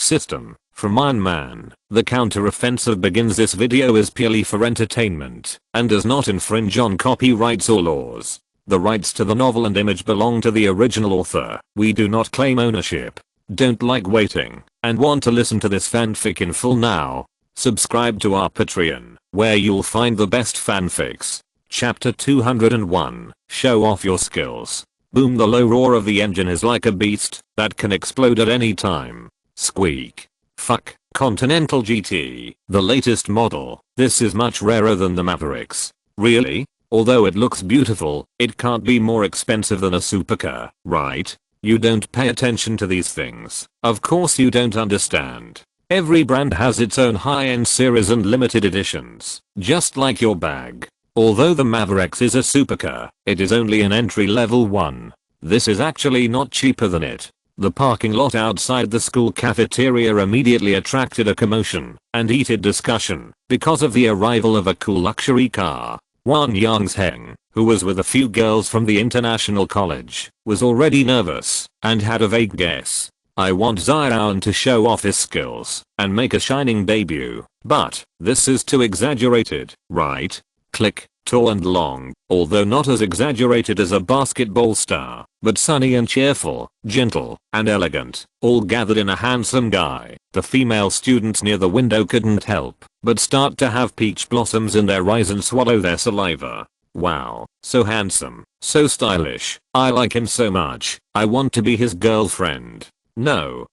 System. From Iron Man, the counteroffensive begins. This video is purely for entertainment and does not infringe on copyrights or laws. The rights to the novel and image belong to the original author. We do not claim ownership. Don't like waiting and want to listen to this fanfic in full now? Subscribe to our Patreon, where you'll find the best fanfics. Chapter 201. Show off your skills. Boom, the low roar of the engine is like a beast that can explode at any time. Squeak. Fuck. Continental GT, the latest model. This is much rarer than the Mavericks. Really? Although it looks beautiful, it can't be more expensive than a supercar, right? You don't pay attention to these things. Of course you don't understand. Every brand has its own high-end series and limited editions, just like your bag. Although the Mavericks is a supercar, it is only an entry-level one. This is actually not cheaper than it. The parking lot outside the school cafeteria immediately attracted a commotion and heated discussion because of the arrival of a cool luxury car. Wang Yangsheng, who was with a few girls from the international college, was already nervous and had a vague guess. I want Zion to show off his skills and make a shining debut, but this is too exaggerated, right? Click. Tall and long, although not as exaggerated as a basketball star, but sunny and cheerful, gentle, and elegant, all gathered in a handsome guy. The female students near the window couldn't help but start to have peach blossoms in their eyes and swallow their saliva. Wow, so handsome, so stylish, I like him so much, I want to be his girlfriend. No,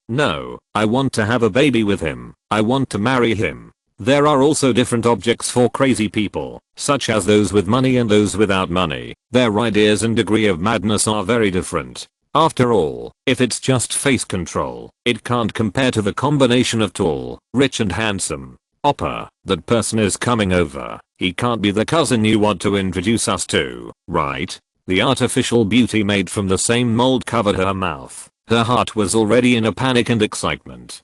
I want to have a baby with him, I want to marry him. There are also different objects for crazy people, such as those with money and those without money. Their ideas and degree of madness are very different. After all, if it's just face control, it can't compare to the combination of tall, rich and handsome. Oppa, that person is coming over. He can't be the cousin you want to introduce us to, right? The artificial beauty made from the same mold covered her mouth. Her heart was already in a panic and excitement.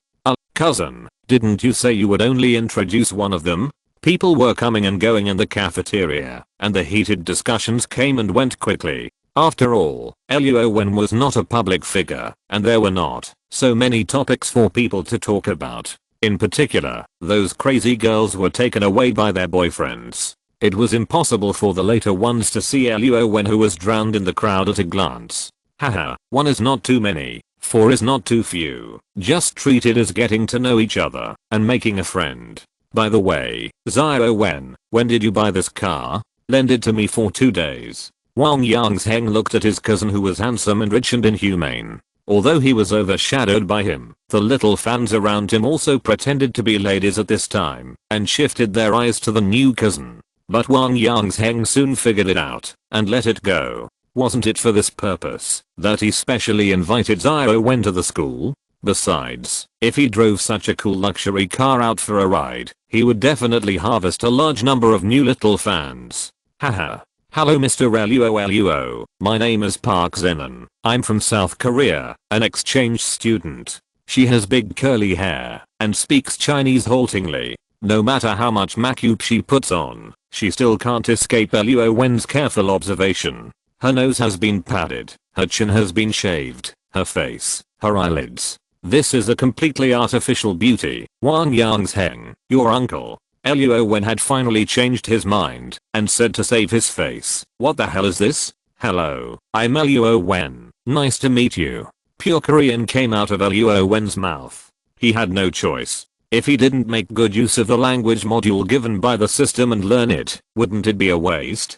Cousin, didn't you say you would only introduce one of them? People were coming and going in the cafeteria, and the heated discussions came and went quickly. After all, Luo Wen was not a public figure, and there were not so many topics for people to talk about. In particular, those crazy girls were taken away by their boyfriends. It was impossible for the later ones to see Luo Wen, who was drowned in the crowd at a glance. Haha, one is not too many. 4 is not too few. Just treat it as getting to know each other and making a friend. By the way, Zion, when did you buy this car? Lend it to me for 2 days. Wang Yangsheng looked at his cousin, who was handsome and rich and inhumane. Although he was overshadowed by him, the little fans around him also pretended to be ladies at this time and shifted their eyes to the new cousin. But Wang Yangsheng soon figured it out and let it go. Wasn't it for this purpose that he specially invited Zion to the school? Besides, if he drove such a cool luxury car out for a ride, he would definitely harvest a large number of new little fans. Haha. Hello Mr. Luo. My name is Park Zenon. I'm from South Korea, an exchange student. She has big curly hair and speaks Chinese haltingly. No matter how much makeup she puts on, she still can't escape Luo Wen's careful observation. Her nose has been padded, her chin has been shaved, her face, her eyelids. This is a completely artificial beauty. Wang Yangsheng, your uncle. Luo Wen had finally changed his mind and said to save his face, "What the hell is this? Hello, I'm Luo Wen. Nice to meet you." Pure Korean came out of Luo Wen's mouth. He had no choice. If he didn't make good use of the language module given by the system and learn it, wouldn't it be a waste?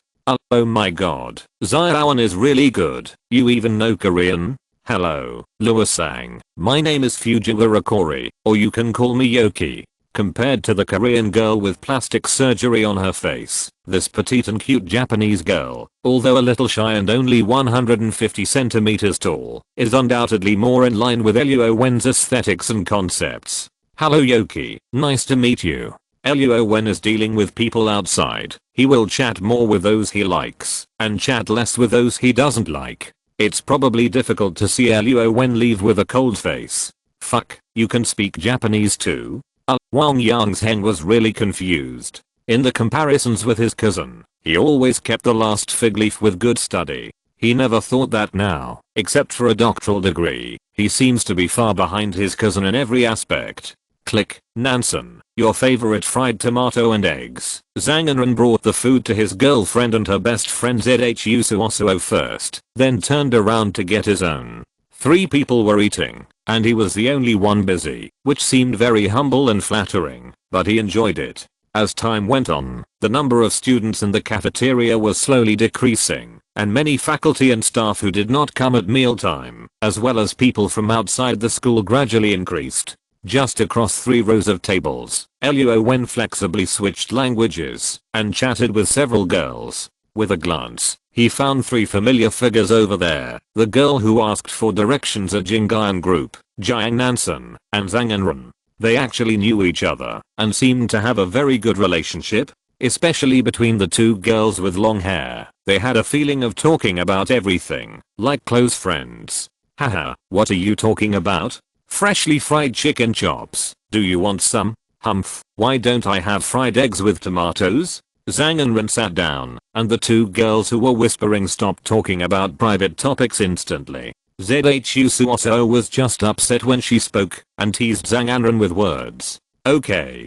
Oh my god, Zion is really good. You even know Korean? Hello, Luo-sang. My name is Fujiwara Kori, or you can call me Yoki. Compared to the Korean girl with plastic surgery on her face, this petite and cute Japanese girl, although a little shy and only 150 centimeters tall, is undoubtedly more in line with Luo Wen's aesthetics and concepts. Hello Yoki, nice to meet you. Luo Wen is dealing with people outside. He will chat more with those he likes and chat less with those he doesn't like. It's probably difficult to see Luo Wen leave with a cold face. Fuck, you can speak Japanese too? Wang Yangsheng was really confused. In the comparisons with his cousin, he always kept the last fig leaf with good study. He never thought that now, except for a doctoral degree, He seems to be far behind his cousin in every aspect. Click. Nansen, your favorite fried tomato and eggs. Zhang Enren brought the food to his girlfriend and her best friend Zhu Suosuo first, then turned around to get his own. 3 people were eating, and he was the only one busy, which seemed very humble and flattering, but he enjoyed it. As time went on, the number of students in the cafeteria was slowly decreasing, and many faculty and staff who did not come at mealtime, as well as people from outside the school gradually increased. Just across 3 rows of tables, Luo Wen flexibly switched languages and chatted with several girls. With a glance, he found 3 familiar figures over there. The girl who asked for directions at Jingyan Group, Jiang Nansen, and Zhang Enren. They actually knew each other and seemed to have a very good relationship, especially between the 2 girls with long hair. They had a feeling of talking about everything, like close friends. Haha, what are you talking about? Freshly fried chicken chops. Do you want some? Humph, why don't I have fried eggs with tomatoes? Zhang Enren sat down, and the 2 girls who were whispering stopped talking about private topics instantly. Zhu Suosuo was just upset when she spoke, and teased Zhang Enren with words. Okay,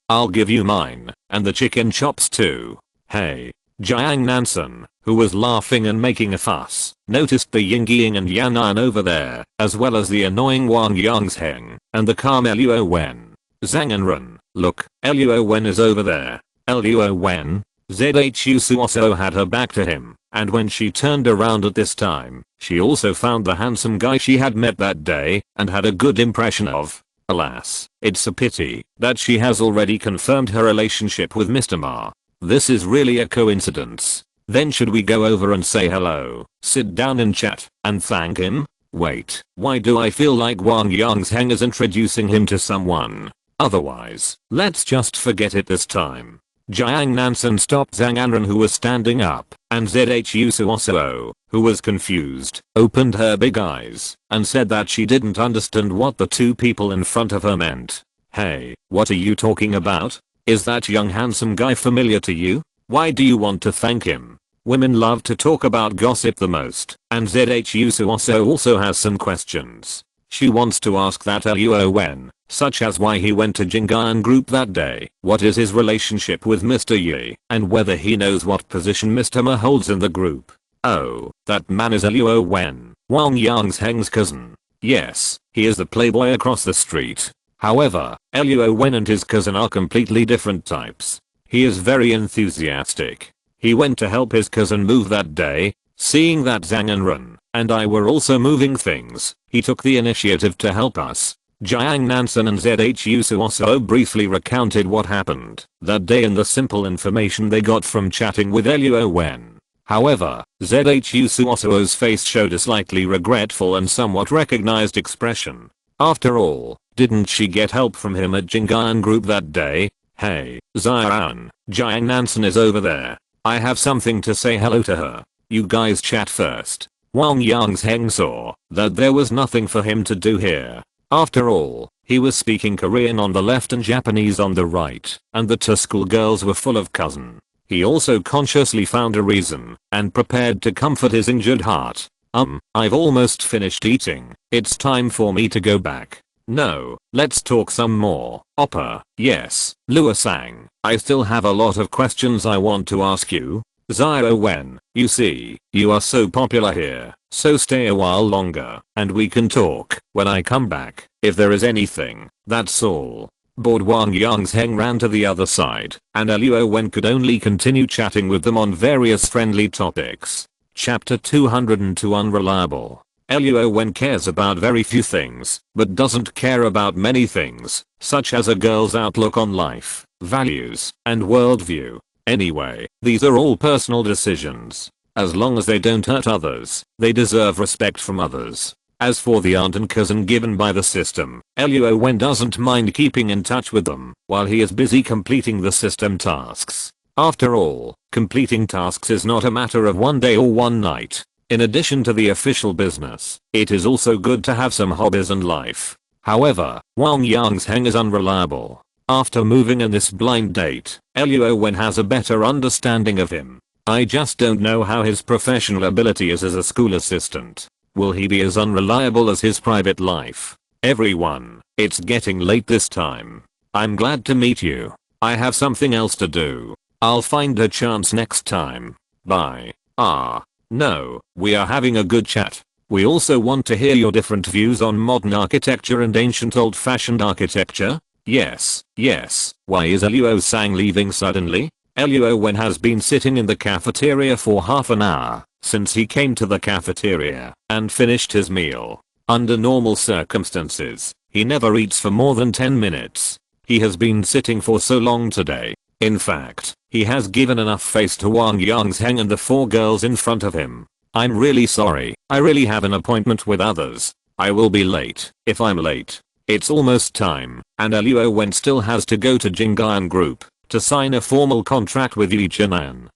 I'll give you mine, and the chicken chops too. Hey. Jiang Nansen, who was laughing and making a fuss, noticed the Yingying and Yanan over there, as well as the annoying Wang Yangsheng, and the calm Luo Wen. Zhang Enren, look, Luo Wen is over there. Luo Wen? Zhu Suosuo had her back to him, and when she turned around at this time, she also found the handsome guy she had met that day, and had a good impression of. Alas, it's a pity that she has already confirmed her relationship with Mr. Ma. This is really a coincidence. Then should we go over and say hello, sit down and chat, and thank him? Wait, why do I feel like Wang Yangsheng is introducing him to someone? Otherwise, let's just forget it this time. Jiang Nansen stopped Zhang Enren, who was standing up, and Zhu Suosuo, who was confused, opened her big eyes, and said that she didn't understand what the 2 people in front of her meant. Hey, what are you talking about? Is that young handsome guy familiar to you? Why do you want to thank him? Women love to talk about gossip the most, and Zhu Suosuo also has some questions. She wants to ask that Luo Wen, such as why he went to Jingyan Group that day, what is his relationship with Mr. Yi, and whether he knows what position Mr. Ma holds in the group. Oh, that man is Luo Wen, Wang Yangsheng's cousin. Yes, he is the playboy across the street. However, Luo Wen and his cousin are completely different types. He is very enthusiastic. He went to help his cousin move that day. Seeing that Zhang Enren and I were also moving things, he took the initiative to help us. Jiang Nansen and Zhu Suosuo briefly recounted what happened that day and the simple information they got from chatting with Luo Wen. However, Zhu Suosuo's face showed a slightly regretful and somewhat recognized expression. After all, didn't she get help from him at Jingyan Group that day? Hey, Zion, Jiang Nansen is over there. I have something to say hello to her. You guys chat first. Wang Yangsheng saw that there was nothing for him to do here. After all, he was speaking Korean on the left and Japanese on the right, and the 2 schoolgirls were full of cousin. He also consciously found a reason, and prepared to comfort his injured heart. I've almost finished eating. It's time for me to go back. No, let's talk some more. Oppa, yes, Luo Sang, I still have a lot of questions I want to ask you. Zhao Wen, you see, you are so popular here, so stay a while longer, and we can talk when I come back, if there is anything, that's all. Bored Wang Yangsheng ran to the other side, and Luo Wen could only continue chatting with them on various friendly topics. Chapter 202 Unreliable. Luo Wen cares about very few things, but doesn't care about many things, such as a girl's outlook on life, values, and worldview. Anyway, these are all personal decisions. As long as they don't hurt others, they deserve respect from others. As for the aunt and cousin given by the system, Luo Wen doesn't mind keeping in touch with them while he is busy completing the system tasks. After all, completing tasks is not a matter of one day or one night. In addition to the official business, it is also good to have some hobbies and life. However, Wang Yangsheng is unreliable. After moving in this blind date, Luo Wen has a better understanding of him. I just don't know how his professional ability is as a school assistant. Will he be as unreliable as his private life? Everyone, it's getting late this time. I'm glad to meet you. I have something else to do. I'll find a chance next time. Bye. Ah, no, we are having a good chat. We also want to hear your different views on modern architecture and ancient old-fashioned architecture. Yes, yes. Why is Luo Sang leaving suddenly? Luo Wen has been sitting in the cafeteria for half an hour since he came to the cafeteria and finished his meal. Under normal circumstances, he never eats for more than 10 minutes. He has been sitting for so long today. In fact, he has given enough face to Wang Yangsheng and the 4 girls in front of him. I'm really sorry. I really have an appointment with others. I will be late. If I'm late, it's almost time, and Luo Wen still has to go to Jingyan Group to sign a formal contract with Yi Jinan.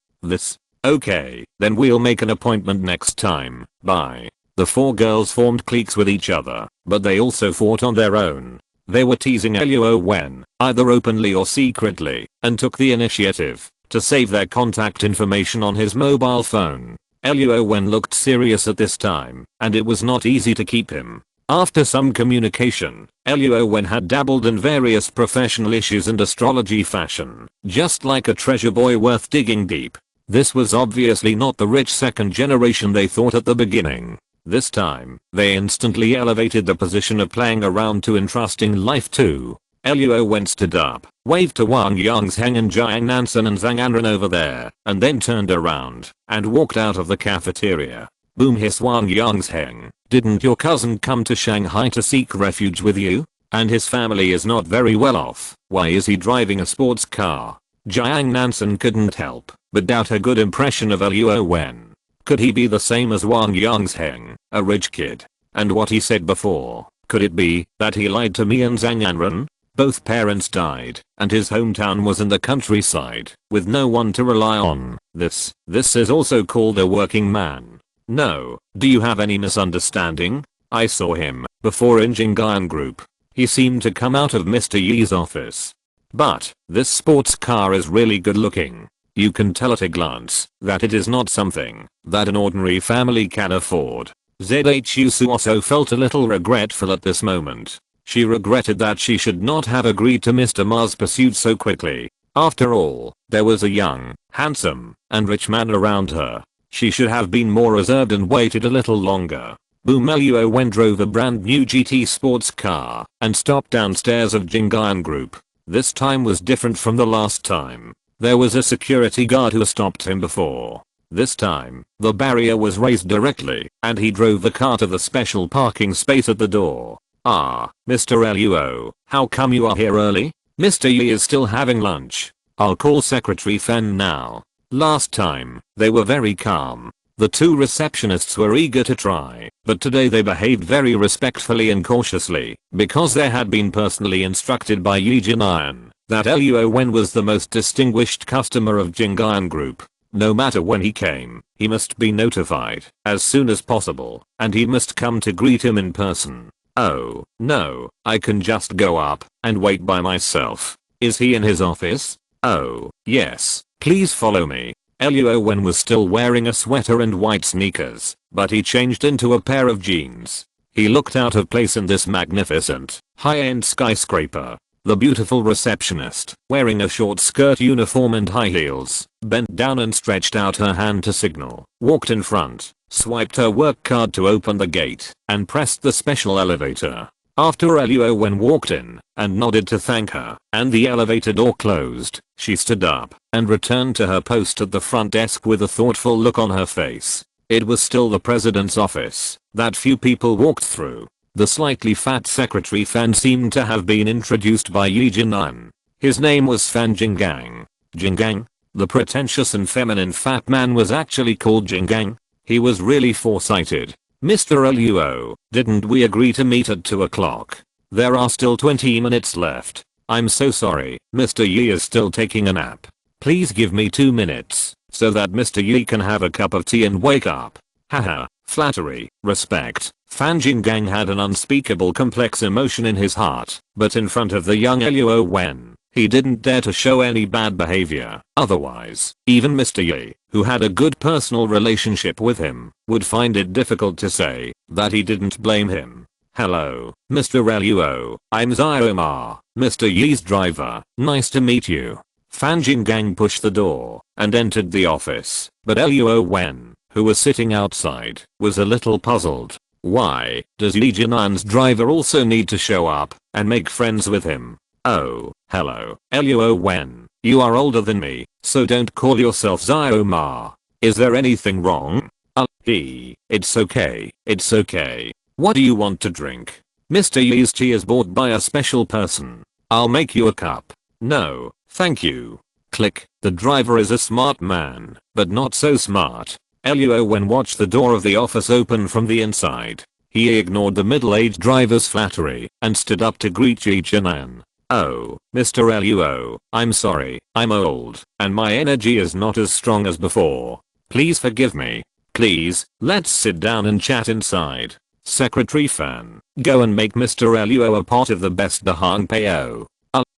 Okay, then we'll make an appointment next time. Bye. The 4 girls formed cliques with each other, but they also fought on their own. They were teasing Luo Wen, either openly or secretly, and took the initiative to save their contact information on his mobile phone. Luo Wen looked serious at this time, and it was not easy to keep him. After some communication, Luo Wen had dabbled in various professional issues and astrology fashion, just like a treasure boy worth digging deep. This was obviously not the rich second generation they thought at the beginning. This time, they instantly elevated the position of playing around to entrusting life to. Luo Wen stood up, waved to Wang Yangsheng and Jiang Nansen and Zhang Anren over there, and then turned around and walked out of the cafeteria. Boom, hissed Wang Yangsheng. Didn't your cousin come to Shanghai to seek refuge with you? And his family is not very well off. Why is he driving a sports car? Jiang Nansen couldn't help but doubt a good impression of Luo Wen. Could he be the same as Wang Yangsheng, a rich kid? And what he said before, could it be that he lied to me and Zhang Anren? Both parents died, and his hometown was in the countryside, with no one to rely on. This is also called a working man. No, do you have any misunderstanding? I saw him before in Jingyan Group. He seemed to come out of Mr. Yi's office. But this sports car is really good looking. You can tell at a glance that it is not something that an ordinary family can afford. Zhu Suoso felt a little regretful at this moment. She regretted that she should not have agreed to Mr. Ma's pursuit so quickly. After all, there was a young, handsome, and rich man around her. She should have been more reserved and waited a little longer. Boom. Luo Wen drove a brand new GT sports car and stopped downstairs of Jingyan Group. This time was different from the last time. There was a security guard who stopped him before. This time, the barrier was raised directly, and he drove the car to the special parking space at the door. Ah, Mr. Luo, how come you are here early? Mr. Yi is still having lunch. I'll call Secretary Fen now. Last time, they were very calm. The 2 receptionists were eager to try, but today they behaved very respectfully and cautiously, because they had been personally instructed by Yi Jinan that Luo Wen was the most distinguished customer of Jingyan Group. No matter when he came, he must be notified as soon as possible, and he must come to greet him in person. Oh, no, I can just go up and wait by myself. Is he in his office? Oh, yes, please follow me. Luo Wen was still wearing a sweater and white sneakers, but he changed into a pair of jeans. He looked out of place in this magnificent, high-end skyscraper. The beautiful receptionist, wearing a short skirt uniform and high heels, bent down and stretched out her hand to signal, walked in front, swiped her work card to open the gate, and pressed the special elevator. After Luo Wen walked in and nodded to thank her, and the elevator door closed, she stood up and returned to her post at the front desk with a thoughtful look on her face. It was still the president's office that few people walked through. The slightly fat secretary Fan seemed to have been introduced by Yi Jinan. His name was Fan Jinggang. Jinggang? The pretentious and feminine fat man was actually called Jinggang? He was really foresighted. Mr. Luo, didn't we agree to meet at 2 o'clock? There are still 20 minutes left. I'm so sorry, Mr. Yi is still taking a nap. Please give me 2 minutes, so that Mr. Yi can have a cup of tea and wake up. Haha, flattery, respect. Fan Jinggang had an unspeakable complex emotion in his heart, but in front of the young Luo Wen, He didn't dare to show any bad behavior. Otherwise, even Mr. Yi, who had a good personal relationship with him, would find it difficult to say that he didn't blame him. Hello, Mr. Luo, I'm Xiaomar, Mr. Yi's driver, nice to meet you. Fan Jinggang pushed the door and entered the office, but Luo Wen, who was sitting outside, was a little puzzled. Why does Li Jinan's driver also need to show up and make friends with him? Oh, hello, Luo Wen, you are older than me, so don't call yourself Xiaomar. Is there anything wrong? It's okay, it's okay. What do you want to drink? Mr. Yi's tea is bought by a special person. I'll make you a cup. No, thank you. Click. The driver is a smart man, but not so smart. Luo Wen watched the door of the office open from the inside. He ignored the middle-aged driver's flattery and stood up to greet Yi Jinan. Oh, Mr. Luo, I'm sorry, I'm old, and my energy is not as strong as before. Please forgive me. Please, let's sit down and chat inside. Secretary Fan, go and make Mr. Luo a part of the best Dahang Pao.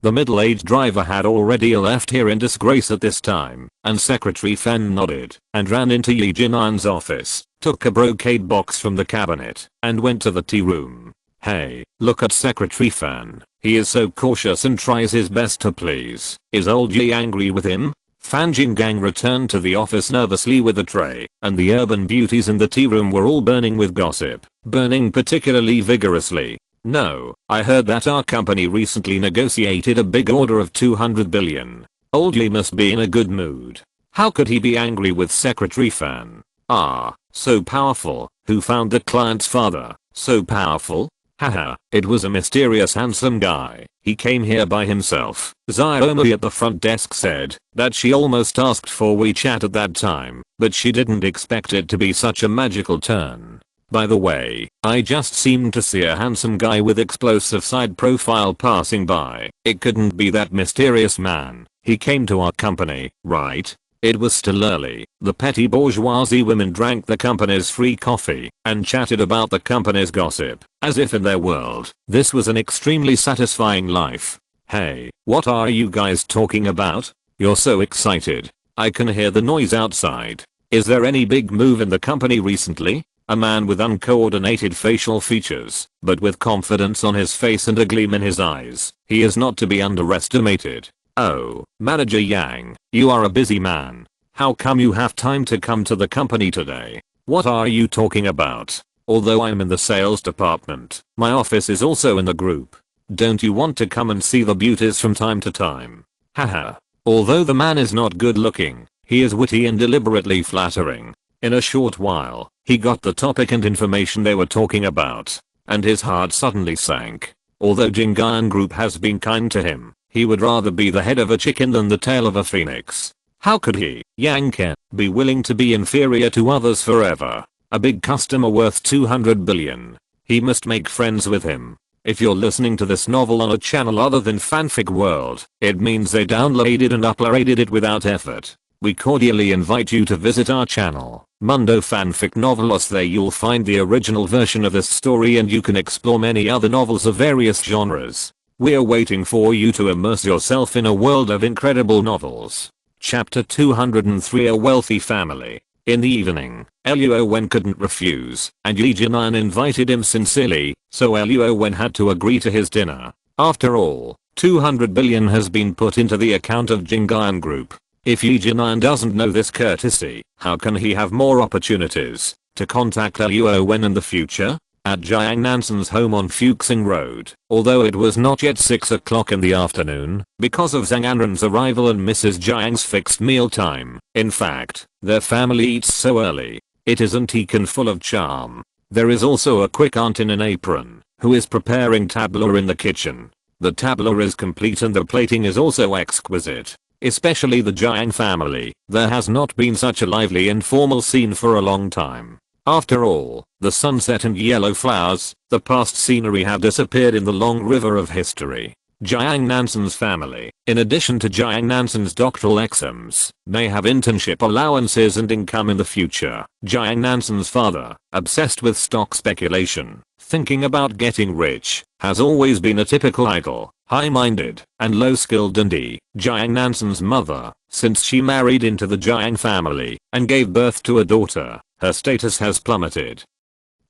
The middle-aged driver had already left here in disgrace at this time, and Secretary Fan nodded and ran into Yi Jinan's office, took a brocade box from the cabinet, and went to the tea room. Hey, look at Secretary Fan. He is so cautious and tries his best to please. Is old Yi angry with him? Fan Jinggang returned to the office nervously with a tray, and the urban beauties in the tea room were all burning with gossip, burning particularly vigorously. No, I heard that our company recently negotiated a big order of 200 billion. Old Yi must be in a good mood. How could he be angry with Secretary Fan? Ah, so powerful. Who found the client's father? So powerful? Haha, it was a mysterious handsome guy. He came here by himself. Xiaomi at the front desk said that she almost asked for WeChat at that time, but she didn't expect it to be such a magical turn. By the way, I just seemed to see a handsome guy with explosive side profile passing by. It couldn't be that mysterious man. He came to our company, right? It was still early. The petty bourgeoisie women drank the company's free coffee and chatted about the company's gossip, as if in their world, this was an extremely satisfying life. Hey, what are you guys talking about? You're so excited. I can hear the noise outside. Is there any big move in the company recently? A man with uncoordinated facial features, but with confidence on his face and a gleam in his eyes. He is not to be underestimated. Oh, Manager Yang, you are a busy man. How come you have time to come to the company today? What are you talking about? Although I'm in the sales department, my office is also in the group. Don't you want to come and see the beauties from time to time? Haha. Although the man is not good looking, he is witty and deliberately flattering. In a short while, he got the topic and information they were talking about, and his heart suddenly sank. Although Jinggan Group has been kind to him, he would rather be the head of a chicken than the tail of a phoenix. How could he, Yang Ken, be willing to be inferior to others forever? A big customer worth 200 billion. He must make friends with him. If you're listening to this novel on a channel other than Fanfic World, it means they downloaded and uploaded it without effort. We cordially invite you to visit our channel, Mundo Fanfic Novelos. There you'll find the original version of this story and you can explore many other novels of various genres. We're waiting for you to immerse yourself in a world of incredible novels. Chapter 203 A Wealthy Family. In the evening, Luo Wen couldn't refuse, and Yi Jinan invited him sincerely, so Luo Wen had to agree to his dinner. After all, 200 billion has been put into the account of Jinggan Group. If Yi Jinan doesn't know this courtesy, how can he have more opportunities to contact Luo Wen in the future? At Jiang Nansen's home on Fuxing Road, although it was not yet 6 o'clock in the afternoon, because of Zhang Anren's arrival and Mrs. Jiang's fixed meal time. In fact, their family eats so early. It isn't and full of charm. There is also a quick aunt in an apron, who is preparing tabla in the kitchen. The tabla is complete and the plating is also exquisite. Especially the Jiang family. There has not been such a lively informal scene for a long time. After all, the sunset and yellow flowers, the past scenery have disappeared in the long river of history. Jiang Nansen's family, in addition to Jiang Nansen's doctoral exams, may have internship allowances and income in the future. Jiang Nansen's father, obsessed with stock speculation, thinking about getting rich has always been a typical idle, high-minded, and low-skilled Jiang Nansen's mother. Since she married into the Jiang family and gave birth to a daughter, her status has plummeted.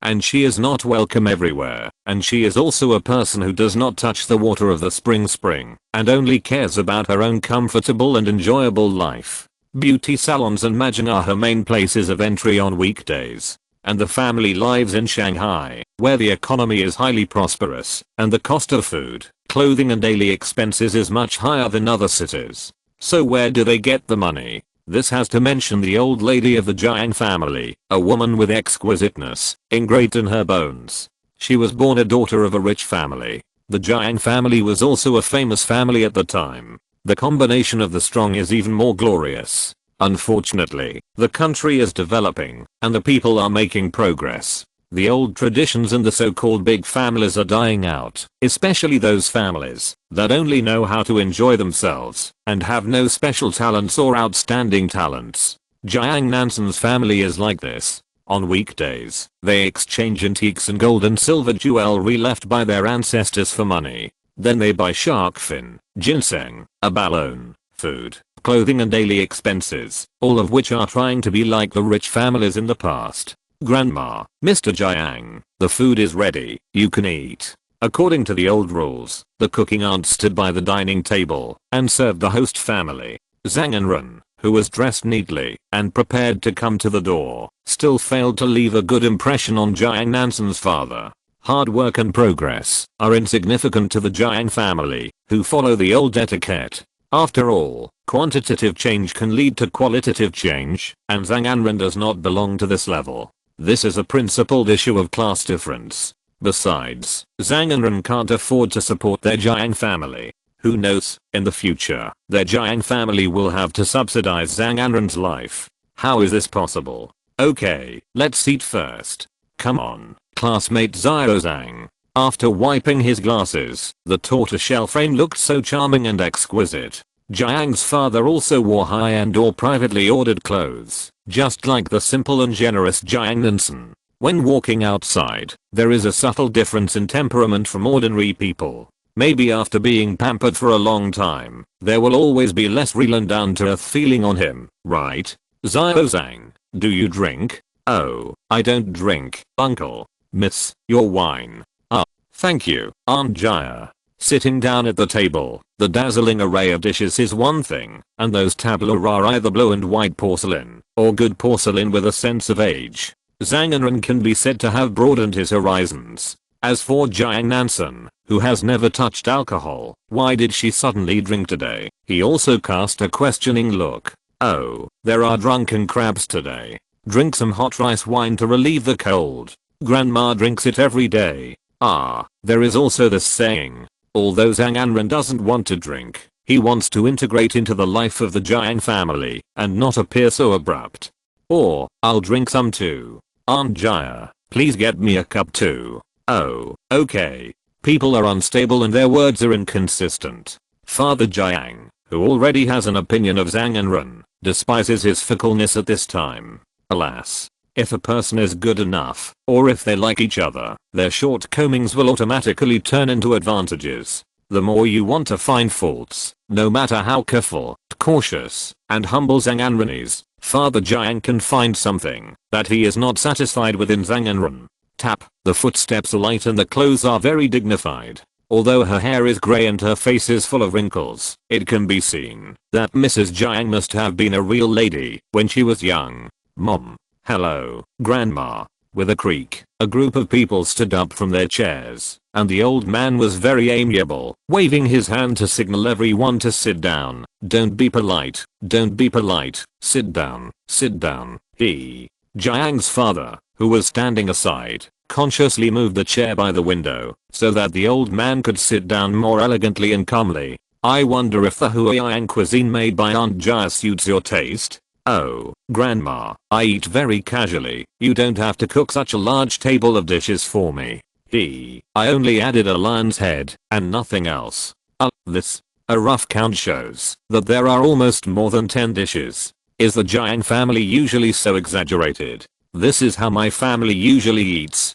And she is not welcome everywhere, and she is also a person who does not touch the water of the spring and only cares about her own comfortable and enjoyable life. Beauty salons and Majin are her main places of entry on weekdays. And the family lives in Shanghai, where the economy is highly prosperous, and the cost of food, clothing and daily expenses is much higher than other cities. So where do they get the money? This has to mention the old lady of the Jiang family, a woman with exquisiteness ingrained in her bones. She was born a daughter of a rich family. The Jiang family was also a famous family at the time. The combination of the strong is even more glorious. Unfortunately, the country is developing, and the people are making progress. The old traditions and the so-called big families are dying out, especially those families that only know how to enjoy themselves and have no special talents or outstanding talents. Jiang Nansen's family is like this. On weekdays, they exchange antiques and gold and silver jewelry left by their ancestors for money. Then they buy shark fin, ginseng, abalone, food, clothing and daily expenses, all of which are trying to be like the rich families in the past. Grandma, Mr. Jiang, the food is ready, you can eat. According to the old rules, the cooking aunt stood by the dining table and served the host family. Zhang Enren, who was dressed neatly and prepared to come to the door, still failed to leave a good impression on Jiang Nansen's father. Hard work and progress are insignificant to the Jiang family, who follow the old etiquette. After all, quantitative change can lead to qualitative change, and Zhang Enren does not belong to this level. This is a principled issue of class difference. Besides, Zhang Enren can't afford to support their Jiang family. Who knows, in the future, their Jiang family will have to subsidize Zhang Enren's life. How is this possible? Okay, let's eat first. Come on, classmate Zhao Zhang. After wiping his glasses, the tortoiseshell frame looked so charming and exquisite. Jiang's father also wore high-end or privately ordered clothes, just like the simple and generous Jiang Nansen. When walking outside, there is a subtle difference in temperament from ordinary people. Maybe after being pampered for a long time, there will always be less real and down-to-earth feeling on him, right? Zhao Zhang, do you drink? Oh, I don't drink, uncle. Miss, your wine. Ah, thank you, Aunt Jaya. Sitting down at the table, the dazzling array of dishes is one thing, and those tableaux are either blue and white porcelain, or good porcelain with a sense of age. Zhang Enren can be said to have broadened his horizons. As for Jiang Nansen, who has never touched alcohol, why did she suddenly drink today? He also cast a questioning look. Oh, there are drunken crabs today. Drink some hot rice wine to relieve the cold. Grandma drinks it every day. Ah, there is also this saying. Although Zhang Enren doesn't want to drink, he wants to integrate into the life of the Jiang family and not appear so abrupt. Or, I'll drink some too. Aunt Jaya, please get me a cup too. Oh, okay. People are unstable and their words are inconsistent. Father Jiang, who already has an opinion of Zhang Enren, despises his fickleness at this time. Alas. If a person is good enough, or if they like each other, their shortcomings will automatically turn into advantages. The more you want to find faults, no matter how careful, cautious, and humble Zhang Enren is, Father Jiang can find something that he is not satisfied with in Zhang Enren. Tap, the footsteps are light and the clothes are very dignified. Although her hair is grey and her face is full of wrinkles, it can be seen that Mrs. Jiang must have been a real lady when she was young. Mom. Hello, Grandma. With a creak, a group of people stood up from their chairs, and the old man was very amiable, waving his hand to signal everyone to sit down. Don't be polite, don't be polite, sit down, sit down. Jiang's father, who was standing aside, consciously moved the chair by the window, so that the old man could sit down more elegantly and calmly. I wonder if the Huiyang cuisine made by Aunt Jaya suits your taste? Oh, Grandma, I eat very casually, you don't have to cook such a large table of dishes for me. I only added a lion's head, and nothing else. A rough count shows that there are almost more than 10 dishes. Is the Jiang family usually so exaggerated? This is how my family usually eats.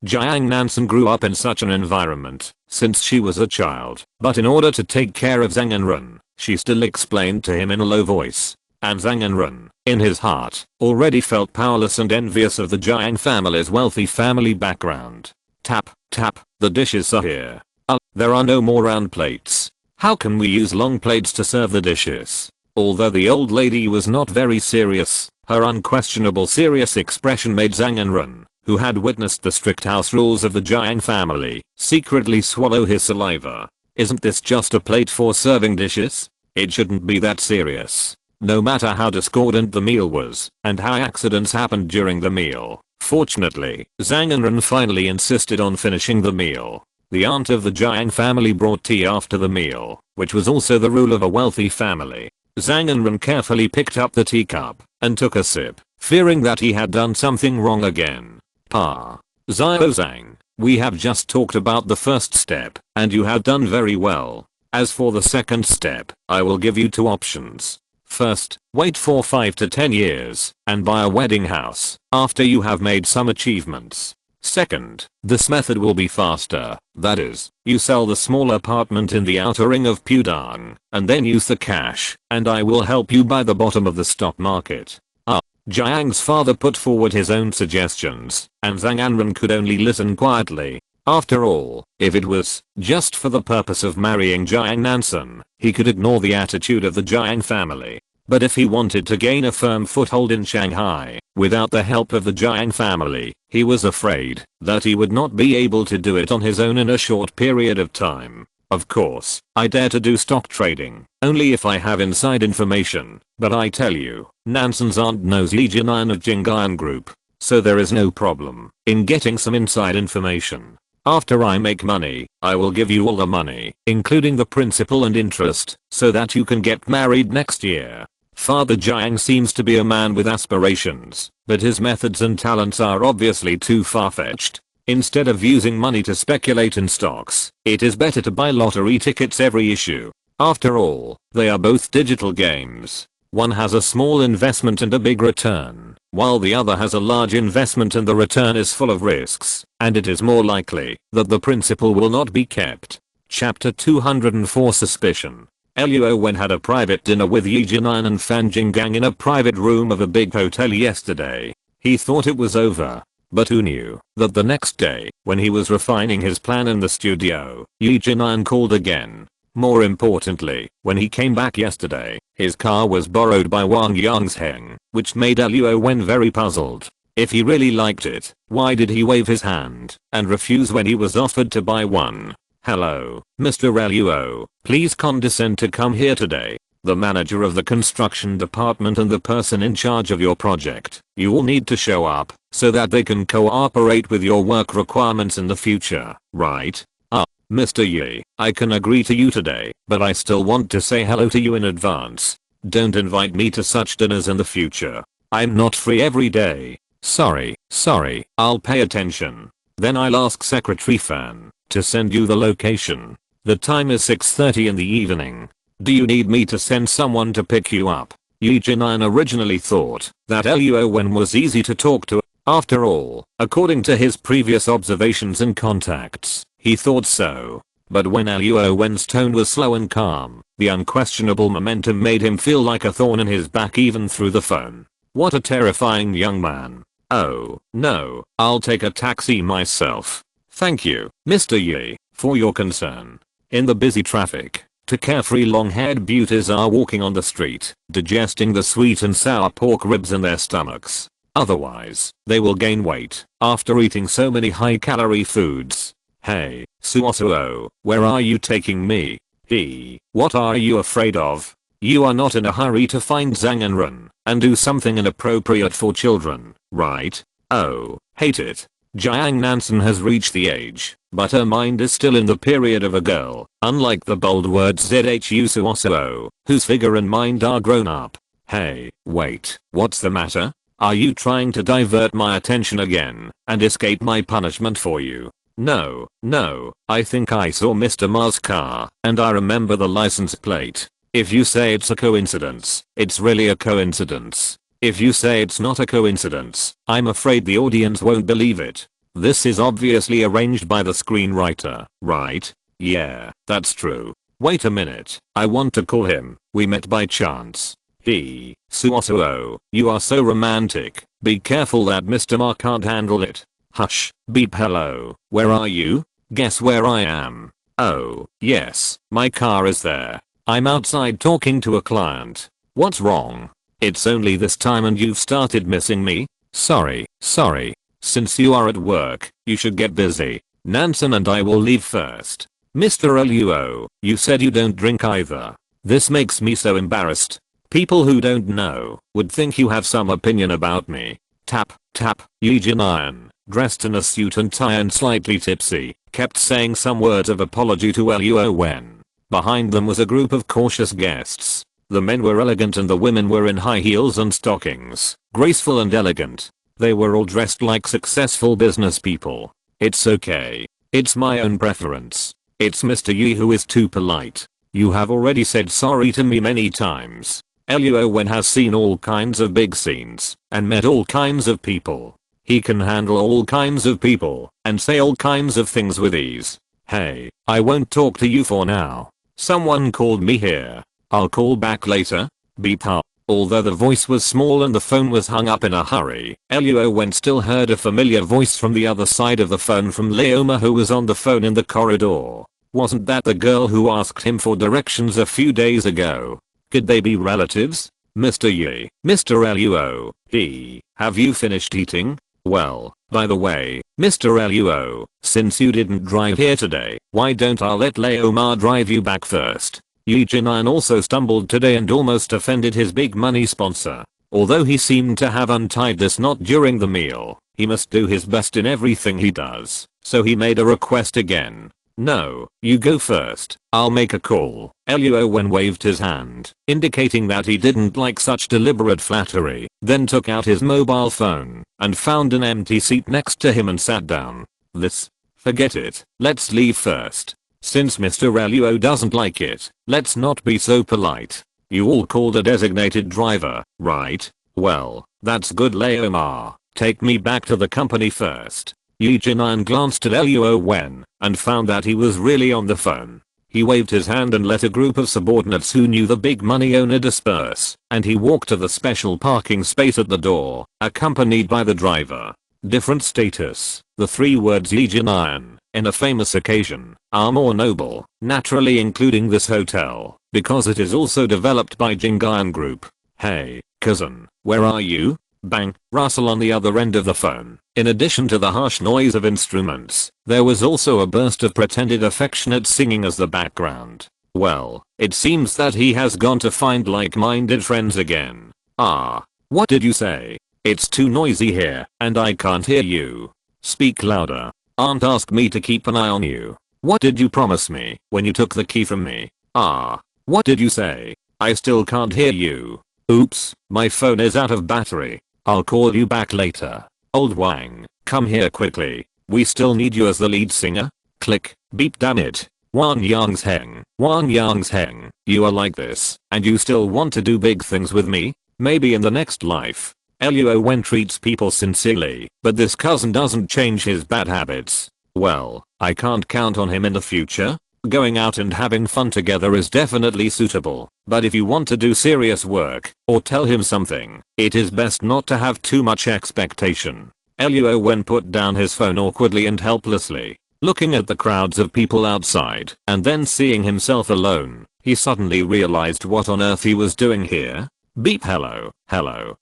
Jiang Nansen grew up in such an environment since she was a child, but in order to take care of Zhang Enren, she still explained to him in a low voice. And Zhang Enren, in his heart, already felt powerless and envious of the Jiang family's wealthy family background. Tap, tap, the dishes are here. There are no more round plates. How can we use long plates to serve the dishes? Although the old lady was not very serious, her unquestionable serious expression made Zhang Enren, who had witnessed the strict house rules of the Jiang family, secretly swallow his saliva. Isn't this just a plate for serving dishes? It shouldn't be that serious. No matter how discordant the meal was, and how accidents happened during the meal. Fortunately, Zhang Enren finally insisted on finishing the meal. The aunt of the Jiang family brought tea after the meal, which was also the rule of a wealthy family. Zhang Enren carefully picked up the teacup and took a sip, fearing that he had done something wrong again. Zhang, we have just talked about the first step, and you have done very well. As for the second step, I will give you two options. First, wait for 5 to 10 years and buy a wedding house after you have made some achievements. Second, this method will be faster. That is, you sell the small apartment in the outer ring of Pudong and then use the cash, and I will help you buy the bottom of the stock market. Jiang's father put forward his own suggestions, and Zhang Enren could only listen quietly. After all, if it was just for the purpose of marrying Jiang Nansen, he could ignore the attitude of the Jiang family. But if he wanted to gain a firm foothold in Shanghai, without the help of the Jiang family, he was afraid that he would not be able to do it on his own in a short period of time. Of course, I dare to do stock trading, only if I have inside information, but I tell you, Nansen's aunt knows Li Jinan of Jingyan Group, so there is no problem in getting some inside information. After I make money, I will give you all the money, including the principal and interest, so that you can get married next year. Father Jiang seems to be a man with aspirations, but his methods and talents are obviously too far-fetched. Instead of using money to speculate in stocks, it is better to buy lottery tickets every issue. After all, they are both digital games. One has a small investment and a big return, while the other has a large investment and the return is full of risks, and it is more likely that the principal will not be kept. Chapter 204 Suspicion. Luo Wen had a private dinner with Yi Jinan and Fan Jinggang in a private room of a big hotel yesterday. He thought it was over. But who knew that the next day, when he was refining his plan in the studio, Yi Jinan called again. More importantly, when he came back yesterday, his car was borrowed by Wang Yangsheng, which made Luo Wen very puzzled. If he really liked it, why did he wave his hand and refuse when he was offered to buy one? Hello, Mr. Luo, please condescend to come here today. The manager of the construction department and the person in charge of your project, you all need to show up so that they can cooperate with your work requirements in the future, right? Mr. Yi, I can agree to you today, but I still want to say hello to you in advance. Don't invite me to such dinners in the future. I'm not free every day. Sorry, I'll pay attention. Then I'll ask Secretary Fan to send you the location. The time is 6:30 in the evening. Do you need me to send someone to pick you up? Yi Jinan originally thought that Luo Wen was easy to talk to. After all, according to his previous observations and contacts, he thought so. But when Luo Wen's tone was slow and calm, the unquestionable momentum made him feel like a thorn in his back even through the phone. What a terrifying young man. Oh, no, I'll take a taxi myself. Thank you, Mr. Yi, for your concern. In the busy traffic, two carefree long-haired beauties are walking on the street, digesting the sweet and sour pork ribs in their stomachs. Otherwise, they will gain weight after eating so many high-calorie foods. Hey, Suosuo, where are you taking me? What are you afraid of? You are not in a hurry to find Zhang Enren and do something inappropriate for children, right? Oh, hate it. Jiang Nansen has reached the age, but her mind is still in the period of a girl, unlike the bold word Zhu Suosuo, whose figure and mind are grown up. Hey, wait, what's the matter? Are you trying to divert my attention again and escape my punishment for you? No, I think I saw Mr. Ma's car, and I remember the license plate. If you say it's a coincidence, it's really a coincidence. If you say it's not a coincidence, I'm afraid the audience won't believe it. This is obviously arranged by the screenwriter, right? Yeah, that's true. Wait a minute, I want to call him. We met by chance. Suosuo, you are so romantic. Be careful that Mr. Ma can't handle it. Hush, beep hello, where are you? Guess where I am? Oh, yes, my car is there. I'm outside talking to a client. What's wrong? It's only this time and you've started missing me? Sorry. Since you are at work, you should get busy. Nansen and I will leave first. Mr. Luo, you said you don't drink either. This makes me so embarrassed. People who don't know would think you have some opinion about me. Tap. Yi Jin-ian, dressed in a suit and tie and slightly tipsy, kept saying some words of apology to Luo Wen. Behind them was a group of cautious guests. The men were elegant and the women were in high heels and stockings, graceful and elegant. They were all dressed like successful business people. It's okay. It's my own preference. It's Mr. Yi who is too polite. You have already said sorry to me many times. Luo Wen has seen all kinds of big scenes and met all kinds of people. He can handle all kinds of people and say all kinds of things with ease. Hey, I won't talk to you for now. Someone called me here. I'll call back later. Beep up. Although the voice was small and the phone was hung up in a hurry, Luo Wen still heard a familiar voice from the other side of the phone from Leoma who was on the phone in the corridor. Wasn't that the girl who asked him for directions a few days ago? Could they be relatives? Mr. Yi, Mr. Luo, have you finished eating? Well, by the way, Mr. Luo, since you didn't drive here today, why don't I let Leoma drive you back first? Yi Jin-ian also stumbled today and almost offended his big money sponsor. Although he seemed to have untied this knot during the meal, he must do his best in everything he does, so he made a request again. No, you go first, I'll make a call. Luo Wen waved his hand, indicating that he didn't like such deliberate flattery, then took out his mobile phone and found an empty seat next to him and sat down. Forget it, let's leave first. Since Mr. Luo doesn't like it, let's not be so polite. You all called a designated driver, right? Well, that's good Leoma. Take me back to the company first. Yi Jin-ian glanced at Luo Wen and found that he was really on the phone. He waved his hand and let a group of subordinates who knew the big money owner disperse, and he walked to the special parking space at the door, accompanied by the driver. Different status. The three words Yi Jin-ian, in a famous occasion, are more noble, naturally including this hotel, because it is also developed by Jingayan Group. Hey, cousin, where are you? Bang, rustle on the other end of the phone. In addition to the harsh noise of instruments, there was also a burst of pretended affectionate singing as the background. Well, it seems that he has gone to find like-minded friends again. Ah, what did you say? It's too noisy here, and I can't hear you. Speak louder. Aunt asked me to keep an eye on you. What did you promise me when you took the key from me? Ah, what did you say? I still can't hear you. Oops, my phone is out of battery. I'll call you back later. Old Wang, come here quickly. We still need you as the lead singer. Click, beep damn it. Wang Yangsheng, you are like this, and you still want to do big things with me? Maybe in the next life. Luo Wen treats people sincerely, but this cousin doesn't change his bad habits. Well, I can't count on him in the future. Going out and having fun together is definitely suitable, but if you want to do serious work, or tell him something, it is best not to have too much expectation. Luo Wen put down his phone awkwardly and helplessly, looking at the crowds of people outside, and then seeing himself alone, he suddenly realized what on earth he was doing here. Beep hello,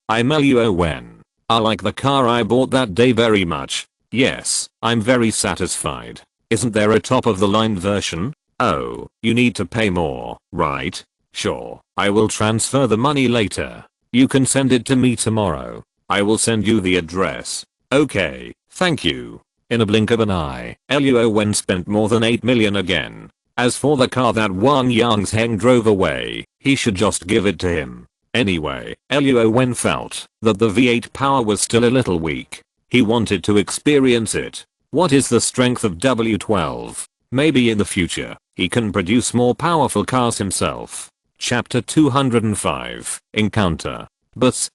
I'm Luo Wen. I like the car I bought that day very much. Yes, I'm very satisfied. Isn't there a top of the line version? Oh, you need to pay more, right? Sure, I will transfer the money later. You can send it to me tomorrow. I will send you the address. Okay, thank you. In a blink of an eye, Luo Wen spent more than 8 million again. As for the car that Wang Yangsheng drove away, he should just give it to him. Anyway, Luo Wen felt that the V8 power was still a little weak. He wanted to experience it. What is the strength of W12? Maybe in the future, he can produce more powerful cars himself. Chapter 205, Encounter. Baze?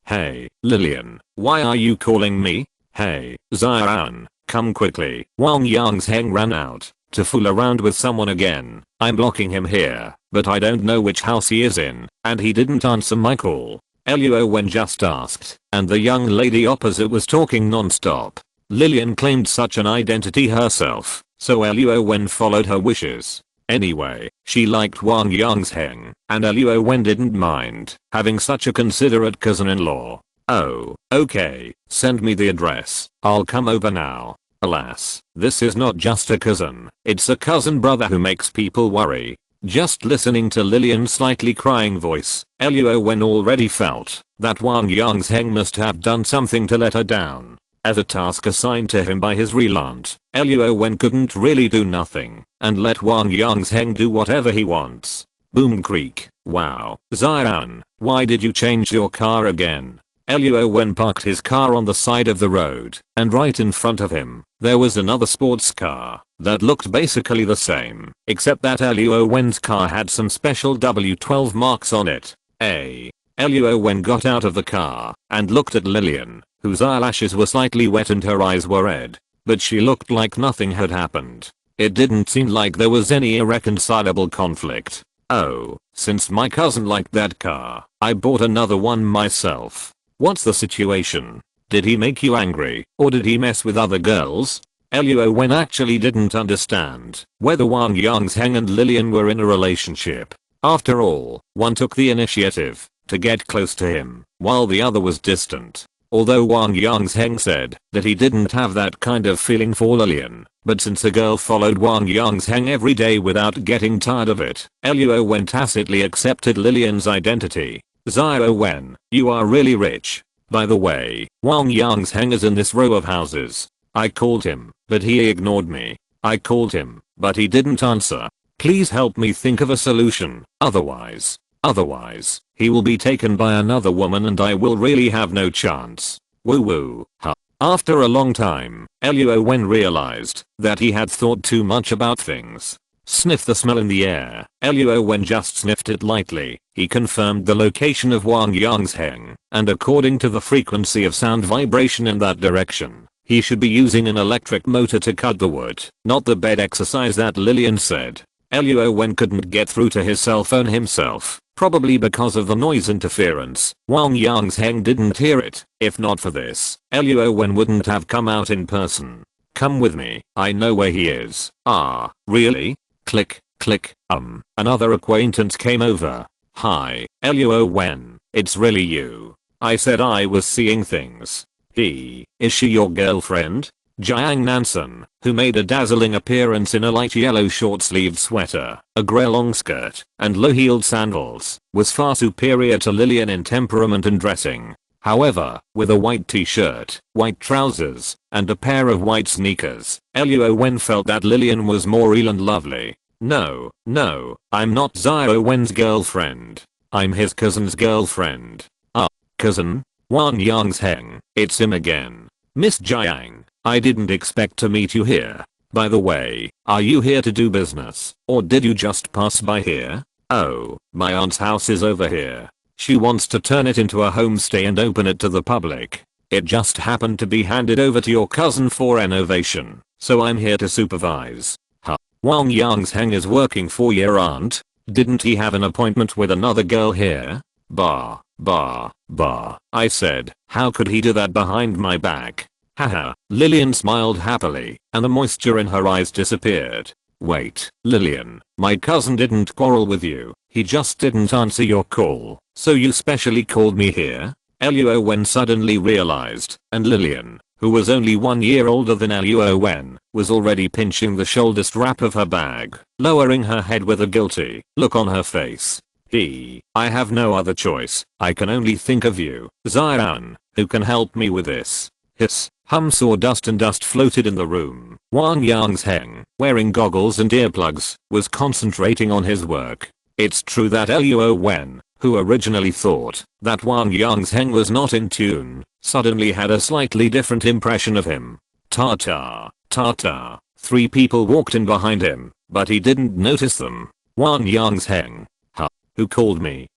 Hey, Lillian, why are you calling me? Hey, Zion, come quickly. Wang Yangzheng ran out to fool around with someone again. I'm blocking him here, but I don't know which house he is in, and he didn't answer my call. Luo Wen just asked, and the young lady opposite was talking non-stop. Lillian claimed such an identity herself, so Luo Wen followed her wishes. Anyway, she liked Wang Yangzheng, and Luo Wen didn't mind having such a considerate cousin-in-law. Oh, okay, send me the address, I'll come over now. Alas, this is not just a cousin, it's a cousin brother who makes people worry. Just listening to Lillian's slightly crying voice, Luo Wen already felt that Wang Yangzheng must have done something to let her down. As a task assigned to him by his real aunt, Luo Wen couldn't really do nothing and let Wang Yangzheng do whatever he wants. Boom creak. Wow, Zion, why did you change your car again? Luo Wen parked his car on the side of the road, and right in front of him, there was another sports car that looked basically the same, except that Luo Wen's car had some special W12 marks on it. Luo Wen got out of the car and looked at Lillian, whose eyelashes were slightly wet and her eyes were red, but she looked like nothing had happened. It didn't seem like there was any irreconcilable conflict. Oh, since my cousin liked that car, I bought another one myself. What's the situation? Did he make you angry, or did he mess with other girls? Luo Wen actually didn't understand whether Wang Yangzheng and Lillian were in a relationship. After all, one took the initiative to get close to him, while the other was distant. Although Wang Yangzheng said that he didn't have that kind of feeling for Lillian, but since a girl followed Wang Yangzheng every day without getting tired of it, Luo Wen tacitly accepted Lillian's identity. Zion Wen, you are really rich. By the way, Wang Yangzheng is in this row of houses. I called him, but he ignored me. I called him, but he didn't answer. Please help me think of a solution, otherwise, he will be taken by another woman and I will really have no chance. Woo woo, huh. After a long time, Luo Wen realized that he had thought too much about things. Sniff the smell in the air. Luo Wen just sniffed it lightly. He confirmed the location of Wang Yangzheng, and according to the frequency of sound vibration in that direction, he should be using an electric motor to cut the wood, not the bed exercise that Lillian said. Luo Wen couldn't get through to his cell phone himself, probably because of the noise interference. Wang Yangzheng didn't hear it. If not for this, Luo Wen wouldn't have come out in person. Come with me, I know where he is. Ah, really? Click, click, another acquaintance came over. Hi, Luo Wen, it's really you. I said I was seeing things. Is she your girlfriend? Jiang Nansen, who made a dazzling appearance in a light yellow short-sleeved sweater, a grey long skirt, and low-heeled sandals, was far superior to Lillian in temperament and dressing. However, with a white t-shirt, white trousers, and a pair of white sneakers, Luo Wen felt that Lillian was more real and lovely. No, I'm not Zion Wen's girlfriend. I'm his cousin's girlfriend. Cousin? Wang Yangzheng, it's him again. Miss Jiang, I didn't expect to meet you here. By the way, are you here to do business, or did you just pass by here? Oh, my aunt's house is over here. She wants to turn it into a homestay and open it to the public. It just happened to be handed over to your cousin for renovation, so I'm here to supervise. Wang Yangzheng is working for your aunt? Didn't he have an appointment with another girl here? Bah. I said, how could he do that behind my back? Haha. Lillian smiled happily, and the moisture in her eyes disappeared. Wait, Lillian, my cousin didn't quarrel with you, he just didn't answer your call, so you specially called me here? Luo Wen suddenly realized, and Lillian, who was only 1 year older than Luo Wen, was already pinching the shoulder strap of her bag, lowering her head with a guilty look on her face. I have no other choice, I can only think of you, Zion, who can help me with this. Hiss, sawdust and dust floated in the room. Wang Yangzheng, wearing goggles and earplugs, was concentrating on his work. It's true that Luo Wen, who originally thought that Wang Yangzheng was not in tune, suddenly had a slightly different impression of him. Ta-ta. 3 people walked in behind him, but he didn't notice them. Wang Yangzheng. Who called me?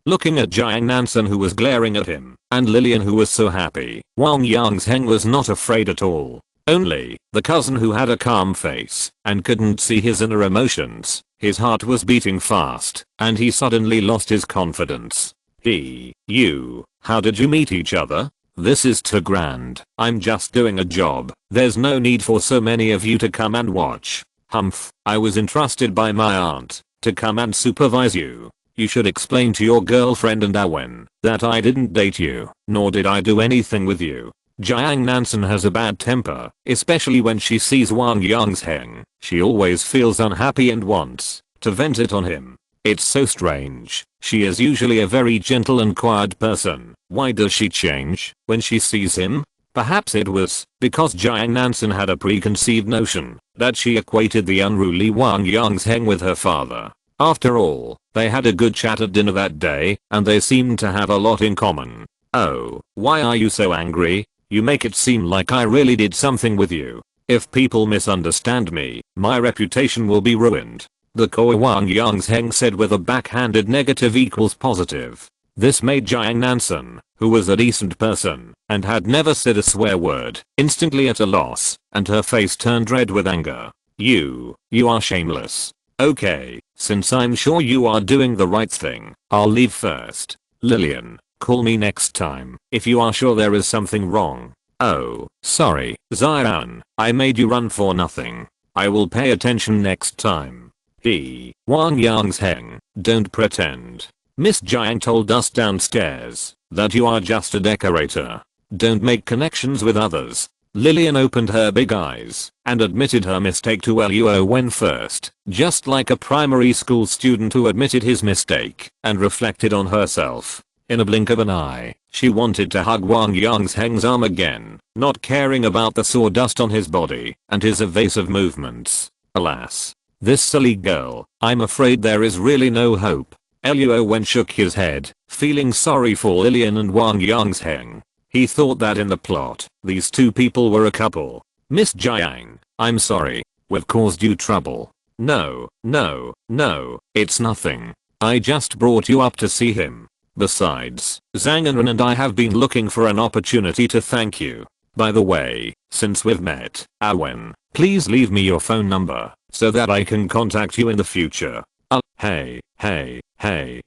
looking at Jiang Nansen who was glaring at him, and Lillian who was so happy. Wang Yangzheng was not afraid at all. Only the cousin who had a calm face and couldn't see his inner emotions. His heart was beating fast, and he suddenly lost his confidence. How did you meet each other? This is too grand. I'm just doing a job. There's no need for so many of you to come and watch. Humph, I was entrusted by my aunt to come and supervise you. You should explain to your girlfriend and Awen that I didn't date you, nor did I do anything with you. Jiang Nansen has a bad temper, especially when she sees Wang Yangzheng. She always feels unhappy and wants to vent it on him. It's so strange. She is usually a very gentle and quiet person. Why does she change when she sees him? Perhaps it was because Jiang Nansen had a preconceived notion that she equated the unruly Wang Yangzheng with her father. After all, they had a good chat at dinner that day, and they seemed to have a lot in common. Oh, why are you so angry? You make it seem like I really did something with you. If people misunderstand me, my reputation will be ruined. The coy Wang Yangzheng said with a backhanded negative equals positive. This made Jiang Nansen, who was a decent person and had never said a swear word, instantly at a loss, and her face turned red with anger. You are shameless. Okay, since I'm sure you are doing the right thing, I'll leave first. Lillian, call me next time if you are sure there is something wrong. Oh, sorry, Zion, I made you run for nothing. I will pay attention next time. Wang Yangzheng, don't pretend. Miss Jiang told us downstairs that you are just a decorator. Don't make connections with others. Lillian opened her big eyes and admitted her mistake to Luo Wen first, just like a primary school student who admitted his mistake and reflected on herself. In a blink of an eye, she wanted to hug Wang Yangzheng's arm again, not caring about the sawdust on his body and his evasive movements. Alas. This silly girl, I'm afraid there is really no hope. Luo Wen shook his head, feeling sorry for Lillian and Wang Yangzheng. He thought that in the plot, these two people were a couple. Miss Jiang, I'm sorry. We've caused you trouble. No, it's nothing. I just brought you up to see him. Besides, Zhang and Ren and I have been looking for an opportunity to thank you. By the way, since we've met, Awen, please leave me your phone number so that I can contact you in the future. Hey,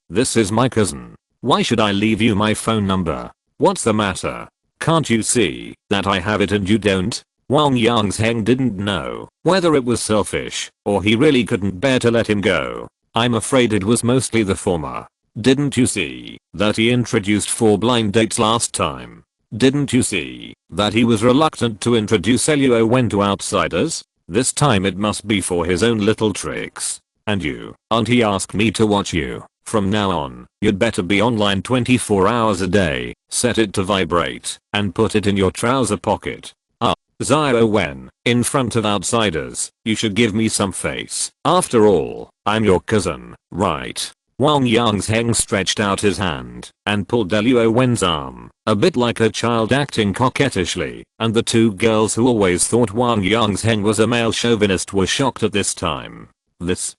this is my cousin. Why should I leave you my phone number? What's the matter? Can't you see that I have it and you don't? Wang Yangzheng didn't know whether it was selfish or he really couldn't bear to let him go. I'm afraid it was mostly the former. Didn't you see that he introduced 4 blind dates last time? Didn't you see that he was reluctant to introduce Luo Wen to outsiders? This time it must be for his own little tricks. And you, auntie asked me to watch you. From now on, you'd better be online 24 hours a day, set it to vibrate, and put it in your trouser pocket. Luo Wen, in front of outsiders, you should give me some face. After all, I'm your cousin, right? Wang Yangzheng stretched out his hand and pulled Luo Wen's arm, a bit like a child acting coquettishly, and the two girls who always thought Wang Yangzheng was a male chauvinist were shocked at this time. This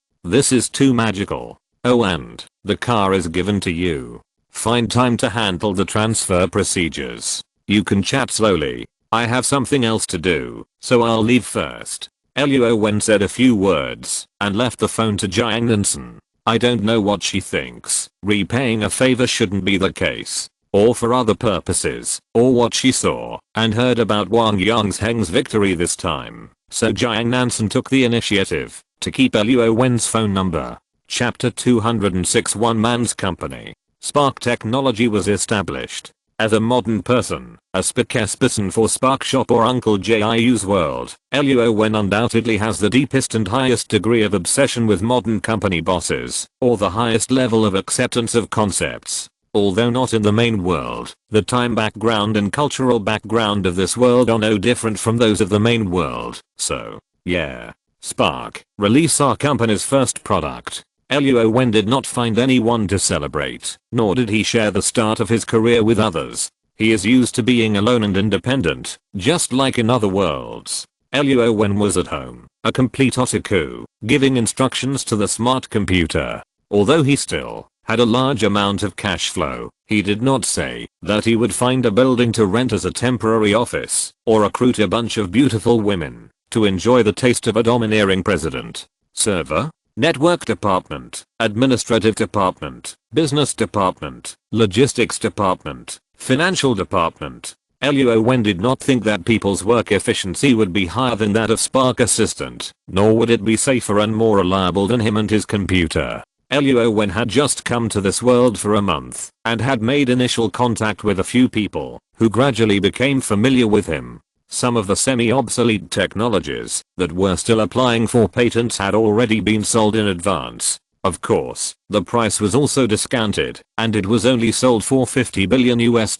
is too magical. Oh, and the car is given to you. Find time to handle the transfer procedures. You can chat slowly. I have something else to do, so I'll leave first. Luo Wen said a few words and left the phone to Jiang Nansen. I don't know what she thinks. Repaying a favor shouldn't be the case, or for other purposes, or what she saw and heard about Wang Yangzheng's victory this time. So Jiang Nansen took the initiative to keep Luo Wen's phone number. Chapter 206 One Man's Company. Spark technology was established. As a modern person, a spokesperson for Spark Shop or Uncle Jiu's world, Luo Wen undoubtedly has the deepest and highest degree of obsession with modern company bosses, or the highest level of acceptance of concepts. Although not in the main world, the time background and cultural background of this world are no different from those of the main world, so, yeah. Spark, release our company's first product. Luo Wen did not find anyone to celebrate, nor did he share the start of his career with others. He is used to being alone and independent, just like in other worlds. Luo Wen was at home, a complete otaku, giving instructions to the smart computer. Although he still had a large amount of cash flow. He did not say that he would find a building to rent as a temporary office or recruit a bunch of beautiful women to enjoy the taste of a domineering president. Server, network department, administrative department, business department, logistics department, financial department. Luo Wen did not think that people's work efficiency would be higher than that of Spark Assistant, nor would it be safer and more reliable than him and his computer. Luo Wen had just come to this world for a month and had made initial contact with a few people who gradually became familiar with him. Some of the semi-obsolete technologies that were still applying for patents had already been sold in advance. Of course, the price was also discounted, and it was only sold for $50 billion US.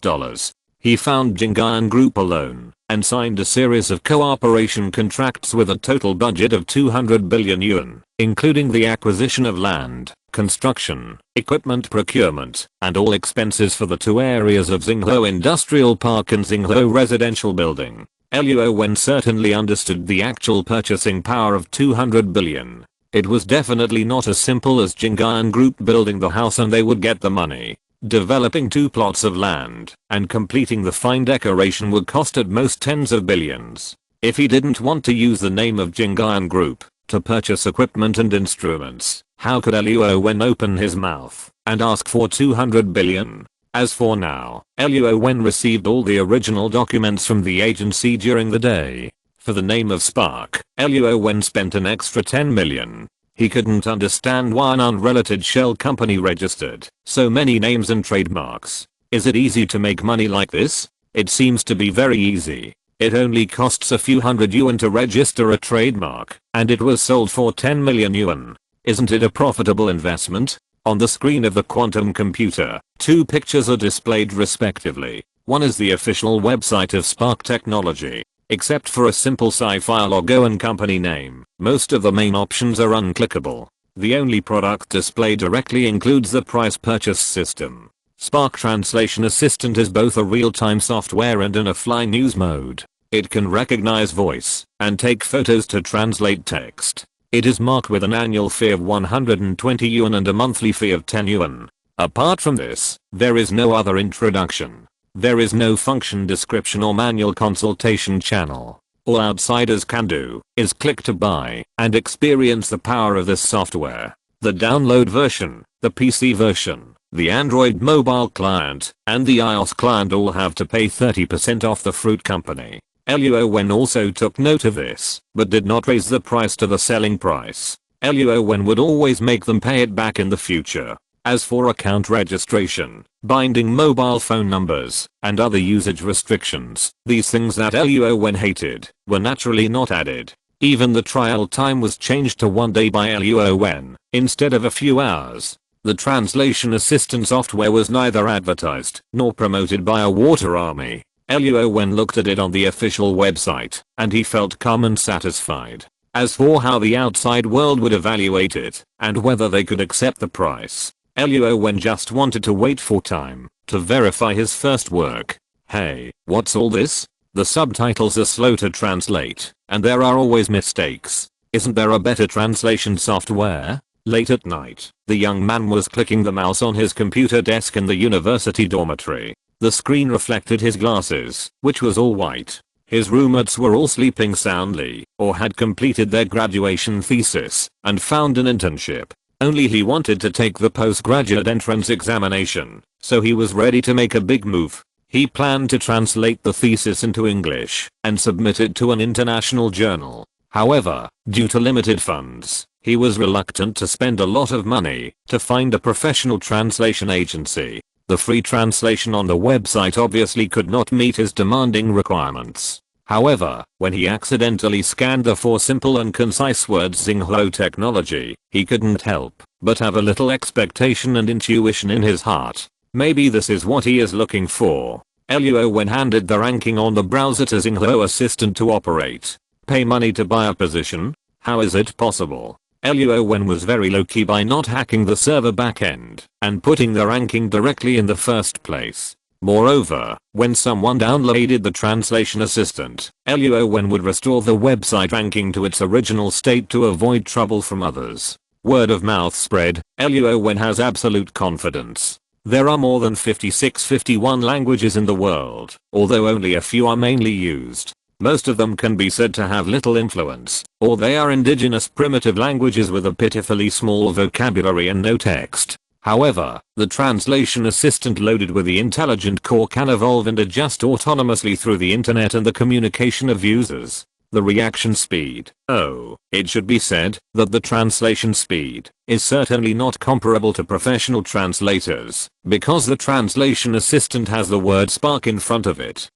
He found Jingan Group alone and signed a series of cooperation contracts with a total budget of 200 billion yuan, including the acquisition of land, construction, equipment procurement, and all expenses for the two areas of Xinghuo Industrial Park and Xinghuo Residential Building. Luo Wen certainly understood the actual purchasing power of 200 billion. It was definitely not as simple as Jingan Group building the house and they would get the money. Developing 2 plots of land and completing the fine decoration would cost at most tens of billions. If he didn't want to use the name of Jingan Group to purchase equipment and instruments, how could Luo Wen open his mouth and ask for 200 billion? As for now, Luo Wen received all the original documents from the agency during the day. For the name of Spark, Luo Wen spent an extra 10 million. He couldn't understand why an unrelated shell company registered so many names and trademarks. Is it easy to make money like this? It seems to be very easy. It only costs a few hundred yuan to register a trademark, and it was sold for 10 million yuan. Isn't it a profitable investment? On the screen of the quantum computer, 2 pictures are displayed respectively. One is the official website of Spark Technology. Except for a simple sci-fi logo and company name, most of the main options are unclickable. The only product displayed directly includes the price purchase system. Spark Translation Assistant is both a real-time software and an offline news mode. It can recognize voice and take photos to translate text. It is marked with an annual fee of 120 yuan and a monthly fee of 10 yuan. Apart from this, there is no other introduction. There is no function description or manual consultation channel. All outsiders can do is click to buy and experience the power of this software. The download version, the PC version, the Android mobile client, and the iOS client all have to pay 30% off the fruit company. Luo Wen also took note of this, but did not raise the price to the selling price. Luo Wen would always make them pay it back in the future. As for account registration, binding mobile phone numbers, and other usage restrictions, these things that Luo Wen hated, were naturally not added. Even the trial time was changed to 1 day by Luo Wen, instead of a few hours. The translation assistant software was neither advertised nor promoted by a water army. Luo Wen looked at it on the official website, and he felt calm and satisfied. As for how the outside world would evaluate it, and whether they could accept the price, Luo Wen just wanted to wait for time to verify his first work. Hey, what's all this? The subtitles are slow to translate, and there are always mistakes. Isn't there a better translation software? Late at night, the young man was clicking the mouse on his computer desk in the university dormitory. The screen reflected his glasses, which was all white. His roommates were all sleeping soundly, or had completed their graduation thesis and found an internship. Only he wanted to take the postgraduate entrance examination, so he was ready to make a big move. He planned to translate the thesis into English and submit it to an international journal. However, due to limited funds, he was reluctant to spend a lot of money to find a professional translation agency. The free translation on the website obviously could not meet his demanding requirements. However, when he accidentally scanned the 4 simple and concise words Xinghuo technology, he couldn't help but have a little expectation and intuition in his heart. Maybe this is what he is looking for. Luo Wen handed the ranking on the browser to Xinghuo Assistant to operate. Pay money to buy a position? How is it possible? Luo Wen was very low-key by not hacking the server backend and putting the ranking directly in the first place. Moreover, when someone downloaded the translation assistant, Luo Wen would restore the website ranking to its original state to avoid trouble from others. Word of mouth spread. Luo Wen has absolute confidence. There are more than 51 languages in the world, although only a few are mainly used. Most of them can be said to have little influence, or they are indigenous primitive languages with a pitifully small vocabulary and no text. However, the translation assistant loaded with the intelligent core can evolve and adjust autonomously through the internet and the communication of users. The reaction speed. Oh, it should be said that the translation speed is certainly not comparable to professional translators, because the translation assistant has the word spark in front of it.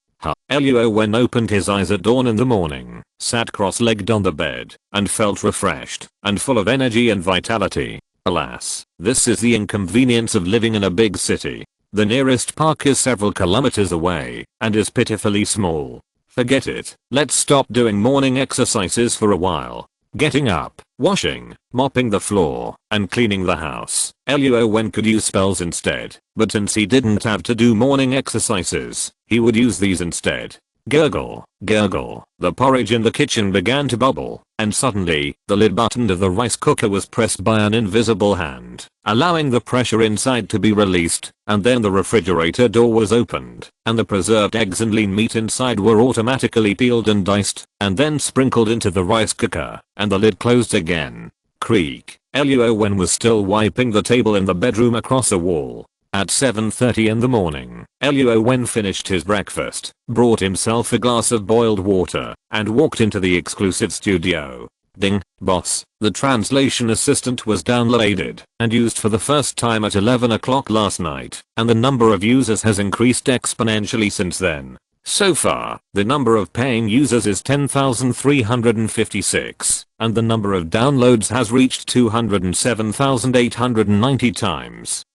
Luo Wen opened his eyes at dawn in the morning, sat cross-legged on the bed, and felt refreshed and full of energy and vitality. Alas, this is the inconvenience of living in a big city. The nearest park is several kilometers away, and is pitifully small. Forget it. Let's stop doing morning exercises for a while. Getting up, washing, mopping the floor, and cleaning the house. Luo Wen could use spells instead, but since he didn't have to do morning exercises, he would use these instead. Gurgle, gurgle. The porridge in the kitchen began to bubble, and suddenly, the lid button of the rice cooker was pressed by an invisible hand, allowing the pressure inside to be released, and then the refrigerator door was opened, and the preserved eggs and lean meat inside were automatically peeled and diced, and then sprinkled into the rice cooker, and the lid closed again. Creak. Luo Wen was still wiping the table in the bedroom across the wall. At 7:30 in the morning, Luo Wen finished his breakfast, brought himself a glass of boiled water, and walked into the exclusive studio. Ding, boss. The translation assistant was downloaded and used for the first time at 11 o'clock last night, and the number of users has increased exponentially since then. So far, the number of paying users is 10,356, and the number of downloads has reached 207,890 times.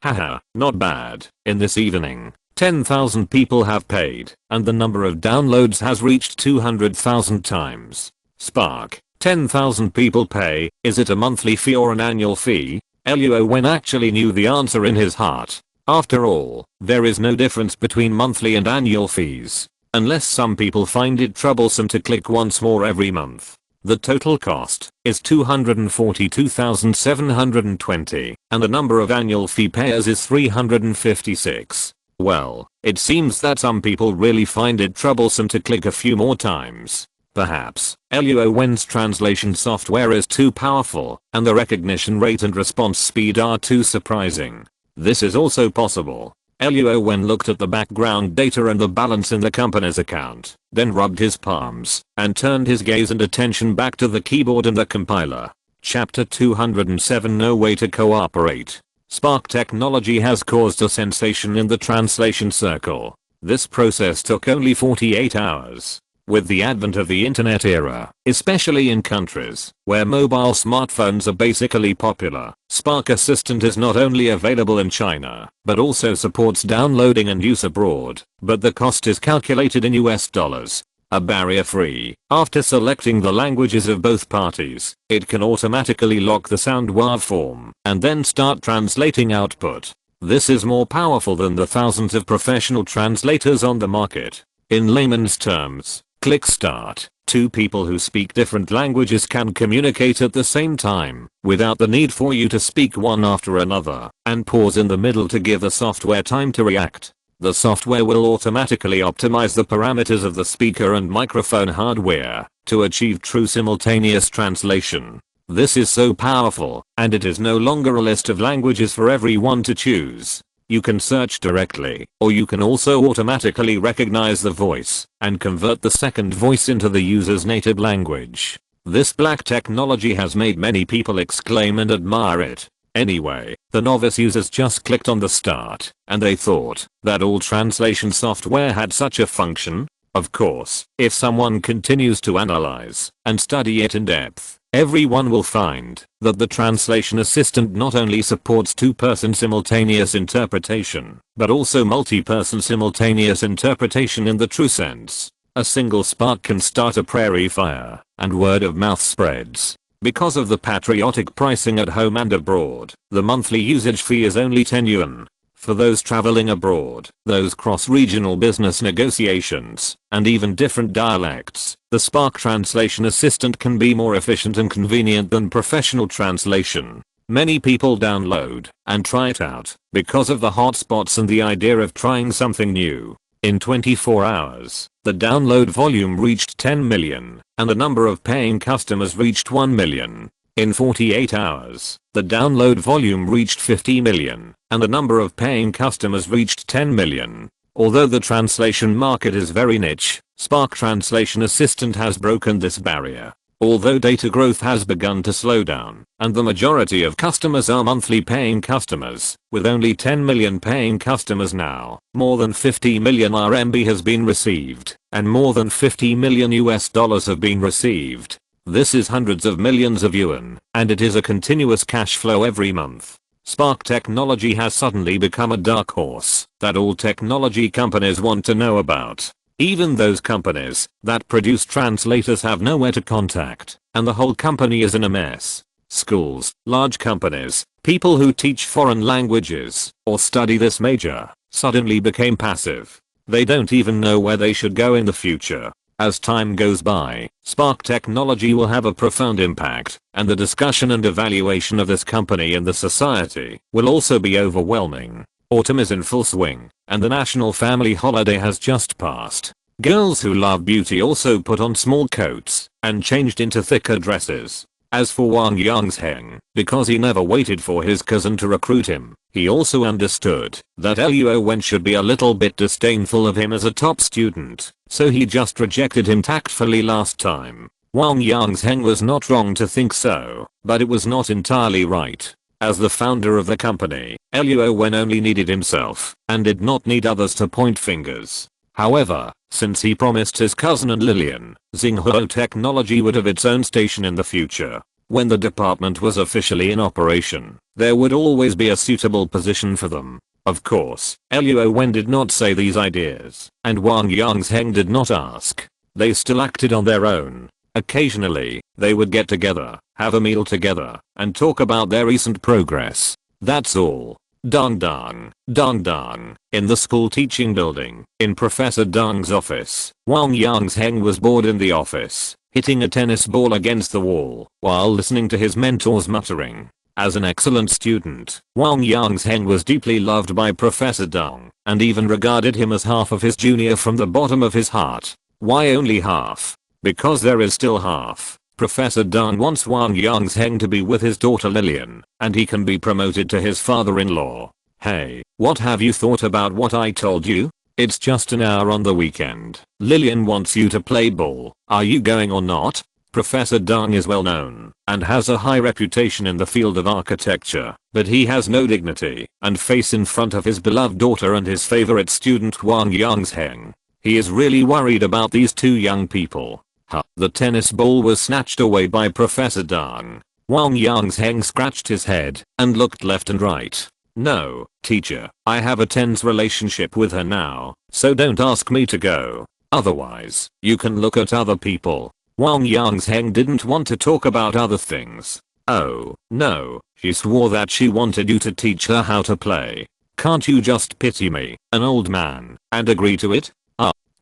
Haha, not bad. In this evening, 10,000 people have paid, and the number of downloads has reached 200,000 times. Spark. 10,000 people pay. Is it a monthly fee or an annual fee? Luo Wen actually knew the answer in his heart. After all, there is no difference between monthly and annual fees, unless some people find it troublesome to click once more every month. The total cost is 242,720, and the number of annual fee payers is 356. Well, it seems that some people really find it troublesome to click a few more times. Perhaps, Luo Wen's translation software is too powerful, and the recognition rate and response speed are too surprising. This is also possible. Luo Wen looked at the background data and the balance in the company's account, then rubbed his palms, and turned his gaze and attention back to the keyboard and the compiler. Chapter 207 No Way to Cooperate. Spark technology has caused a sensation in the translation circle. This process took only 48 hours. With the advent of the internet era, especially in countries where mobile smartphones are basically popular, Spark Assistant is not only available in China, but also supports downloading and use abroad, but the cost is calculated in US dollars. A barrier-free. After selecting the languages of both parties, it can automatically lock the sound waveform and then start translating output. This is more powerful than the thousands of professional translators on the market. In layman's terms, click start. Two people who speak different languages can communicate at the same time, without the need for you to speak one after another, and pause in the middle to give the software time to react. The software will automatically optimize the parameters of the speaker and microphone hardware to achieve true simultaneous translation. This is so powerful, and it is no longer a list of languages for everyone to choose. You can search directly, or you can also automatically recognize the voice and convert the second voice into the user's native language. This black technology has made many people exclaim and admire it. Anyway, the novice users just clicked on the start, and they thought that all translation software had such a function. Of course, if someone continues to analyze and study it in depth, everyone will find that the translation assistant not only supports two-person simultaneous interpretation, but also multi-person simultaneous interpretation in the true sense. A single spark can start a prairie fire, and word of mouth spreads. Because of the patriotic pricing at home and abroad, the monthly usage fee is only 10 yuan. For those traveling abroad, those cross-regional business negotiations, and even different dialects, the Spark Translation Assistant can be more efficient and convenient than professional translation. Many people download and try it out because of the hotspots and the idea of trying something new. In 24 hours, the download volume reached 10 million, and the number of paying customers reached 1 million. In 48 hours, the download volume reached 50 million, and the number of paying customers reached 10 million. Although the translation market is very niche, Spark Translation Assistant has broken this barrier. Although data growth has begun to slow down, and the majority of customers are monthly paying customers, with only 10 million paying customers now, more than 50 million RMB has been received, and more than 50 million US dollars have been received. This is hundreds of millions of yuan, and it is a continuous cash flow every month. Spark technology has suddenly become a dark horse that all technology companies want to know about. Even those companies that produce translators have nowhere to contact, and the whole company is in a mess. Schools, large companies, people who teach foreign languages or study this major suddenly became passive. They don't even know where they should go in the future. As time goes by, Spark technology will have a profound impact, and the discussion and evaluation of this company in the society will also be overwhelming. Autumn is in full swing, and the national family holiday has just passed. Girls who love beauty also put on small coats and changed into thicker dresses. As for Wang Yangsheng, because he never waited for his cousin to recruit him, he also understood that Luo Wen should be a little bit disdainful of him as a top student, so he just rejected him tactfully last time. Wang Yangsheng was not wrong to think so, but it was not entirely right. As the founder of the company, Luo Wen only needed himself and did not need others to point fingers. However, since he promised his cousin and Lilian, Xinghuo Technology would have its own station in the future. When the department was officially in operation, there would always be a suitable position for them. Of course, Luo Wen did not say these ideas, and Wang Yangsheng did not ask. They still acted on their own. Occasionally, they would get together, have a meal together, and talk about their recent progress. That's all. Dong dong, dong dong. In the school teaching building, in Professor Dong's office, Wang Yangsheng was bored in the office, hitting a tennis ball against the wall, while listening to his mentors muttering. As an excellent student, Wang Yangsheng was deeply loved by Professor Dong, and even regarded him as half of his junior from the bottom of his heart. Why only half? Because there is still half. Professor Dong wants Wang Yangsheng to be with his daughter Lilian, and he can be promoted to his father-in-law. Hey, what have you thought about what I told you? It's just an hour on the weekend. Lilian wants you to play ball. Are you going or not? Professor Dong is well known and has a high reputation in the field of architecture, but he has no dignity and face in front of his beloved daughter and his favorite student Wang Yangsheng. He is really worried about these two young people. The tennis ball was snatched away by Professor Dong. Wang Yangsheng scratched his head and looked left and right. No, teacher, I have a tense relationship with her now, so don't ask me to go. Otherwise, you can look at other people. Wang Yangsheng didn't want to talk about other things. Oh, no, she swore that she wanted you to teach her how to play. Can't you just pity me, an old man, and agree to it?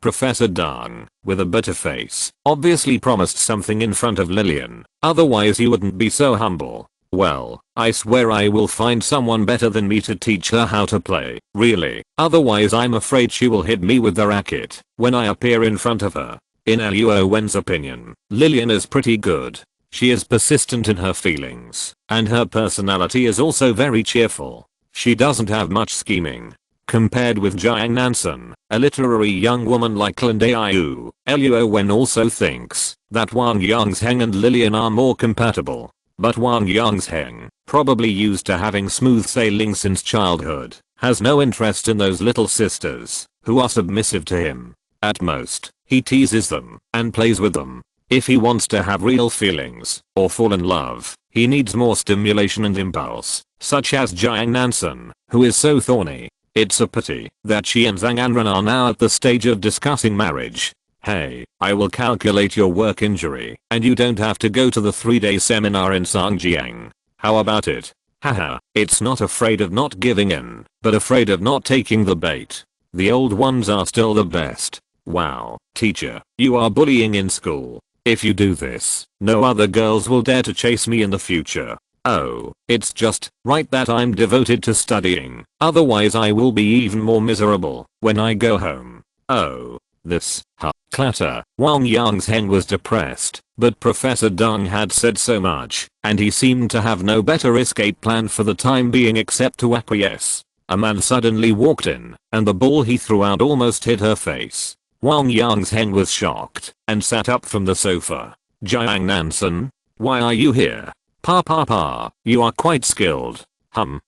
Professor Dong, with a bitter face, obviously promised something in front of Lilian, otherwise he wouldn't be so humble. Well, I swear I will find someone better than me to teach her how to play, really, otherwise I'm afraid she will hit me with the racket when I appear in front of her. In Luo Wen's opinion, Lilian is pretty good. She is persistent in her feelings, and her personality is also very cheerful. She doesn't have much scheming. Compared with Jiang Nansen, a literary young woman like Lin Daiyu, Luo Wen also thinks that Wang Yangsheng and Lilian are more compatible. But Wang Yangsheng, probably used to having smooth sailing since childhood, has no interest in those little sisters who are submissive to him. At most, he teases them and plays with them. If he wants to have real feelings or fall in love, he needs more stimulation and impulse, such as Jiang Nansen, who is so thorny. It's a pity that she and Zhang Anran are now at the stage of discussing marriage. Hey, I will calculate your work injury, and you don't have to go to the 3-day seminar in Sangjiang. How about it? Haha, it's not afraid of not giving in, but afraid of not taking the bait. The old ones are still the best. Wow, teacher, you are bullying in school. If you do this, no other girls will dare to chase me in the future. Oh, it's just right that I'm devoted to studying, otherwise I will be even more miserable when I go home. Oh, this, clatter. Wang Yangzheng was depressed, but Professor Deng had said so much, and he seemed to have no better escape plan for the time being except to acquiesce. A man suddenly walked in, and the ball he threw out almost hit her face. Wang Yangzheng was shocked, and sat up from the sofa. Jiang Nansen? Why are you here? Pa, you are quite skilled.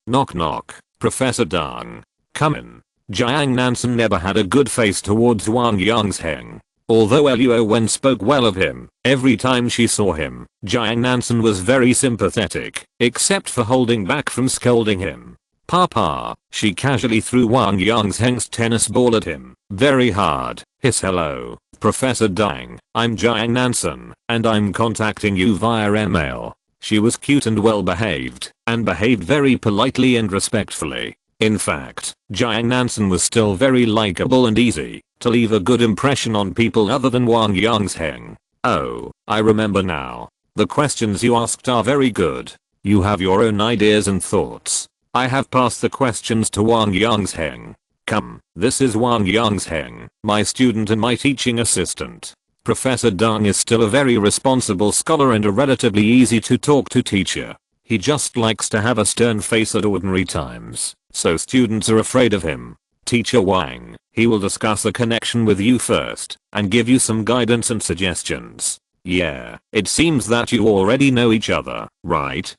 Knock knock. Professor Deng. Come in. Jiang Nansen never had a good face towards Wang Yangzheng. Although Luo Wen spoke well of him, every time she saw him, Jiang Nansen was very sympathetic, except for holding back from scolding him. Papa, she casually threw Wang Yangzheng's tennis ball at him, very hard. His hello, Professor Deng, I'm Jiang Nansen, and I'm contacting you via email. She was cute and well behaved, and behaved very politely and respectfully. In fact, Jiang Nansen was still very likable and easy to leave a good impression on people other than Wang Yangzheng. Oh, I remember now. The questions you asked are very good. You have your own ideas and thoughts. I have passed the questions to Wang Yangzheng. Come, this is Wang Yangzheng, my student and my teaching assistant. Professor Deng is still a very responsible scholar and a relatively easy to talk to teacher. He just likes to have a stern face at ordinary times, so students are afraid of him. Teacher Wang, he will discuss the connection with you first, and give you some guidance and suggestions. Yeah, it seems that you already know each other, right?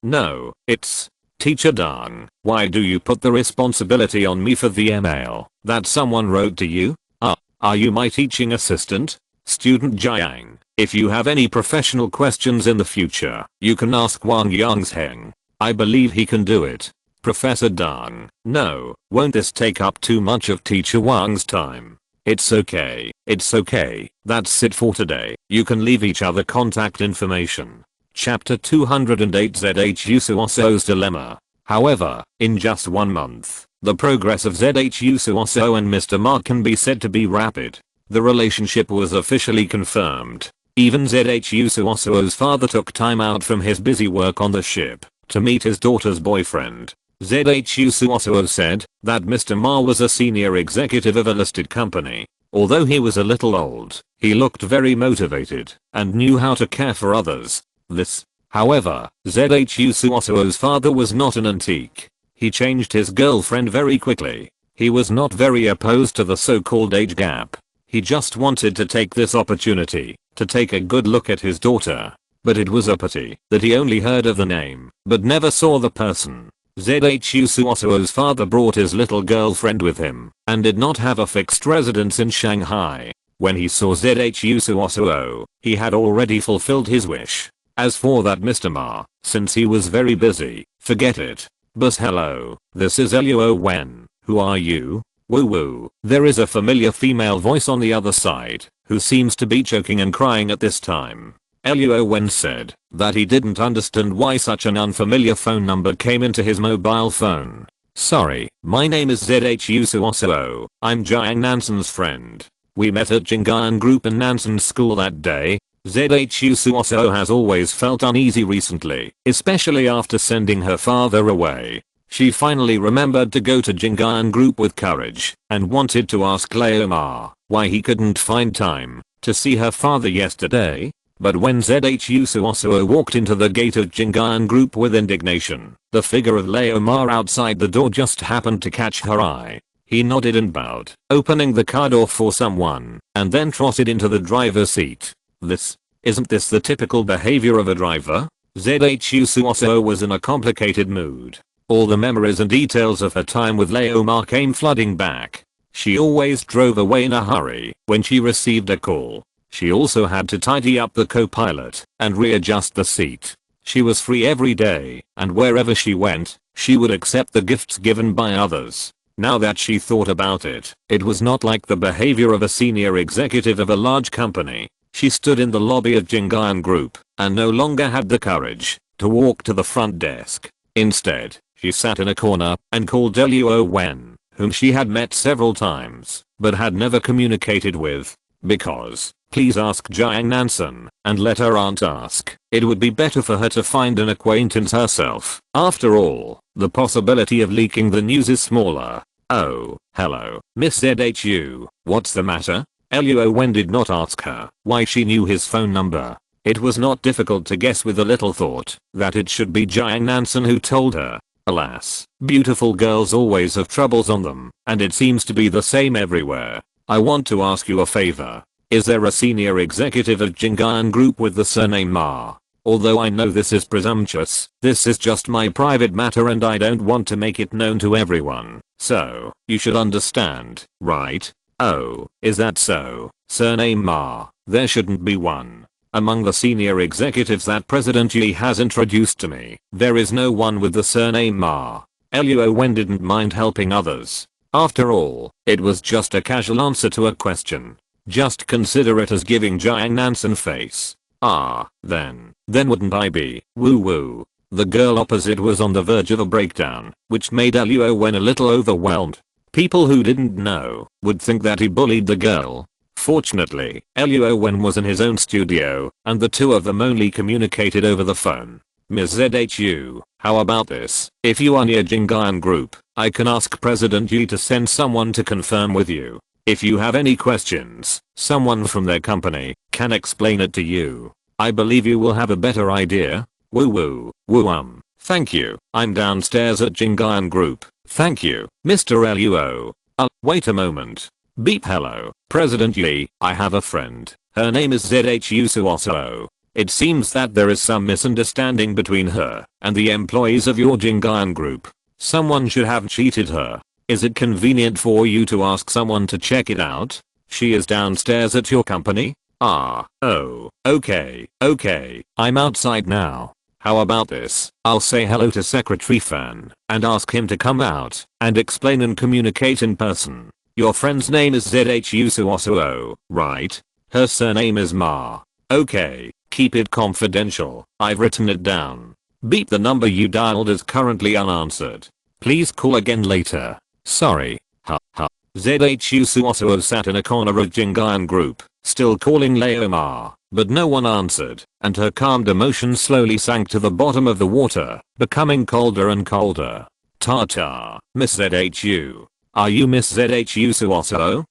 No, it's... Teacher Deng, why do you put the responsibility on me for the email that someone wrote to you? Are you my teaching assistant? Student Jiang, if you have any professional questions in the future, you can ask Wang Yangzheng. I believe he can do it. Professor Deng, no, won't this take up too much of Teacher Wang's time? It's okay, that's it for today. You can leave each other contact information. Chapter 208 ZHU Suoso's Dilemma. However, in just 1 month, the progress of ZHU Suoso and Mr. Ma can be said to be rapid. The relationship was officially confirmed. Even ZHU Suoso's father took time out from his busy work on the ship to meet his daughter's boyfriend. ZHU Suoso said that Mr. Ma was a senior executive of a listed company. Although he was a little old, he looked very motivated and knew how to care for others. However, ZHU Suoso's father was not an antique. He changed his girlfriend very quickly. He was not very opposed to the so-called age gap. He just wanted to take this opportunity to take a good look at his daughter. But it was a pity that he only heard of the name, but never saw the person. ZHU Suoso's father brought his little girlfriend with him, and did not have a fixed residence in Shanghai. When he saw ZHU Suoso, he had already fulfilled his wish. As for that Mr. Ma, since he was very busy, forget it. But hello, this is Luo Wen, who are you? Woo woo, there is a familiar female voice on the other side, who seems to be choking and crying at this time. Luo Wen said that he didn't understand why such an unfamiliar phone number came into his mobile phone. Sorry, my name is ZHU Suoso, I'm Jiang Nansen's friend. We met at Jing'an Group in Nansen's school that day. ZHU Suoso has always felt uneasy recently, especially after sending her father away. She finally remembered to go to Jing'an Group with courage, and wanted to ask Luo Ma why he couldn't find time to see her father yesterday. But when ZHU Suoso walked into the gate of Jing'an Group with indignation, the figure of Luo Ma outside the door just happened to catch her eye. He nodded and bowed, opening the car door for someone, and then trotted into the driver's seat. Isn't this the typical behavior of a driver? ZHU Suoso was in a complicated mood. All the memories and details of her time with Luo Ma came flooding back. She always drove away in a hurry when she received a call. She also had to tidy up the co-pilot and readjust the seat. She was free every day, and wherever she went, she would accept the gifts given by others. Now that she thought about it, it was not like the behavior of a senior executive of a large company. She stood in the lobby of Jing'an Group, and no longer had the courage to walk to the front desk. Instead, she sat in a corner and called Luo Wen, whom she had met several times, but had never communicated with. Because, please ask Jiang Nansen, and let her aunt ask. It would be better for her to find an acquaintance herself. After all, the possibility of leaking the news is smaller. Oh, hello, Miss ZHU, what's the matter? Luo Wen did not ask her why she knew his phone number. It was not difficult to guess with a little thought that it should be Jiang Nansen who told her. Alas, beautiful girls always have troubles on them, and it seems to be the same everywhere. I want to ask you a favor. Is there a senior executive at Jingyan Group with the surname Ma? Although I know this is presumptuous, this is just my private matter and I don't want to make it known to everyone. So, you should understand, right? Oh, is that so? Surname Ma, there shouldn't be one. Among the senior executives that President Yi has introduced to me, there is no one with the surname Ma. Luo Wen didn't mind helping others. After all, it was just a casual answer to a question. Just consider it as giving Jiang Nansen face. Then wouldn't I be, woo woo. The girl opposite was on the verge of a breakdown, which made Luo Wen a little overwhelmed. People who didn't know would think that he bullied the girl. Fortunately, Luo Wen was in his own studio, and the two of them only communicated over the phone. Ms. ZHU, how about this? If you are near Jingyan Group, I can ask President Yi to send someone to confirm with you. If you have any questions, someone from their company can explain it to you. I believe you will have a better idea. Woo woo, thank you. I'm downstairs at Jingyan Group. Thank you, Mr. Luo. Wait a moment. Beep hello, President Yi, I have a friend. Her name is ZHU Suoso. It seems that there is some misunderstanding between her and the employees of your Jingyan Group. Someone should have cheated her. Is it convenient for you to ask someone to check it out? She is downstairs at your company? Oh, okay, I'm outside now. How about this? I'll say hello to Secretary Fan and ask him to come out and explain and communicate in person. Your friend's name is ZHU Suosuo, right? Her surname is Ma. Okay, keep it confidential. I've written it down. Beep, the number you dialed is currently unanswered. Please call again later. Sorry. ZHU Suosuo sat in a corner of Jingyan Group, still calling Leo Ma, but no one answered, and her calmed emotion slowly sank to the bottom of the water, becoming colder and colder. Ta-ta, Miss ZHU. Are you Miss ZHU Suosuo?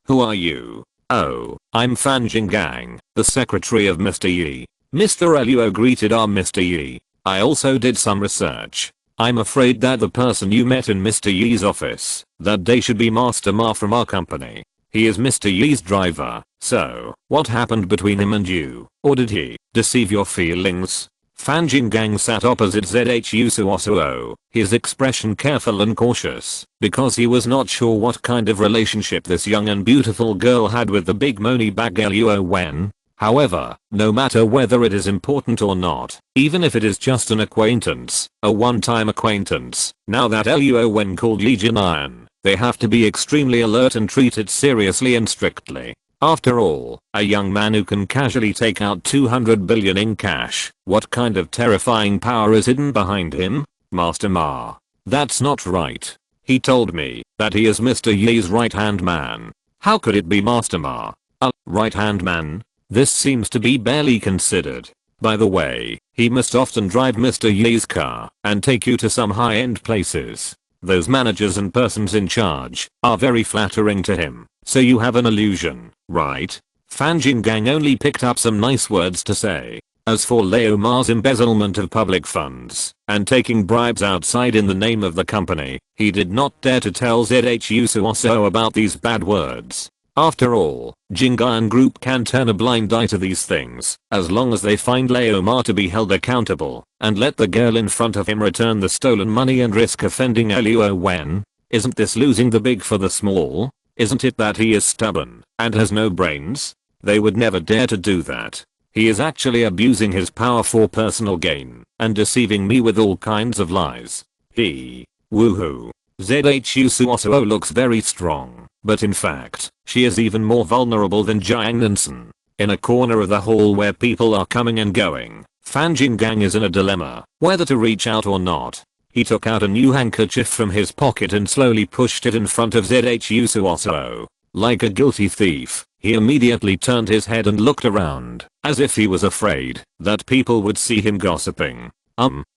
Who are you? Oh, I'm Fan Jinggang, the secretary of Mr. Yi. Mr. Luo greeted our Mr. Yi. I also did some research. I'm afraid that the person you met in Mr. Yi's office that day should be Master Ma from our company. He is Mr. Yi's driver. So, what happened between him and you? Or did he deceive your feelings? Fan Jinggang sat opposite ZHU Suosuo, his expression careful and cautious, because he was not sure what kind of relationship this young and beautiful girl had with the big money bag Luo Wen. However, no matter whether it is important or not, even if it is just an acquaintance, a one-time acquaintance, now that Luo Wen called Li Jinian, they have to be extremely alert and treat it seriously and strictly. After all, a young man who can casually take out 200 billion in cash, what kind of terrifying power is hidden behind him? Master Ma. That's not right. He told me that he is Mr. Yi's right-hand man. How could it be Master Ma? A right-hand man? This seems to be barely considered. By the way, he must often drive Mr. Yi's car and take you to some high-end places. Those managers and persons in charge are very flattering to him, so you have an illusion, right? Fan Jinggang only picked up some nice words to say. As for Leo Ma's embezzlement of public funds and taking bribes outside in the name of the company, he did not dare to tell ZHU Suoso about these bad words. After all, Jingyan Group can turn a blind eye to these things, as long as they find Leo Ma to be held accountable, and let the girl in front of him return the stolen money and risk offending Luo Wen. Isn't this losing the big for the small? Isn't it that he is stubborn and has no brains? They would never dare to do that. He is actually abusing his power for personal gain, and deceiving me with all kinds of lies. Woohoo. ZHU Suosuo looks very strong, but in fact, she is even more vulnerable than Jiang Nansen. In a corner of the hall where people are coming and going, Fan Jingang is in a dilemma, whether to reach out or not. He took out a new handkerchief from his pocket and slowly pushed it in front of ZHU Suosuo. Like a guilty thief, he immediately turned his head and looked around, as if he was afraid that people would see him gossiping.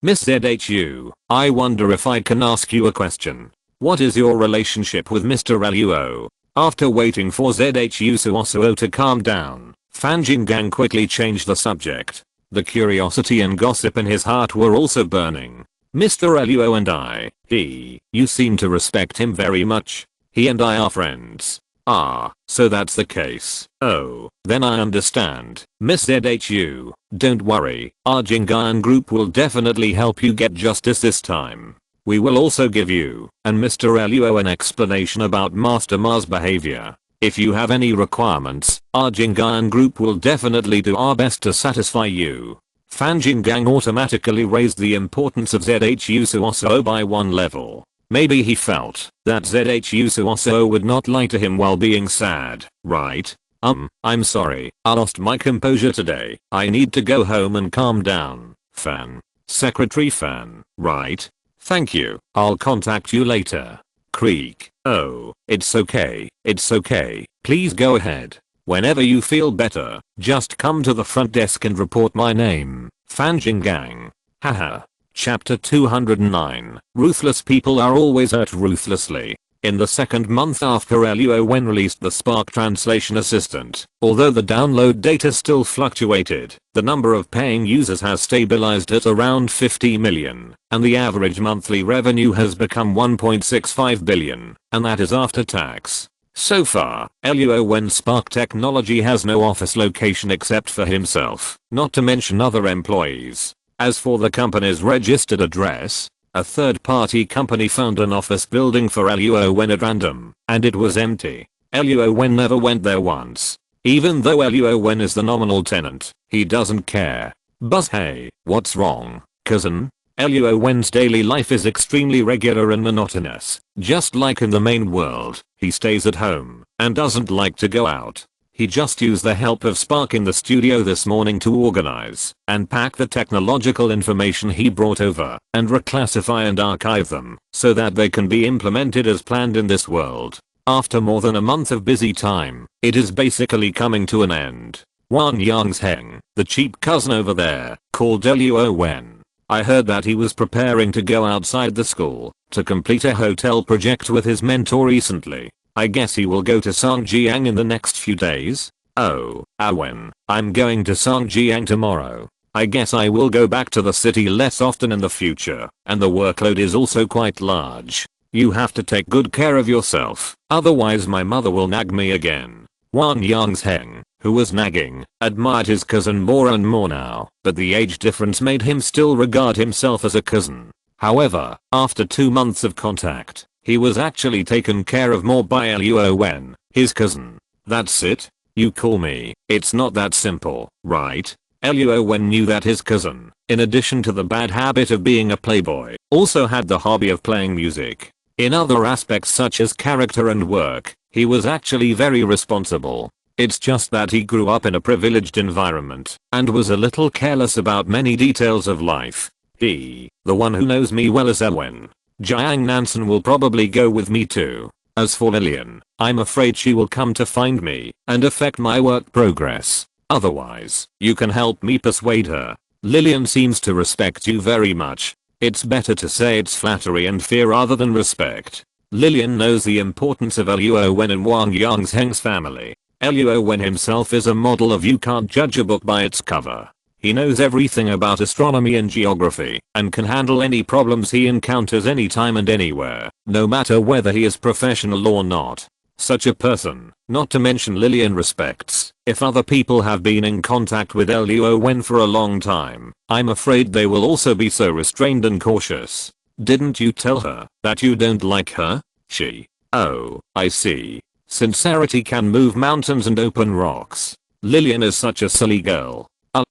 Miss ZHU, I wonder if I can ask you a question. What is your relationship with Mr. Luo? After waiting for ZHU Suosuo to calm down, Fan Jingang quickly changed the subject. The curiosity and gossip in his heart were also burning. Mr. Luo and you seem to respect him very much. He and I are friends. Ah, so that's the case. Oh, then I understand. Miss ZHU, don't worry, our Jingan group will definitely help you get justice this time. We will also give you and Mr. Luo an explanation about Master Ma's behavior. If you have any requirements, our Jingan group will definitely do our best to satisfy you. Fan Jingang automatically raised the importance of ZHU Suosuo by one level. Maybe he felt that ZHU Suosuo would not lie to him while being sad, right? I'm sorry, I lost my composure today. I need to go home and calm down. Fan. Secretary Fan, right? Thank you. I'll contact you later. Creak. Oh, it's okay. It's okay. Please go ahead. Whenever you feel better, just come to the front desk and report my name. Fan Jingang. Haha. Chapter 209. Ruthless people are always hurt ruthlessly. In the second month after Luo Wen released the Spark Translation Assistant, although the download data still fluctuated, the number of paying users has stabilized at around 50 million, and the average monthly revenue has become 1.65 billion, and that is after tax. So far, Luo Wen's Spark technology has no office location except for himself, not to mention other employees. As for the company's registered address, a third-party company found an office building for Luo Wen at random, and it was empty. Luo Wen never went there once. Even though Luo Wen is the nominal tenant, he doesn't care. But hey, what's wrong, cousin? Luo Wen's daily life is extremely regular and monotonous. Just like in the main world, he stays at home and doesn't like to go out. He just used the help of Spark in the studio this morning to organize and pack the technological information he brought over and reclassify and archive them so that they can be implemented as planned in this world. After more than a month of busy time, it is basically coming to an end. Wan Yang's Heng, the cheap cousin over there, called Luo Wen. I heard that he was preparing to go outside the school to complete a hotel project with his mentor recently. I guess he will go to Songjiang in the next few days. Oh, Wen, I'm going to Songjiang tomorrow. I guess I will go back to the city less often in the future, and the workload is also quite large. You have to take good care of yourself, otherwise my mother will nag me again. Wan Yang's Heng, who was nagging, admired his cousin more and more now, but the age difference made him still regard himself as a cousin. However, after 2 months of contact, he was actually taken care of more by Luo Wen, his cousin. That's it? You call me? It's not that simple, right? Luo Wen knew that his cousin, in addition to the bad habit of being a playboy, also had the hobby of playing music. In other aspects such as character and work, he was actually very responsible. It's just that he grew up in a privileged environment and was a little careless about many details of life. The one who knows me well is Wen. Jiang Nansen will probably go with me too. As for Lillian, I'm afraid she will come to find me and affect my work progress. Otherwise, you can help me persuade her. Lillian seems to respect you very much. It's better to say it's flattery and fear rather than respect. Lillian knows the importance of Luo Wen and Wang Yang's Heng's family. Luo Wen himself is a model of you can't judge a book by its cover. He knows everything about astronomy and geography and can handle any problems he encounters anytime and anywhere, no matter whether he is professional or not. Such a person, not to mention Lillian respects. If other people have been in contact with Luo Wen for a long time, I'm afraid they will also be so restrained and cautious. Didn't you tell her that you don't like her? She. Oh, I see. Sincerity can move mountains and open rocks. Lillian is such a silly girl.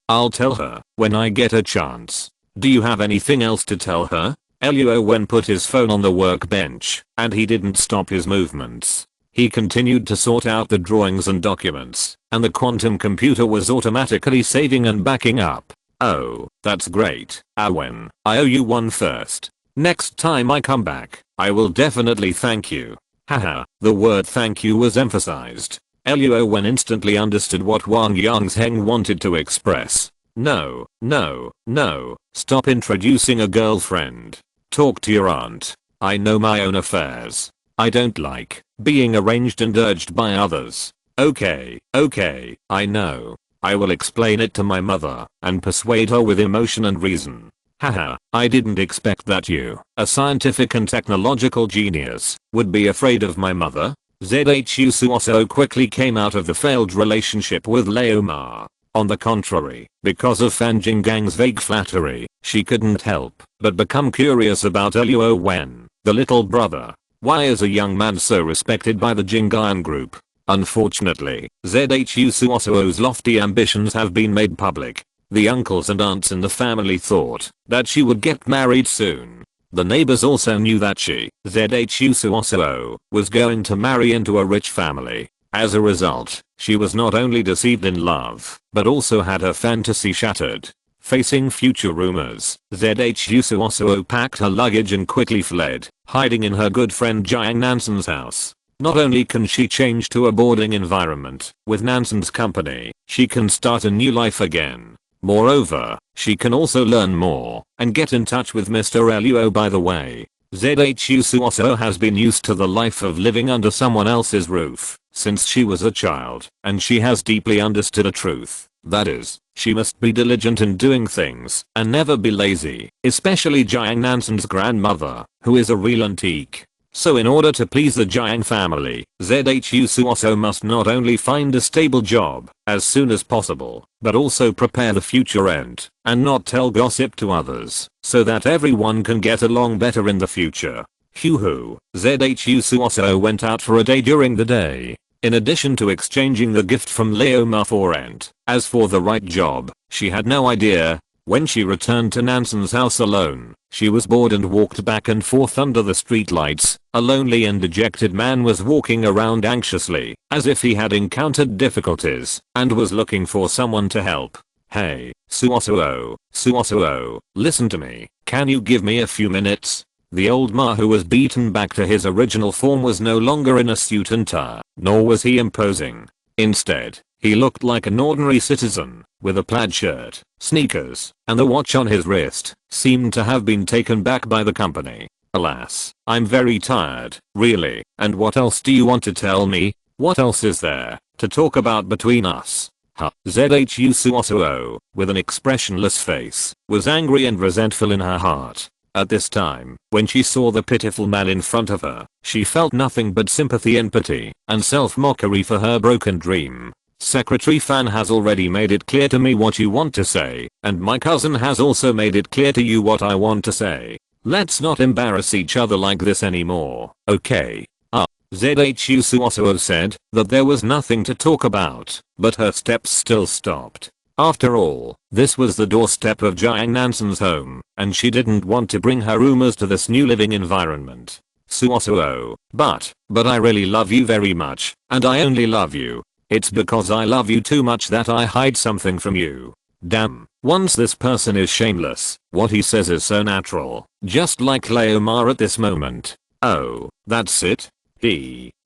I'll tell her when I get a chance. Do you have anything else to tell her? Luo Wen put his phone on the workbench, and he didn't stop his movements. He continued to sort out the drawings and documents, and the quantum computer was automatically saving and backing up. Oh, that's great, Awen. I owe you one first. Next time I come back, I will definitely thank you. Haha, the word thank you was emphasized. Luo Wen instantly understood what Wang Yangzheng wanted to express. No, no, no, stop introducing a girlfriend. Talk to your aunt. I know my own affairs. I don't like being arranged and urged by others. Okay, I know. I will explain it to my mother and persuade her with emotion and reason. Haha, I didn't expect that you, a scientific and technological genius, would be afraid of my mother. Zhu Suoso quickly came out of the failed relationship with Leomar. On the contrary, because of Fan Jinggang's vague flattery, she couldn't help but become curious about Luo Wen, the little brother. Why is a young man so respected by the Jinggan group? Unfortunately, Zhu Suoso's lofty ambitions have been made public. The uncles and aunts in the family thought that she would get married soon. The neighbors also knew that she, Zhu Suoso, was going to marry into a rich family. As a result, she was not only deceived in love, but also had her fantasy shattered. Facing future rumors, Zhu Suoso packed her luggage and quickly fled, hiding in her good friend Jiang Nansen's house. Not only can she change to a boarding environment, with Nansen's company, she can start a new life again. Moreover, she can also learn more and get in touch with Mr. Luo. By the way, Zhu Suoso has been used to the life of living under someone else's roof since she was a child, and she has deeply understood a truth. That is, she must be diligent in doing things and never be lazy, especially Jiang Nansen's grandmother, who is a real antique. So in order to please the Jiang family, Zhu Suoso must not only find a stable job as soon as possible, but also prepare the future and not tell gossip to others, so that everyone can get along better in the future. Zhu Suoso went out for a day during the day. In addition to exchanging the gift from Leomar for rent, as for the right job, she had no idea. When she returned to Nansen's house alone, she was bored and walked back and forth under the streetlights. A lonely and dejected man was walking around anxiously, as if he had encountered difficulties and was looking for someone to help. Hey, Suoso, listen to me. Can you give me a few minutes? The old Ma, who was beaten back to his original form, was no longer in a suit and tie, nor was he imposing. Instead, he looked like an ordinary citizen, with a plaid shirt, sneakers, and the watch on his wrist, seemed to have been taken back by the company. Alas, I'm very tired, really, and what else do you want to tell me? What else is there to talk about between us? Zhu Suoso, with an expressionless face, was angry and resentful in her heart. At this time, when she saw the pitiful man in front of her, she felt nothing but sympathy and pity, and self-mockery for her broken dream. Secretary Fan has already made it clear to me what you want to say, and my cousin has also made it clear to you what I want to say. Let's not embarrass each other like this anymore, okay? Zhu Suoso said that there was nothing to talk about, but her steps still stopped. After all, this was the doorstep of Jiang Nansen's home, and she didn't want to bring her rumors to this new living environment. Suoso, but I really love you very much, and I only love you. It's because I love you too much that I hide something from you. Damn, once this person is shameless, what he says is so natural, just like Leomar at this moment. Oh, that's it?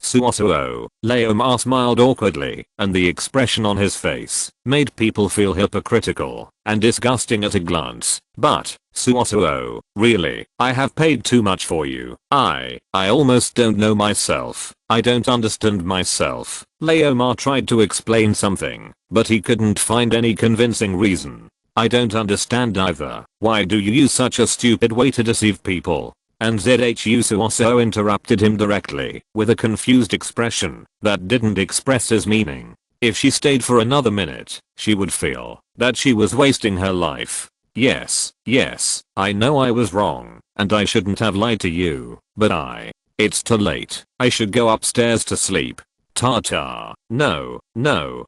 Suoso. Leomar smiled awkwardly, and the expression on his face made people feel hypocritical and disgusting at a glance. But, Suoso, really, I have paid too much for you. I almost don't know myself. I don't understand myself. Leomar tried to explain something, but he couldn't find any convincing reason. I don't understand either. Why do you use such a stupid way to deceive people? And Zhu Suoso interrupted him directly, with a confused expression that didn't express his meaning. If she stayed for another minute, she would feel that she was wasting her life. Yes, I know I was wrong, and I shouldn't have lied to you, but it's too late. I should go upstairs to sleep. Ta-ta. No, Suoso,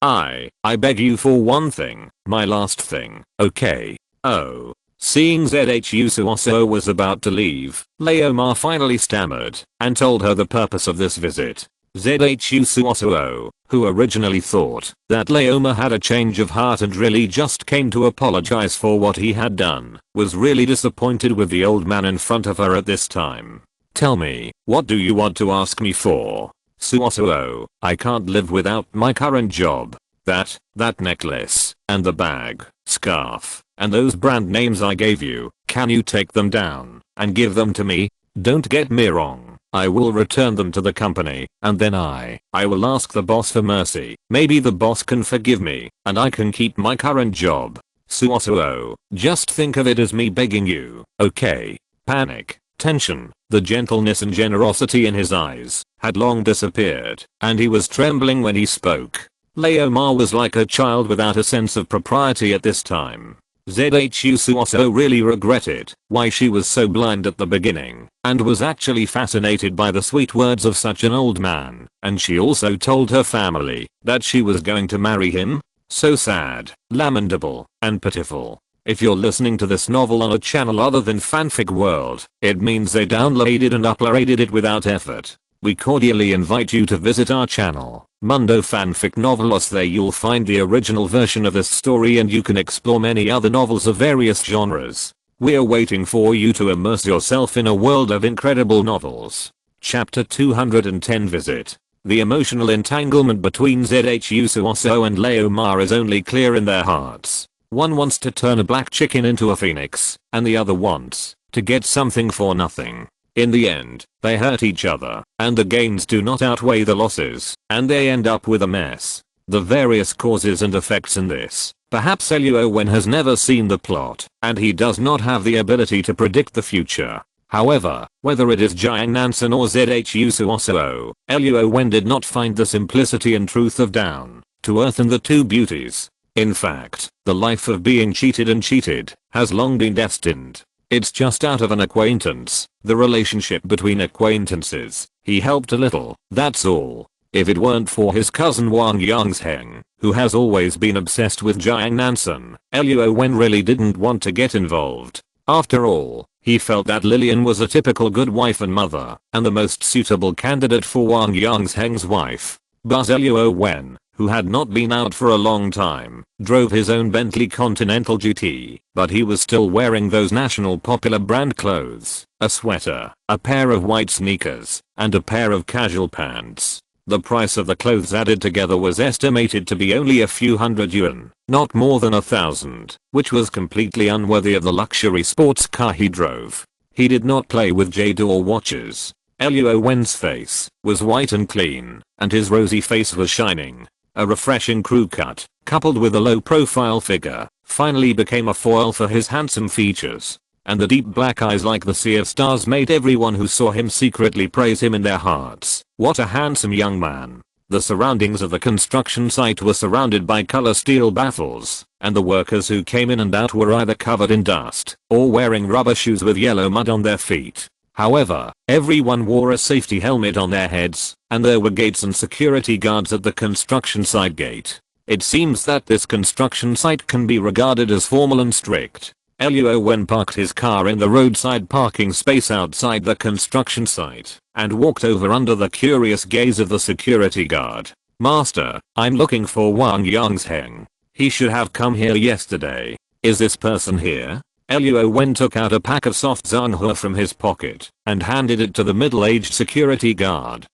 I beg you for one thing, my last thing, okay? Oh. Seeing Zhu Suoso was about to leave, Leomar finally stammered and told her the purpose of this visit. Zhu Suosuo, who originally thought that Leoma had a change of heart and really just came to apologize for what he had done, was really disappointed with the old man in front of her at this time. Tell me, what do you want to ask me for? Suosuo, I can't live without my current job. That necklace, and the bag, scarf, and those brand names I gave you, can you take them down and give them to me? Don't get me wrong, I will return them to the company, and then I will ask the boss for mercy. Maybe the boss can forgive me, and I can keep my current job. Suosuo, just think of it as me begging you, okay? Panic, tension, the gentleness and generosity in his eyes had long disappeared, and he was trembling when he spoke. Leoma was like a child without a sense of propriety at this time. Zhu Suosuo really regretted why she was so blind at the beginning, and was actually fascinated by the sweet words of such an old man, and she also told her family that she was going to marry him. So sad, lamentable, and pitiful. If you're listening to this novel on a channel other than Fanfic World, it means they downloaded and uploaded it without effort. We cordially invite you to visit our channel, Mundo Fanfic Novelos. There you'll find the original version of this story and you can explore many other novels of various genres. We're waiting for you to immerse yourself in a world of incredible novels. Chapter 210 Visit. The emotional entanglement between Zhu Suosuo and Leoma is only clear in their hearts. One wants to turn a black chicken into a phoenix, and the other wants to get something for nothing. In the end, they hurt each other, and the gains do not outweigh the losses, and they end up with a mess. The various causes and effects in this. Perhaps Luo Wen has never seen the plot, and he does not have the ability to predict the future. However, whether it is Jiang Nansen or Zhu Suosuo, Luo Wen did not find the simplicity and truth of Down to Earth in the two beauties. In fact, the life of being cheated and cheated has long been destined. It's just out of an acquaintance, the relationship between acquaintances. He helped a little, that's all. If it weren't for his cousin Wang Yangsheng, who has always been obsessed with Jiang Nansen, Luo Wen really didn't want to get involved. After all, he felt that Lillian was a typical good wife and mother, and the most suitable candidate for Wang Yangsheng's wife. But Luo Wen, who had not been out for a long time, drove his own Bentley Continental GT, but he was still wearing those national popular brand clothes, a sweater, a pair of white sneakers, and a pair of casual pants. The price of the clothes added together was estimated to be only a few hundred yuan, not more than 1,000, which was completely unworthy of the luxury sports car he drove. He did not play with jade or watches. Luo Wen's face was white and clean, and his rosy face was shining. A refreshing crew cut, coupled with a low-profile figure, finally became a foil for his handsome features. And the deep black eyes like the sea of stars made everyone who saw him secretly praise him in their hearts. What a handsome young man. The surroundings of the construction site were surrounded by color steel baffles, and the workers who came in and out were either covered in dust or wearing rubber shoes with yellow mud on their feet. However, everyone wore a safety helmet on their heads, and there were gates and security guards at the construction site gate. It seems that this construction site can be regarded as formal and strict. Luo Wen parked his car in the roadside parking space outside the construction site, and walked over under the curious gaze of the security guard. Master, I'm looking for Wang Yangsheng. He should have come here yesterday. Is this person here? Luo Wen took out a pack of soft Zhanghua from his pocket and handed it to the middle-aged security guard.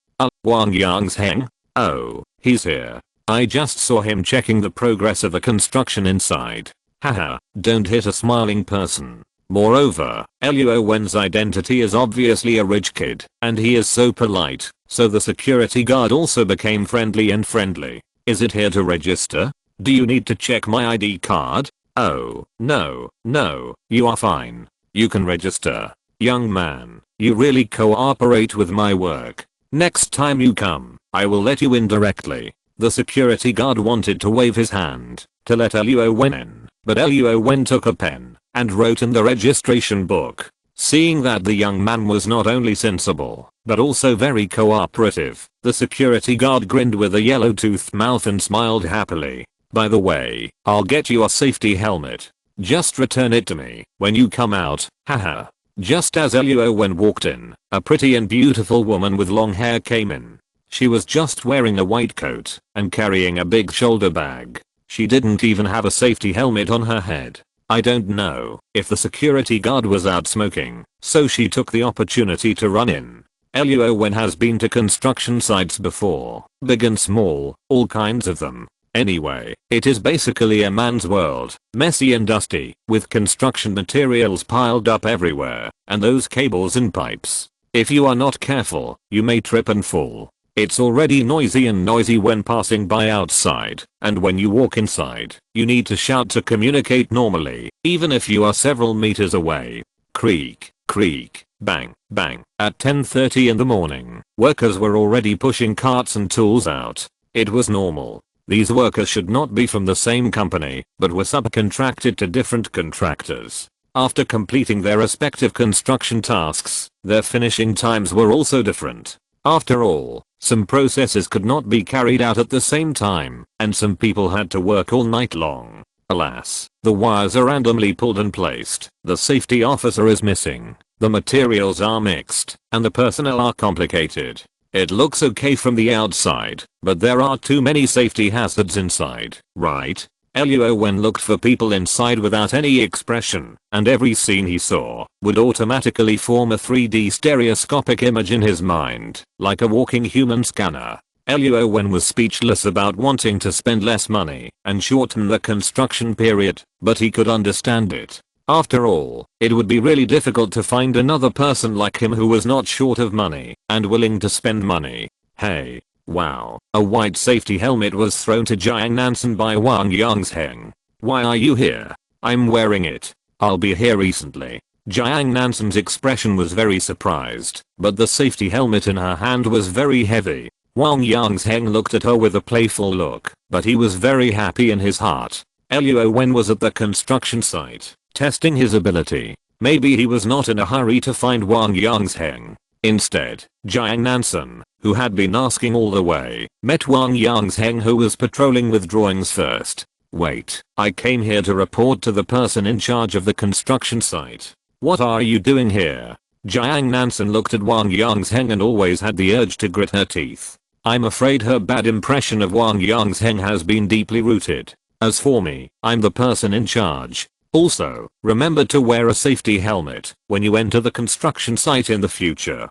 Wang Yangsheng? Oh, he's here. I just saw him checking the progress of the construction inside. Haha, don't hit a smiling person. Moreover, Luo Wen's identity is obviously a rich kid, and he is so polite, so the security guard also became friendly and friendly. Is it here to register? Do you need to check my ID card? Oh, no, you are fine. You can register. Young man, you really cooperate with my work. Next time you come, I will let you in directly. The security guard wanted to wave his hand to let Luo Wen in, but Luo Wen took a pen and wrote in the registration book. Seeing that the young man was not only sensible, but also very cooperative, the security guard grinned with a yellow-toothed mouth and smiled happily. By the way, I'll get you a safety helmet. Just return it to me when you come out, haha. Just as Luo Wen walked in, a pretty and beautiful woman with long hair came in. She was just wearing a white coat and carrying a big shoulder bag. She didn't even have a safety helmet on her head. I don't know if the security guard was out smoking, so she took the opportunity to run in. Luo Wen has been to construction sites before, big and small, all kinds of them. Anyway, it is basically a man's world, messy and dusty, with construction materials piled up everywhere, and those cables and pipes. If you are not careful, you may trip and fall. It's already noisy when passing by outside, and when you walk inside, you need to shout to communicate normally, even if you are several meters away. Creak, creak, bang, bang. At 10:30 in the morning, workers were already pushing carts and tools out. It was normal. These workers should not be from the same company, but were subcontracted to different contractors. After completing their respective construction tasks, their finishing times were also different. After all, some processes could not be carried out at the same time, and some people had to work all night long. Alas, the wires are randomly pulled and placed, the safety officer is missing, the materials are mixed, and the personnel are complicated. It looks okay from the outside, but there are too many safety hazards inside, right? Luo Wen looked for people inside without any expression, and every scene he saw would automatically form a 3D stereoscopic image in his mind, like a walking human scanner. Luo Wen was speechless about wanting to spend less money and shorten the construction period, but he could understand it. After all, it would be really difficult to find another person like him who was not short of money and willing to spend money. Hey. Wow, a white safety helmet was thrown to Jiang Nansen by Wang Yongzheng. Why are you here? I'm wearing it. I'll be here recently. Jiang Nansen's expression was very surprised, but the safety helmet in her hand was very heavy. Wang Yongzheng looked at her with a playful look, but he was very happy in his heart. Luo Wen was at the construction site, testing his ability. Maybe he was not in a hurry to find Wang Yongzheng. Instead, Jiang Nansen, who had been asking all the way, met Wang Yongzheng, who was patrolling with drawings first. Wait, I came here to report to the person in charge of the construction site. What are you doing here? Jiang Nansen looked at Wang Yongzheng and always had the urge to grit her teeth. I'm afraid her bad impression of Wang Yongzheng has been deeply rooted. As for me, I'm the person in charge. Also, remember to wear a safety helmet when you enter the construction site in the future.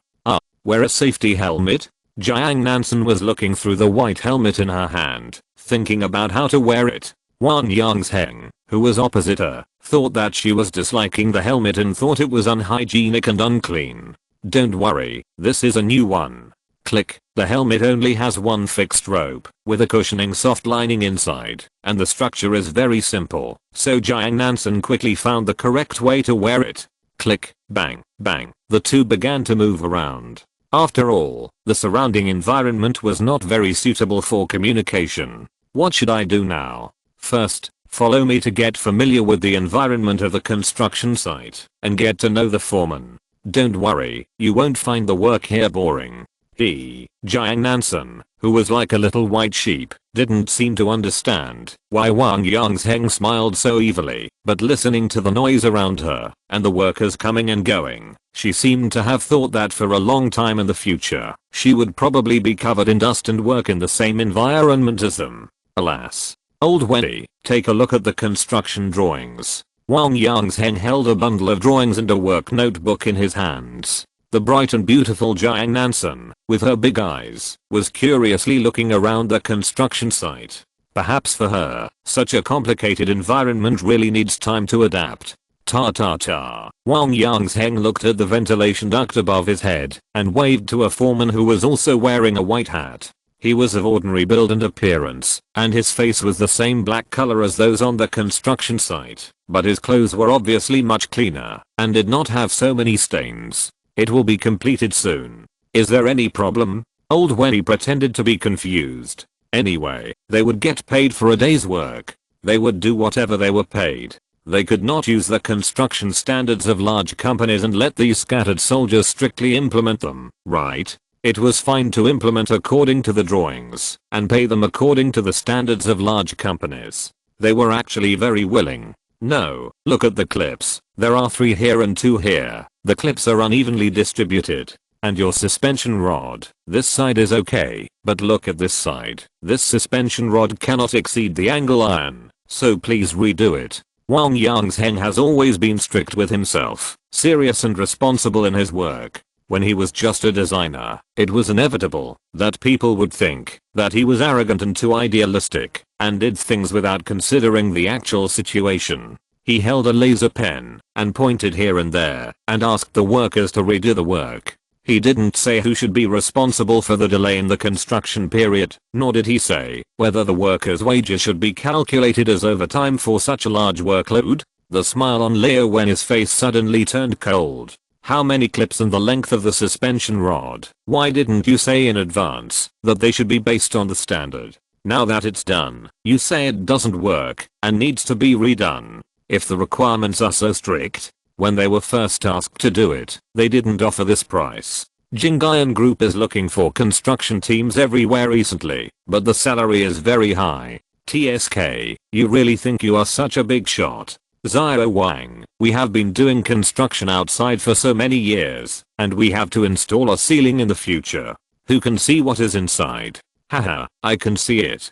Wear a safety helmet? Jiang Nansen was looking through the white helmet in her hand, thinking about how to wear it. Wang Yongzheng, who was opposite her, thought that she was disliking the helmet and thought it was unhygienic and unclean. Don't worry, this is a new one. Click, the helmet only has one fixed rope, with a cushioning soft lining inside, and the structure is very simple, so Jiang Nansen quickly found the correct way to wear it. Click, bang, bang, the two began to move around. After all, the surrounding environment was not very suitable for communication. What should I do now? First, follow me to get familiar with the environment of the construction site, and get to know the foreman. Don't worry, you won't find the work here boring. Jiang Nansen, who was like a little white sheep, didn't seem to understand why Wang Yongzheng smiled so evilly, but listening to the noise around her, and the workers coming and going, she seemed to have thought that for a long time in the future, she would probably be covered in dust and work in the same environment as them. Alas. Old Wendy, take a look at the construction drawings. Wang Yongzheng held a bundle of drawings and a work notebook in his hands. The bright and beautiful Jiang Nansen, with her big eyes, was curiously looking around the construction site. Perhaps for her, such a complicated environment really needs time to adapt. Ta-ta-ta. Wang Yongzheng looked at the ventilation duct above his head and waved to a foreman who was also wearing a white hat. He was of ordinary build and appearance, and his face was the same black color as those on the construction site, but his clothes were obviously much cleaner and did not have so many stains. It will be completed soon. Is there any problem? Old Wendy pretended to be confused. Anyway, they would get paid for a day's work. They would do whatever they were paid. They could not use the construction standards of large companies and let these scattered soldiers strictly implement them, right? It was fine to implement according to the drawings and pay them according to the standards of large companies. They were actually very willing. No, look at the clips. There are 3 here and 2 here. The clips are unevenly distributed. And your suspension rod, this side is okay, but look at this side. This suspension rod cannot exceed the angle iron, so please redo it. Wang Yangzheng has always been strict with himself, serious and responsible in his work. When he was just a designer, it was inevitable that people would think that he was arrogant and too idealistic, and did things without considering the actual situation. He held a laser pen, and pointed here and there, and asked the workers to redo the work. He didn't say who should be responsible for the delay in the construction period, nor did he say whether the workers' wages should be calculated as overtime for such a large workload. The smile on Luo Wen's face suddenly turned cold. How many clips and the length of the suspension rod? Why didn't you say in advance that they should be based on the standard? Now that it's done, you say it doesn't work and needs to be redone. If the requirements are so strict, when they were first asked to do it, they didn't offer this price. Jingyan Group is looking for construction teams everywhere recently, but the salary is very high. TSK, you really think you are such a big shot? Xiao Wang, we have been doing construction outside for so many years, and we have to install a ceiling in the future. Who can see what is inside? Haha, I can see it.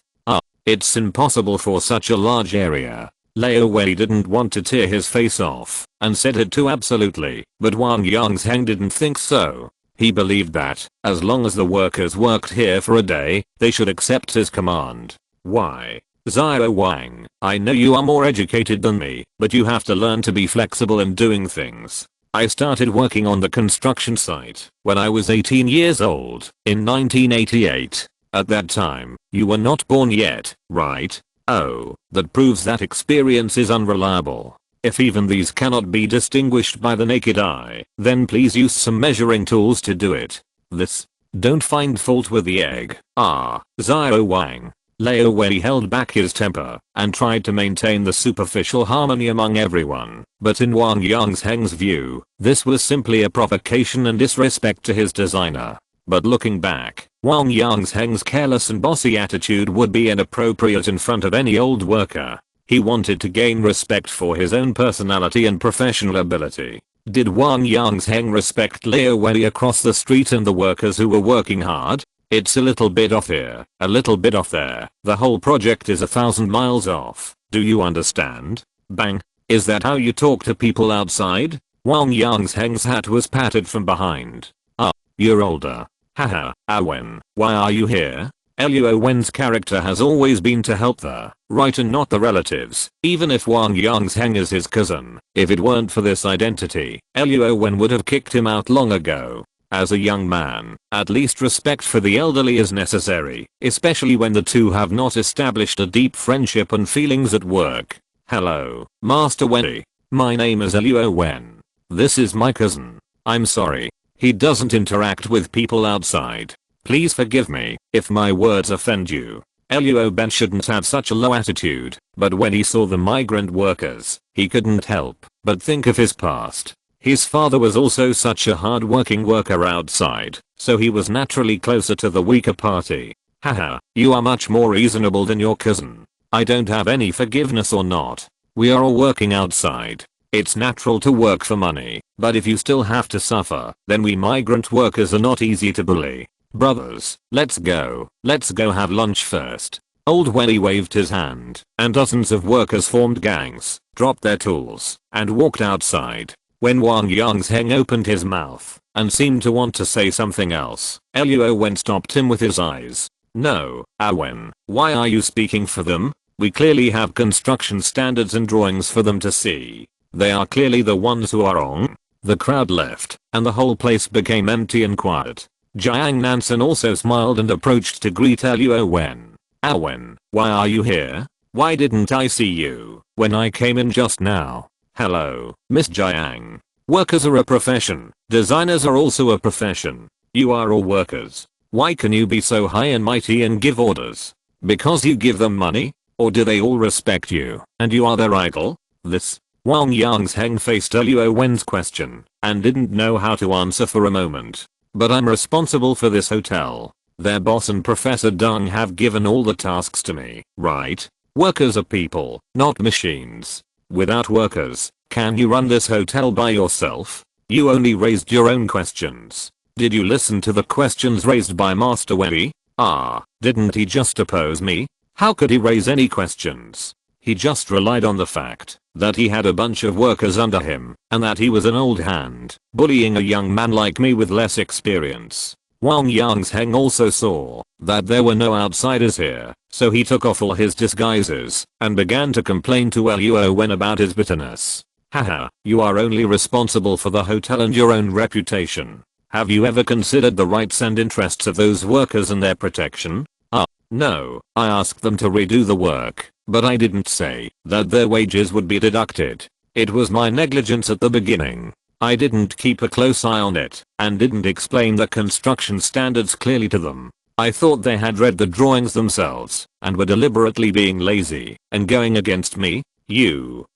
It's impossible for such a large area. Luo Wen didn't want to tear his face off, and said it too absolutely, but Wang Yangzheng didn't think so. He believed that, as long as the workers worked here for a day, they should accept his command. Why? Xiao Wang, I know you are more educated than me, but you have to learn to be flexible in doing things. I started working on the construction site when I was 18 years old, in 1988. At that time, you were not born yet, right? Oh, that proves that experience is unreliable. If even these cannot be distinguished by the naked eye, then please use some measuring tools to do it. Don't find fault with the egg. Xiao Wang. Luo Wen held back his temper and tried to maintain the superficial harmony among everyone, but in Wang Yangzheng's view, this was simply a provocation and disrespect to his designer. But looking back, Wang Yangzheng's careless and bossy attitude would be inappropriate in front of any old worker. He wanted to gain respect for his own personality and professional ability. Did Wang Yangzheng respect Luo Wen across the street and the workers who were working hard? It's a little bit off here, a little bit off there. The whole project is 1,000 miles off. Do you understand? Bang. Is that how you talk to people outside? Wang Yangzheng's hat was patted from behind. You're older. Haha, Wen, why are you here? Luo Wen's character has always been to help the right and not the relatives, even if Wang Yangzheng is his cousin. If it weren't for this identity, Luo Wen would have kicked him out long ago. As a young man, at least respect for the elderly is necessary, especially when the two have not established a deep friendship and feelings at work. Hello, Master Wen. My name is Luo Wen. This is my cousin. I'm sorry. He doesn't interact with people outside. Please forgive me if my words offend you. Luo Wen shouldn't have such a low attitude, but when he saw the migrant workers, he couldn't help but think of his past. His father was also such a hard-working worker outside, so he was naturally closer to the weaker party. Haha, you are much more reasonable than your cousin. I don't have any forgiveness or not. We are all working outside. It's natural to work for money, but if you still have to suffer, then we migrant workers are not easy to bully. Brothers, let's go have lunch first. Old Wen waved his hand, and dozens of workers formed gangs, dropped their tools, and walked outside. When Wang Yangzheng opened his mouth and seemed to want to say something else, Luo Wen stopped him with his eyes. No, Wen, why are you speaking for them? We clearly have construction standards and drawings for them to see. They are clearly the ones who are wrong. The crowd left, and the whole place became empty and quiet. Jiang Nansen also smiled and approached to greet Luo Wen. Wen, why are you here? Why didn't I see you when I came in just now? Hello, Miss Jiang. Workers are a profession. Designers are also a profession. You are all workers. Why can you be so high and mighty and give orders? Because you give them money? Or do they all respect you and you are their idol? Wang Yangzheng faced Luo Wen's question and didn't know how to answer for a moment. But I'm responsible for this hotel. Their boss and Professor Deng have given all the tasks to me, right? Workers are people, not machines. Without workers, can you run this hotel by yourself? You only raised your own questions. Did you listen to the questions raised by Master Wen? Didn't he just oppose me? How could he raise any questions? He just relied on the fact that he had a bunch of workers under him and that he was an old hand, bullying a young man like me with less experience. Wang Yangsheng also saw that there were no outsiders here, so he took off all his disguises and began to complain to Luo Wen about his bitterness. Haha, you are only responsible for the hotel and your own reputation. Have you ever considered the rights and interests of those workers and their protection? No, I asked them to redo the work, but I didn't say that their wages would be deducted. It was my negligence at the beginning. I didn't keep a close eye on it and didn't explain the construction standards clearly to them. I thought they had read the drawings themselves and were deliberately being lazy and going against me.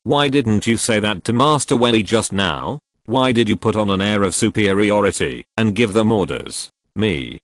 Why didn't you say that to Master Wen just now? Why did you put on an air of superiority and give them orders? Me.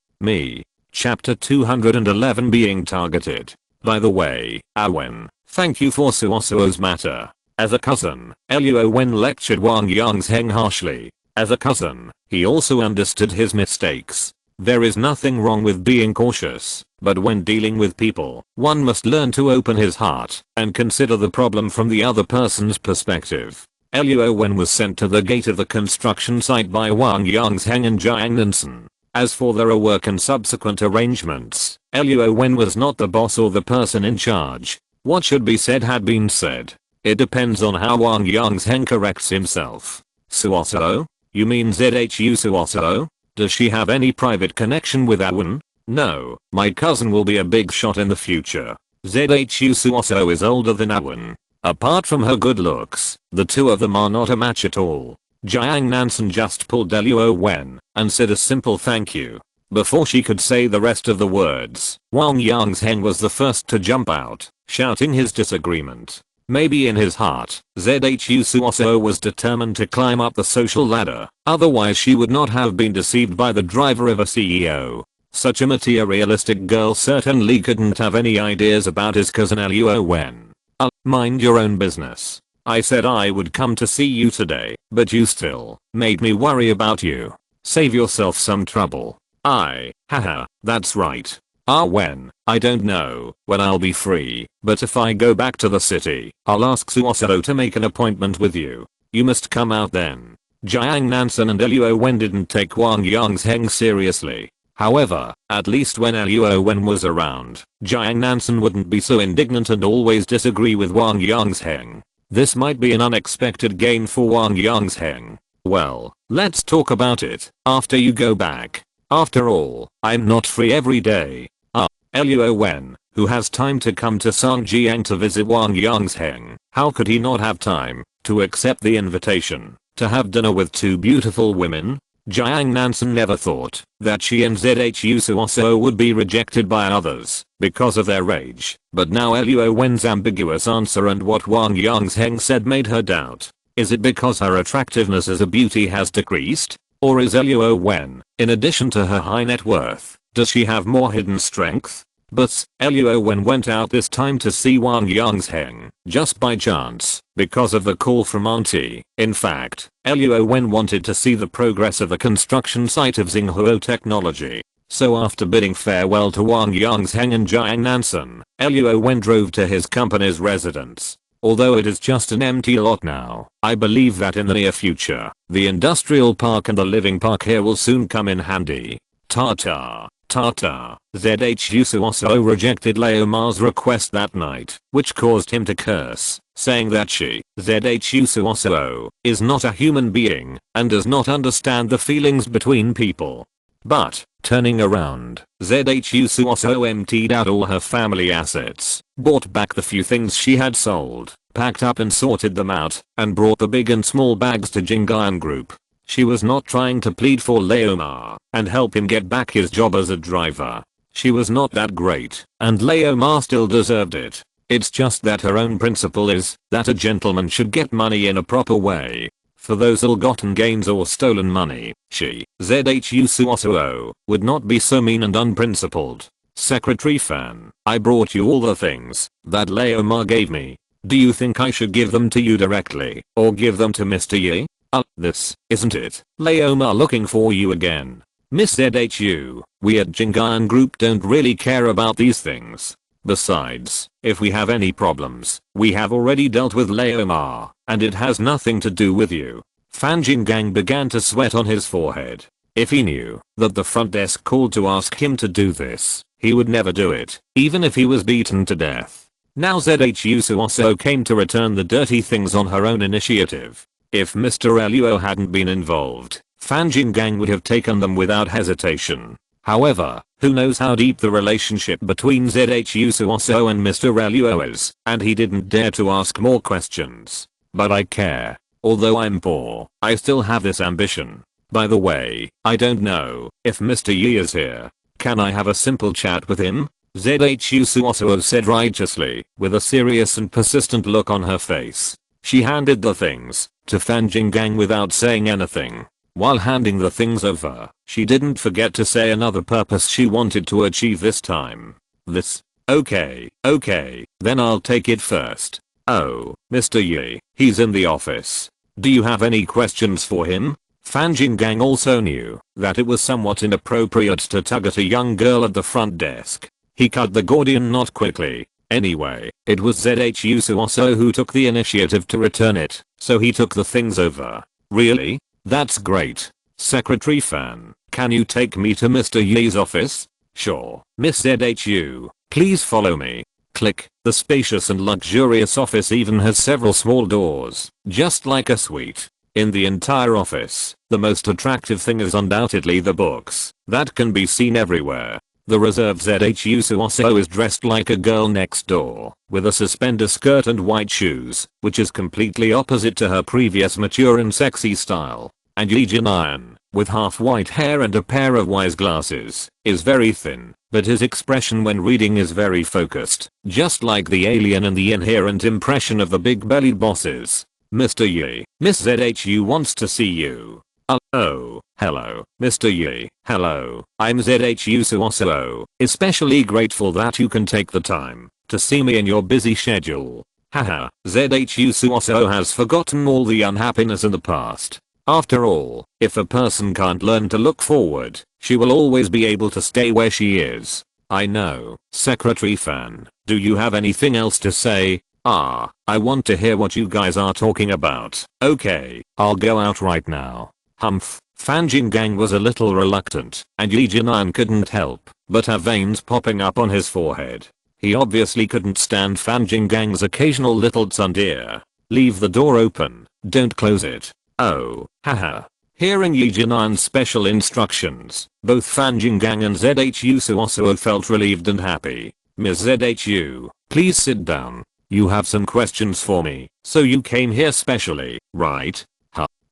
Chapter 211 being targeted. By the way, Wen, thank you for Suosuo's matter. As a cousin, Luo Wen lectured Wang Yangsheng harshly. As a cousin, he also understood his mistakes. There is nothing wrong with being cautious, but when dealing with people, one must learn to open his heart and consider the problem from the other person's perspective. Luo Wen was sent to the gate of the construction site by Wang Yangsheng and Jiang Nansen. As for their work and subsequent arrangements, Luo Wen was not the boss or the person in charge. What should be said had been said. It depends on how Wang Yangsheng corrects himself. Suosuo? You mean Zhu Suosuo? Does she have any private connection with Wen? No, my cousin will be a big shot in the future. Zhu Suosuo is older than Wen. Apart from her good looks, the two of them are not a match at all. Jiang Nansen just pulled Luo Wen and said a simple thank you. Before she could say the rest of the words, Wang Yangsheng was the first to jump out, shouting his disagreement. Maybe in his heart, Zhu Suosuo was determined to climb up the social ladder, otherwise she would not have been deceived by the driver of a CEO. Such a materialistic girl certainly couldn't have any ideas about his cousin Luo Wen. Mind your own business. I said I would come to see you today, but you still made me worry about you. Save yourself some trouble. Haha, that's right. Wen, I don't know when I'll be free, but if I go back to the city, I'll ask Suosuo to make an appointment with you. You must come out then. Jiang Nansen and Luo Wen didn't take Wang Yangsheng seriously. However, at least when Luo Wen was around, Jiang Nansen wouldn't be so indignant and always disagree with Wang Yangsheng. This might be an unexpected gain for Wang Yangsheng. Well, let's talk about it after you go back. After all, I'm not free every day. Luo Wen, who has time to come to Songjiang to visit Wang Yangsheng, how could he not have time to accept the invitation to have dinner with two beautiful women? Jiang Nansen never thought that she and Zhu Suosuo would be rejected by others because of their age, but now Luo Wen's ambiguous answer and what Wang Yangsheng said made her doubt. Is it because her attractiveness as a beauty has decreased? Or is Luo Wen, in addition to her high net worth, does she have more hidden strength? But Luo Wen went out this time to see Wang Yangsheng, just by chance, because of the call from auntie. In fact, Luo Wen wanted to see the progress of the construction site of Xinghuo Technology. So after bidding farewell to Wang Yangsheng and Jiang Nansen, Luo Wen drove to his company's residence. Although it is just an empty lot now, I believe that in the near future, the industrial park and the living park here will soon come in handy. Zhu Suosuo rejected Leomar's request that night, which caused him to curse, saying that Zhu Suosuo is not a human being and does not understand the feelings between people. But, turning around, Zhu Suosuo emptied out all her family assets, bought back the few things she had sold, packed up and sorted them out, and brought the big and small bags to Jingyan Group. She was not trying to plead for Leomar and help him get back his job as a driver. She was not that great, and Leomar still deserved it. It's just that her own principle is that a gentleman should get money in a proper way. For those ill-gotten gains or stolen money, Zhu Suosuo would not be so mean and unprincipled. Secretary Fan, I brought you all the things that Leomar gave me. Do you think I should give them to you directly or give them to Mr. Yi? This, isn't it? Leomar looking for you again. Miss ZHU, we at Jingan Group don't really care about these things. Besides, if we have any problems, we have already dealt with Leomar, and it has nothing to do with you. Fan Jingang began to sweat on his forehead. If he knew that the front desk called to ask him to do this, he would never do it, even if he was beaten to death. Now ZHU Suoso came to return the dirty things on her own initiative. If Mr. Luo hadn't been involved, Fan Jingang would have taken them without hesitation. However, who knows how deep the relationship between ZHU Suoso and Mr. Luo is, and he didn't dare to ask more questions. But I care. Although I'm poor, I still have this ambition. By the way, I don't know if Mr. Yi is here. Can I have a simple chat with him? ZHU Suoso said righteously, with a serious and persistent look on her face. She handed the things to Fan Jingang without saying anything. While handing the things over, she didn't forget to say another purpose she wanted to achieve this time. This. Okay, then I'll take it first. Oh, Mr. Yi, he's in the office. Do you have any questions for him? Fan Jingang also knew that it was somewhat inappropriate to tug at a young girl at the front desk. He cut the Gordian knot quickly. Anyway, it was ZHU Suoso who took the initiative to return it, so he took the things over. Really? That's great. Secretary Fan, can you take me to Mr. Yi's office? Sure, Miss ZHU, please follow me. Click. The spacious and luxurious office even has several small doors, just like a suite. In the entire office, the most attractive thing is undoubtedly the books that can be seen everywhere. The reserve ZHU Suoso is dressed like a girl next door, with a suspender skirt and white shoes, which is completely opposite to her previous mature and sexy style. And Yi Jinayan, with half white hair and a pair of wise glasses, is very thin, but his expression when reading is very focused, just like the alien and the inherent impression of the big-bellied bosses. Mr. Yi, Miss ZHU wants to see you. Oh, hello, Mr. Yi. Hello, I'm ZHU Suoso, especially grateful that you can take the time to see me in your busy schedule. Haha, ZHU Suoso has forgotten all the unhappiness in the past. After all, if a person can't learn to look forward, she will always be able to stay where she is. I know, Secretary Fan, do you have anything else to say? I want to hear what you guys are talking about. Okay, I'll go out right now. Humph. Fan Jingang was a little reluctant, and Yi Jinan couldn't help but have veins popping up on his forehead. He obviously couldn't stand Fan Jingang's occasional little tsundere. Leave the door open, don't close it. Oh, haha. Hearing Yi Jinan's special instructions, both Fan Jingang and ZHU Suoso felt relieved and happy. Ms. ZHU, please sit down. You have some questions for me, so you came here specially, right?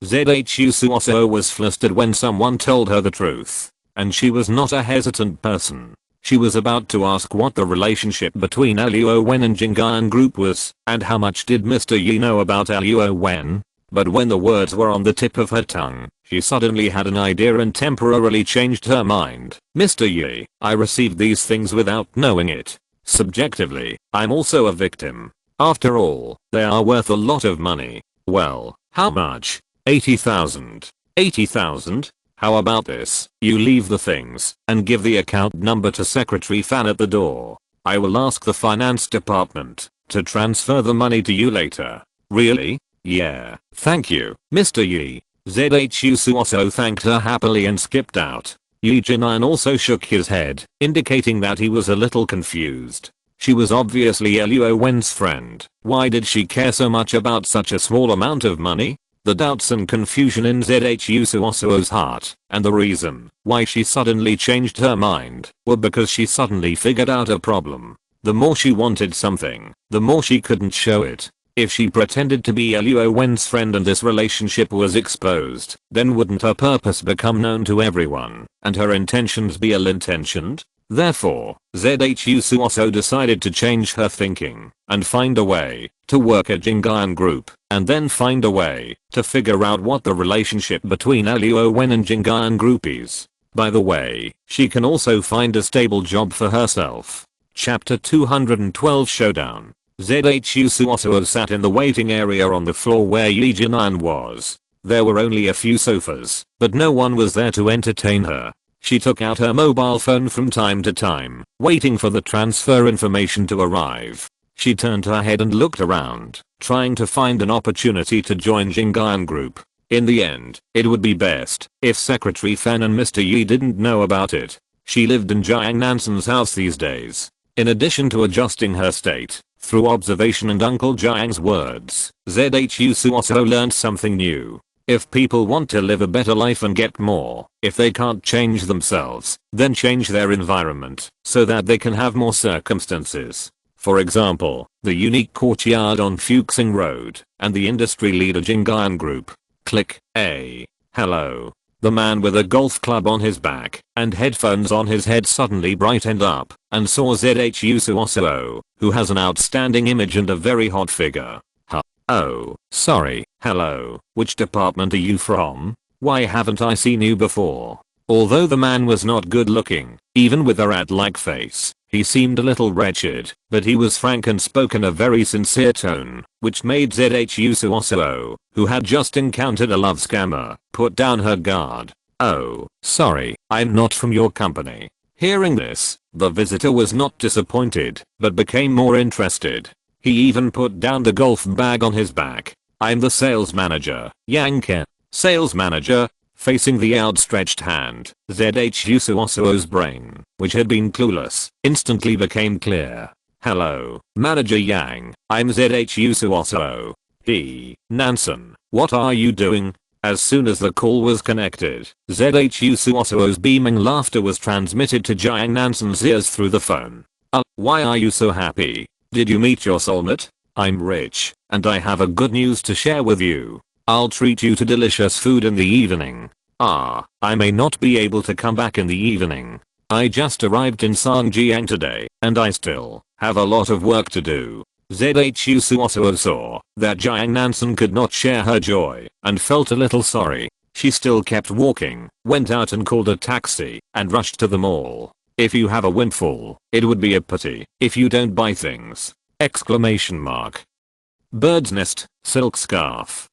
ZHU Suoso was flustered when someone told her the truth, and she was not a hesitant person. She was about to ask what the relationship between Luo Wen and Jingan Group was, and how much did Mr. Yi know about Luo Wen, but when the words were on the tip of her tongue, she suddenly had an idea and temporarily changed her mind. Mr. Yi, I received these things without knowing it. Subjectively, I'm also a victim. After all, they are worth a lot of money. Well, how much? 80,000. 80,000? How about this? You leave the things and give the account number to Secretary Fan at the door. I will ask the finance department to transfer the money to you later. Really? Yeah, thank you, Mr. Yi. ZHU Suoso thanked her happily and skipped out. Yi Jinan also shook his head, indicating that he was a little confused. She was obviously Luo Wen's friend. Why did she care so much about such a small amount of money? The doubts and confusion in ZHU Suoso's heart, and the reason why she suddenly changed her mind, were because she suddenly figured out a problem. The more she wanted something, the more she couldn't show it. If she pretended to be Luo Wen's friend and this relationship was exposed, then wouldn't her purpose become known to everyone, and her intentions be ill-intentioned? Therefore, ZHU Suoso decided to change her thinking and find a way to work at Jingan Group, and then find a way to figure out what the relationship between Luo Wen and Jingan Group is. By the way, she can also find a stable job for herself. Chapter 212 Showdown. ZHU Suoso sat in the waiting area on the floor where Yi Jinan was. There were only a few sofas, but no one was there to entertain her. She took out her mobile phone from time to time, waiting for the transfer information to arrive. She turned her head and looked around, trying to find an opportunity to join Jingayan group. In the end, it would be best if Secretary Fen and Mr. Yi didn't know about it. She lived in Jiang Nansen's house these days. In addition to adjusting her state, through observation and Uncle Jiang's words, ZHU Suoso learned something new. If people want to live a better life and get more, if they can't change themselves, then change their environment, so that they can have more circumstances. For example, the unique courtyard on Fuxing Road, and the industry leader Jingayan Group. Click. Hello. The man with a golf club on his back and headphones on his head suddenly brightened up and saw ZHU Suoso, who has an outstanding image and a very hot figure. Oh, sorry, hello, which department are you from? Why haven't I seen you before? Although the man was not good looking, even with a rat-like face, he seemed a little wretched, but he was frank and spoke in a very sincere tone, which made ZHU Suoso, who had just encountered a love scammer, put down her guard. Oh, sorry, I'm not from your company. Hearing this, the visitor was not disappointed, but became more interested. He even put down the golf bag on his back. I'm the sales manager, Yang Ken. Sales manager? Facing the outstretched hand, ZHU Suoso's brain, which had been clueless, instantly became clear. Hello, Manager Yang, I'm ZHU Suoso. Nansen, what are you doing? As soon as the call was connected, ZHU Suoso's beaming laughter was transmitted to Jiang Nansen's ears through the phone. Why are you so happy? Did you meet your soulmate? I'm rich, and I have a good news to share with you. I'll treat you to delicious food in the evening. I may not be able to come back in the evening. I just arrived in Sangjiang today, and I still have a lot of work to do. ZHU Suoso saw that Jiang Nansen could not share her joy, and felt a little sorry. She still kept walking, went out and called a taxi, and rushed to the mall. If you have a windfall, it would be a pity if you don't buy things. Exclamation mark. Bird's nest, silk scarf,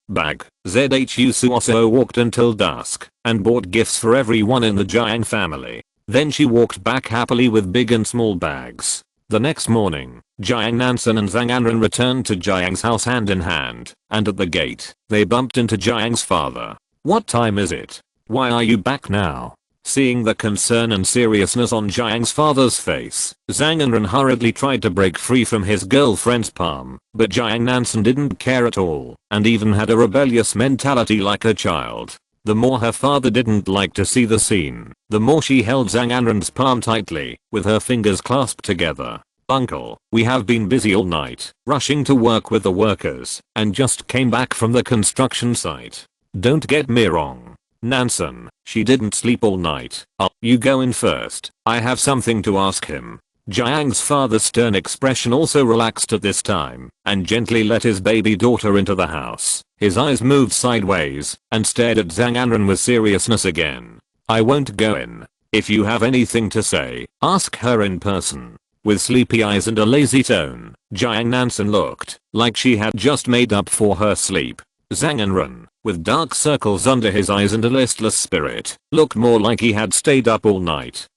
bag. ZHU Suoso walked until dusk and bought gifts for everyone in the Jiang family. Then she walked back happily with big and small bags. The next morning, Jiang Nansen and Zhang Anren returned to Jiang's house hand in hand, and at the gate, they bumped into Jiang's father. What time is it? Why are you back now? Seeing the concern and seriousness on Jiang's father's face, Zhang Anren hurriedly tried to break free from his girlfriend's palm, but Jiang Nansen didn't care at all, and even had a rebellious mentality like a child. The more her father didn't like to see the scene, the more she held Zhang Anren's palm tightly, with her fingers clasped together. Uncle, we have been busy all night, rushing to work with the workers, and just came back from the construction site. Don't get me wrong, Nansen, she didn't sleep all night. You go in first, I have something to ask him. Jiang's father's stern expression also relaxed at this time, and gently let his baby daughter into the house. His eyes moved sideways, and stared at Zhang Anren with seriousness again. I won't go in. If you have anything to say, ask her in person. With sleepy eyes and a lazy tone, Jiang Nansen looked like she had just made up for her sleep. Zhang Anren, with dark circles under his eyes and a listless spirit, looked more like he had stayed up all night.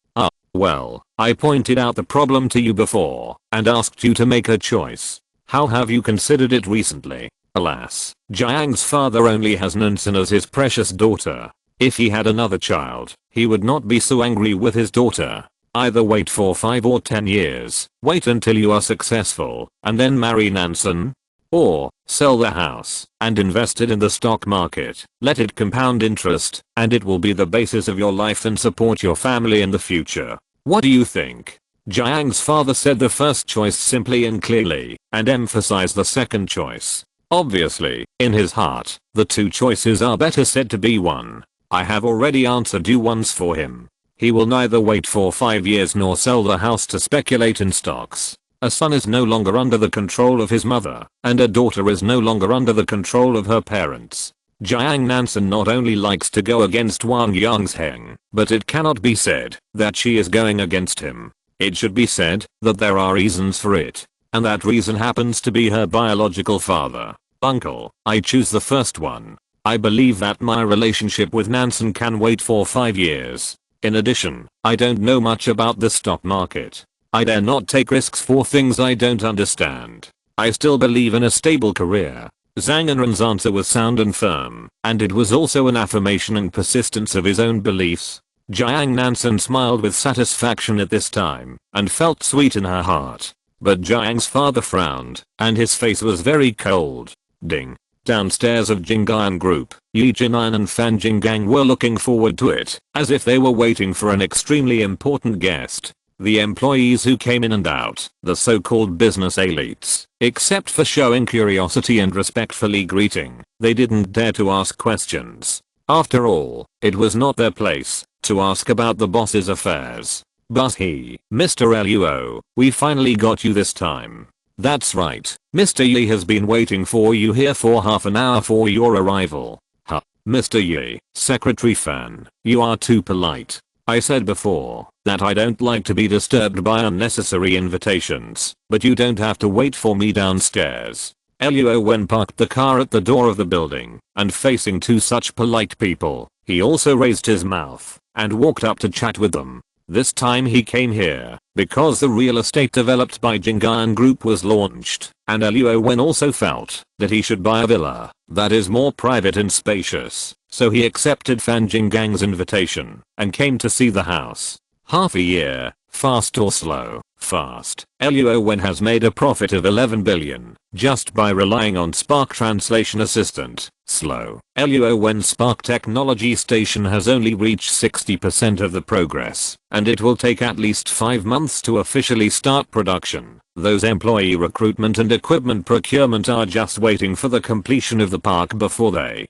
Well, I pointed out the problem to you before, and asked you to make a choice. How have you considered it recently? Alas, Jiang's father only has Nansen as his precious daughter. If he had another child, he would not be so angry with his daughter. Either wait for 5 or 10 years, wait until you are successful, and then marry Nansen. Or, sell the house, and invest it in the stock market, let it compound interest, and it will be the basis of your life and support your family in the future. What do you think? Jiang's father said the first choice simply and clearly, and emphasized the second choice. Obviously, in his heart, the two choices are better said to be one. I have already answered you once for him. He will neither wait for 5 years nor sell the house to speculate in stocks. A son is no longer under the control of his mother, and a daughter is no longer under the control of her parents. Jiang Nansen not only likes to go against Wang Yangsheng, but it cannot be said that she is going against him. It should be said that there are reasons for it, and that reason happens to be her biological father. Uncle, I choose the first one. I believe that my relationship with Nansen can wait for 5 years. In addition, I don't know much about the stock market. I dare not take risks for things I don't understand. I still believe in a stable career. Zhang Enren's answer was sound and firm, and it was also an affirmation and persistence of his own beliefs. Jiang Nansen smiled with satisfaction at this time, and felt sweet in her heart. But Jiang's father frowned, and his face was very cold. Ding. Downstairs of Jingyan Group, Yi Jinan and Fan Jinggang were looking forward to it, as if they were waiting for an extremely important guest. The employees who came in and out, the so-called business elites, except for showing curiosity and respectfully greeting, they didn't dare to ask questions. After all, it was not their place to ask about the boss's affairs. But Mr. Luo, we finally got you this time. That's right, Mr. Yi has been waiting for you here for half an hour for your arrival. Huh, Mr. Yi, Secretary Fan, you are too polite. I said before that I don't like to be disturbed by unnecessary invitations, but you don't have to wait for me downstairs. Luo Wen parked the car at the door of the building, and facing two such polite people, he also raised his mouth and walked up to chat with them. This time he came here because the real estate developed by Jingyan Group was launched, and Luo Wen also felt that he should buy a villa that is more private and spacious, so he accepted Fan Jinggang's invitation and came to see the house. Half a year, fast or slow? Fast. Luo Wen has made a profit of 11 billion just by relying on Spark Translation Assistant. Slow. Luo Wen's Spark Technology Station has only reached 60% of the progress, and it will take at least 5 months to officially start production. Those employee recruitment and equipment procurement are just waiting for the completion of the park before they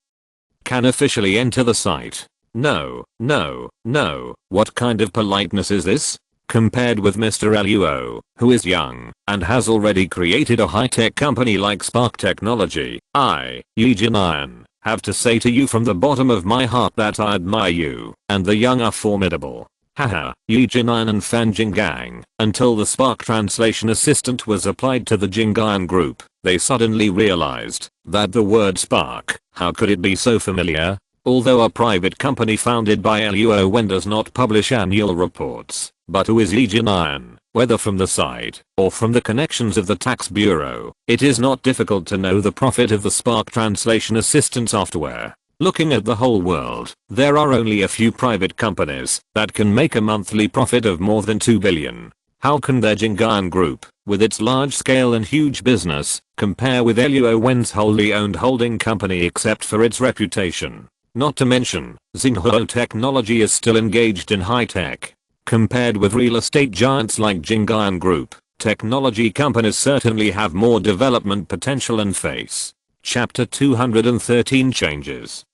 can officially enter the site. No, no, no, what kind of politeness is this? Compared with Mr. Luo, who is young and has already created a high-tech company like Spark Technology, I, Yi Jinan, have to say to you from the bottom of my heart that I admire you, and the young are formidable. Haha, Yi Jinan and Fan Jinggang. Until the Spark Translation Assistant was applied to the Jingyan Group, they suddenly realized that the word Spark, how could it be so familiar? Although a private company founded by Luo Wen does not publish annual reports, but who is Yi Jinan, whether from the site or from the connections of the tax bureau, it is not difficult to know the profit of the Spark Translation Assistant software. Looking at the whole world, there are only a few private companies that can make a monthly profit of more than 2 billion. How can their Jingyan Group, with its large scale and huge business, compare with Luo Wen's wholly owned holding company except for its reputation? Not to mention, Xinghuo Technology is still engaged in high-tech. Compared with real estate giants like Jingyan Group, technology companies certainly have more development potential and face. Chapter 213 changes.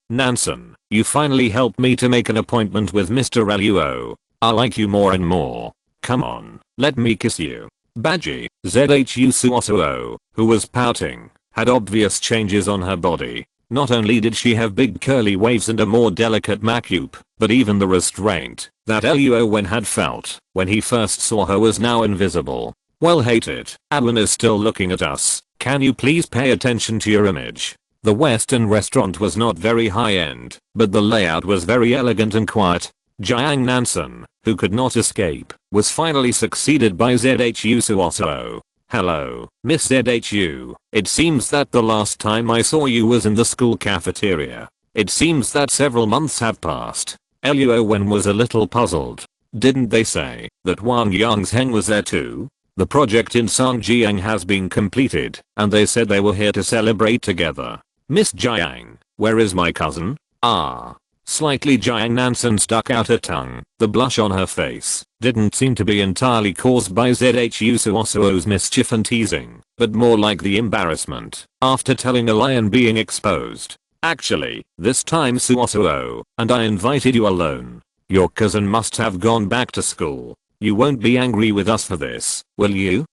Nansen, you finally helped me to make an appointment with Mr. Luo. I like you more and more. Come on, let me kiss you. Baji, Zhu Suosuo, who was pouting, had obvious changes on her body. Not only did she have big curly waves and a more delicate makeup, but even the restraint that Luo Wen had felt when he first saw her was now invisible. Well hated, Alan is still looking at us. Can you please pay attention to your image? The Western restaurant was not very high-end, but the layout was very elegant and quiet. Jiang Nansen, who could not escape, was finally succeeded by Zhu Suosuo. Hello, Miss Zhu. It seems that the last time I saw you was in the school cafeteria. It seems that several months have passed. Luo Wen was a little puzzled. Didn't they say that Wang Yangzheng was there too? The project in Songjiang has been completed, and they said they were here to celebrate together. Miss Jiang, where is my cousin? Ah. Slightly Jiang Nansen stuck out her tongue. The blush on her face didn't seem to be entirely caused by Zhu Suosuo's mischief and teasing, but more like the embarrassment after telling a lie and being exposed. Actually, this time Suosuo, and I invited you alone. Your cousin must have gone back to school. You won't be angry with us for this, will you?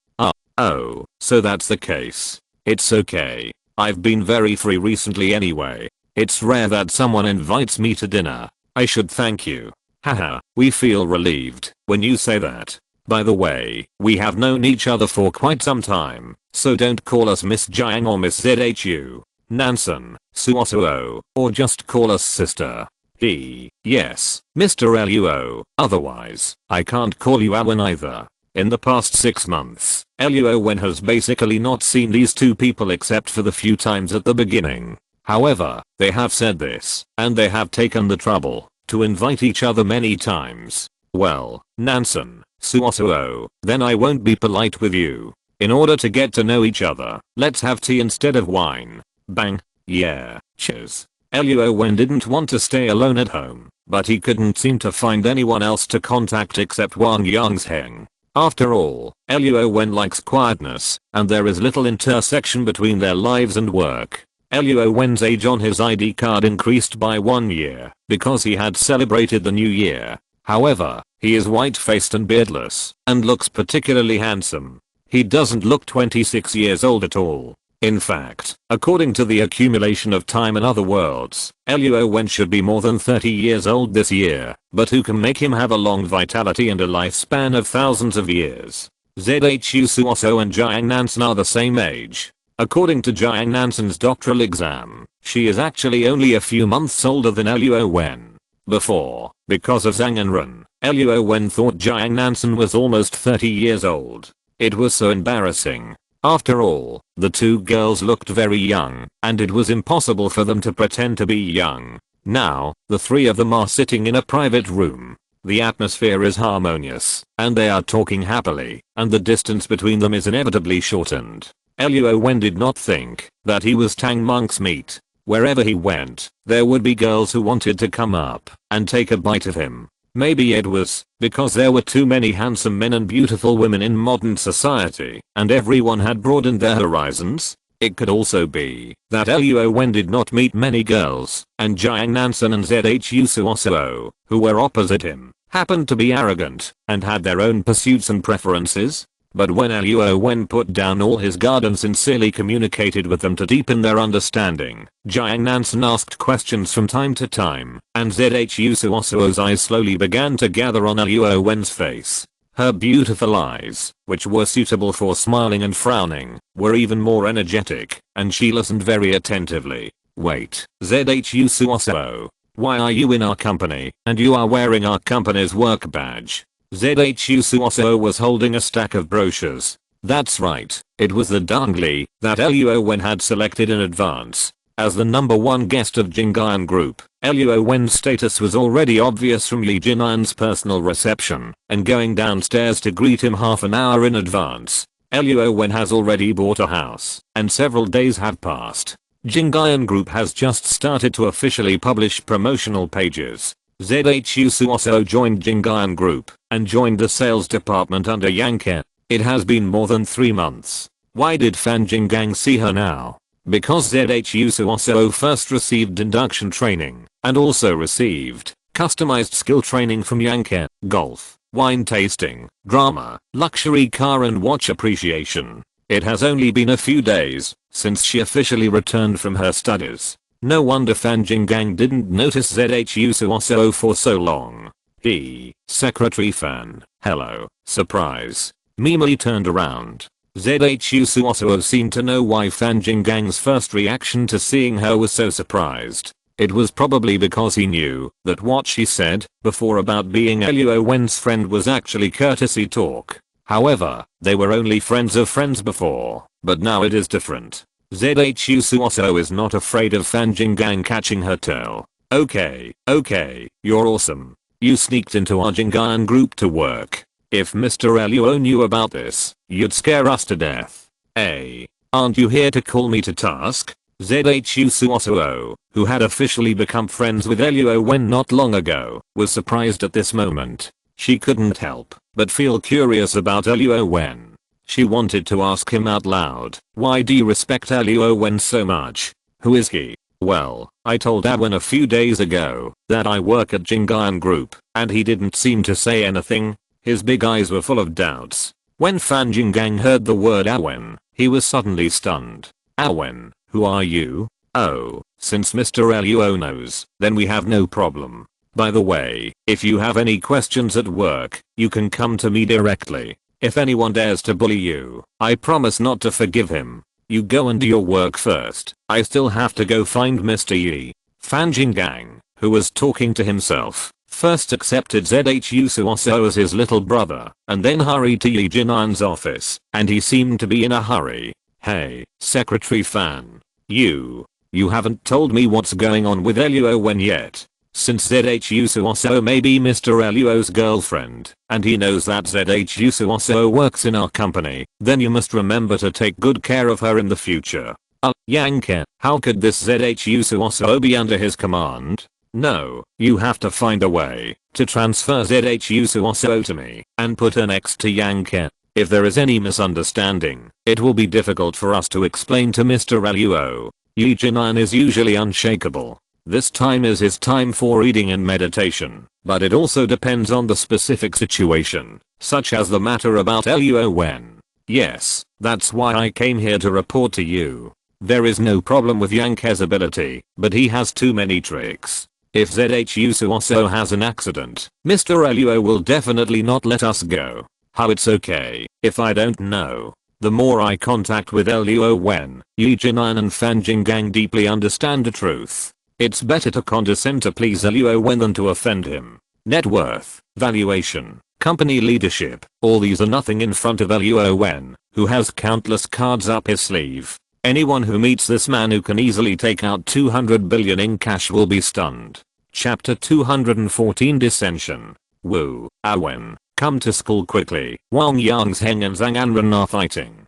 Oh, so that's the case. It's okay. I've been very free recently anyway. It's rare that someone invites me to dinner. I should thank you. Haha, we feel relieved when you say that. By the way, we have known each other for quite some time, so don't call us Miss Jiang or Miss Zhu. Nansen, Suosuo, or just call us sister. Yes, Mr. Luo, otherwise, I can't call you Awen either. In the past 6 months, Luo Wen has basically not seen these two people except for the few times at the beginning. However, they have said this, and they have taken the trouble to invite each other many times. Well, Nansen, Suosuo, then I won't be polite with you. In order to get to know each other, let's have tea instead of wine. Bang. Yeah, cheers. Luo Wen didn't want to stay alone at home, but he couldn't seem to find anyone else to contact except Wang Yangsheng. After all, Luo Wen likes quietness, and there is little intersection between their lives and work. Luo Wen's age on his ID card increased by 1 year because he had celebrated the new year. However, he is white-faced and beardless, and looks particularly handsome. He doesn't look 26 years old at all. In fact, according to the accumulation of time in other worlds, Luo Wen should be more than 30 years old this year, but who can make him have a long vitality and a lifespan of thousands of years? Zhu Suoso and Jiang Nansen are the same age. According to Jiang Nansen's doctoral exam, she is actually only a few months older than Luo Wen. Before, because of Zhang and Ren, Luo Wen thought Jiang Nansen was almost 30 years old. It was so embarrassing. After all, the two girls looked very young, and it was impossible for them to pretend to be young. Now, the three of them are sitting in a private room. The atmosphere is harmonious, and they are talking happily, and the distance between them is inevitably shortened. Luo Wen did not think that he was Tang Monk's meat. Wherever he went, there would be girls who wanted to come up and take a bite of him. Maybe it was because there were too many handsome men and beautiful women in modern society, and everyone had broadened their horizons. It could also be that Luo Wen did not meet many girls, and Jiang Nansen and Zhu Suoso, who were opposite him, happened to be arrogant and had their own pursuits and preferences. But when Luo Wen put down all his guard and sincerely communicated with them to deepen their understanding, Jiang Nansen asked questions from time to time, and Zhu Suoso's eyes slowly began to gather on Luo Wen's face. Her beautiful eyes, which were suitable for smiling and frowning, were even more energetic, and she listened very attentively. Wait, Zhu Suoso, why are you in our company, and you are wearing our company's work badge? Zhu Suoso was holding a stack of brochures. That's right, it was the Dangli that Luo Wen had selected in advance. As the #1 guest of Jingyan Group, Luo Wen's status was already obvious from Li Jinyan's personal reception, and going downstairs to greet him half an hour in advance. Luo Wen has already bought a house, and several days have passed. Jingyan Group has just started to officially publish promotional pages. Zhu Suoso joined Jingyan Group and joined the sales department under Yang Ke. It has been more than 3 months. Why did Fan Jinggang see her now? Because Zhu Suoso first received induction training and also received customized skill training from Yang Ke, golf, wine tasting, drama, luxury car and watch appreciation. It has only been a few days since she officially returned from her studies. No wonder Fan Jinggang didn't notice Zhu Suoso for so long. Secretary Fan, hello, surprise. Mimily turned around. Zhu Suoso seemed to know why Fan Jinggang's first reaction to seeing her was so surprised. It was probably because he knew that what she said before about being Luo Wen's friend was actually courtesy talk. However, they were only friends of friends before, but now it is different. Zhu Suoso is not afraid of Fan Jinggang catching her tail. Okay, you're awesome. You sneaked into our Jingyan Group to work. If Mr. Luo knew about this, you'd scare us to death. Aren't you here to call me to task? Zhu Suoso, who had officially become friends with Luo Wen not long ago, was surprised at this moment. She couldn't help but feel curious about Luo Wen. She wanted to ask him out loud, why do you respect Luo Wen so much? Who is he? Well, I told Awen a few days ago that I work at Jingyan Group, and he didn't seem to say anything. His big eyes were full of doubts. When Fan Jinggang heard the word Awen, he was suddenly stunned. Awen, who are you? Oh, since Mr. Luo knows, then we have no problem. By the way, if you have any questions at work, you can come to me directly. If anyone dares to bully you, I promise not to forgive him. You go and do your work first. I still have to go find Mr. Yi. Fan Jinggang, who was talking to himself, first accepted ZHU Suoso as his little brother, and then hurried to Yi Jinan's office, and he seemed to be in a hurry. Hey, Secretary Fan. You haven't told me what's going on with Luo Wen yet. Since ZHU Suoso may be Mr. Luo's girlfriend, and he knows that ZHU Suoso works in our company, then you must remember to take good care of her in the future. Yang, how could this ZHU Suoso be under his command? No, you have to find a way to transfer ZHU Suoso to me and put her next to Yang. If there is any misunderstanding, it will be difficult for us to explain to Mr. Luo. Yi Jinan is usually unshakable. This time is his time for reading and meditation, but it also depends on the specific situation, such as the matter about Luo Wen. Yes, that's why I came here to report to you. There is no problem with Yang's ability, but he has too many tricks. If ZHU Suoso has an accident, Mr. Luo will definitely not let us go. How it's okay if I don't know. The more eye contact with Luo Wen, Yi Jinan and Fan Jinggang deeply understand the truth. It's better to condescend to please Luo Wen than to offend him. Net worth, valuation, company leadership, all these are nothing in front of Luo Wen, who has countless cards up his sleeve. Anyone who meets this man who can easily take out 200 billion in cash will be stunned. Chapter 214 Dissension. Luo Wen, come to school quickly. Wang Yangsheng and Zhang Anren are fighting.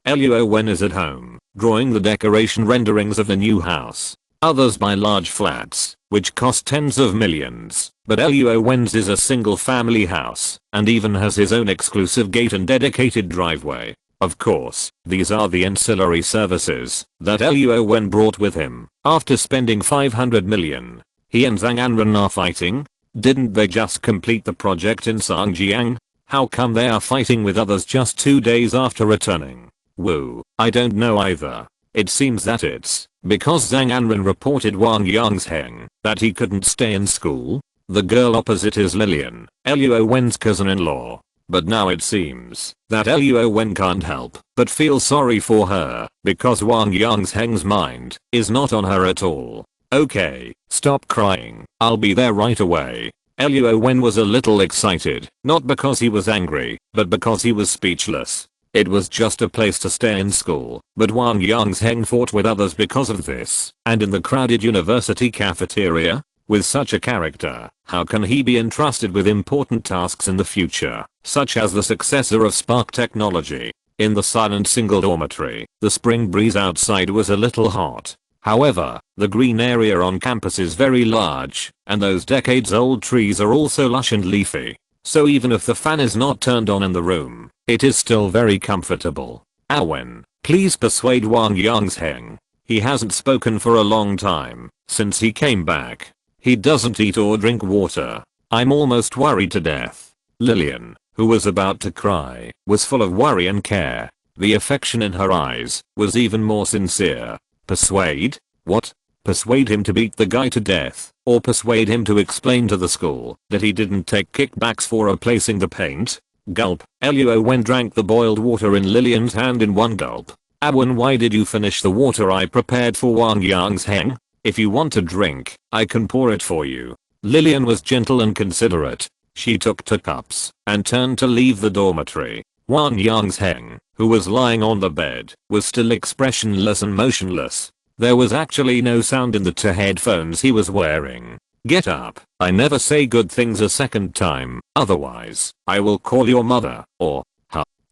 Luo Wen is at home, drawing the decoration renderings of the new house. Others buy large flats, which cost tens of millions, but Luo Wen's is a single family house, and even has his own exclusive gate and dedicated driveway. Of course, these are the ancillary services that Luo Wen brought with him. After spending 500 million, he and Zhang Anren are fighting? Didn't they just complete the project in Sangjiang? How come they are fighting with others just 2 days after returning? Woo, I don't know either. It seems that it's because Zhang Anren reported Wang Yangsheng that he couldn't stay in school. The girl opposite is Lilian, Luo Wen's cousin-in-law. But now it seems that Luo Wen can't help but feel sorry for her because Wang Yangsheng's mind is not on her at all. Okay, stop crying, I'll be there right away. Luo Wen was a little excited, not because he was angry, but because he was speechless. It was just a place to stay in school, but Wang Yangsheng fought with others because of this, and in the crowded university cafeteria? With such a character, how can he be entrusted with important tasks in the future, such as the successor of Spark technology? In the silent single dormitory, the spring breeze outside was a little hot. However, the green area on campus is very large, and those decades-old trees are also lush and leafy. So even if the fan is not turned on in the room, it is still very comfortable. Wen, please persuade Wang Yangsheng. He hasn't spoken for a long time, since he came back. He doesn't eat or drink water. I'm almost worried to death. Lilian, who was about to cry, was full of worry and care. The affection in her eyes was even more sincere. Persuade? What? Persuade him to beat the guy to death, or persuade him to explain to the school that he didn't take kickbacks for replacing the paint? Gulp. Luo Wen drank the boiled water in Lilian's hand in one gulp. Wen, why did you finish the water I prepared for Wang Yangsheng? If you want a drink, I can pour it for you. Lilian was gentle and considerate. She took 2 cups and turned to leave the dormitory. Wang Yangsheng, who was lying on the bed, was still expressionless and motionless. There was actually no sound in the 2 headphones he was wearing. Get up. I never say good things a second time, otherwise, I will call your mother, or,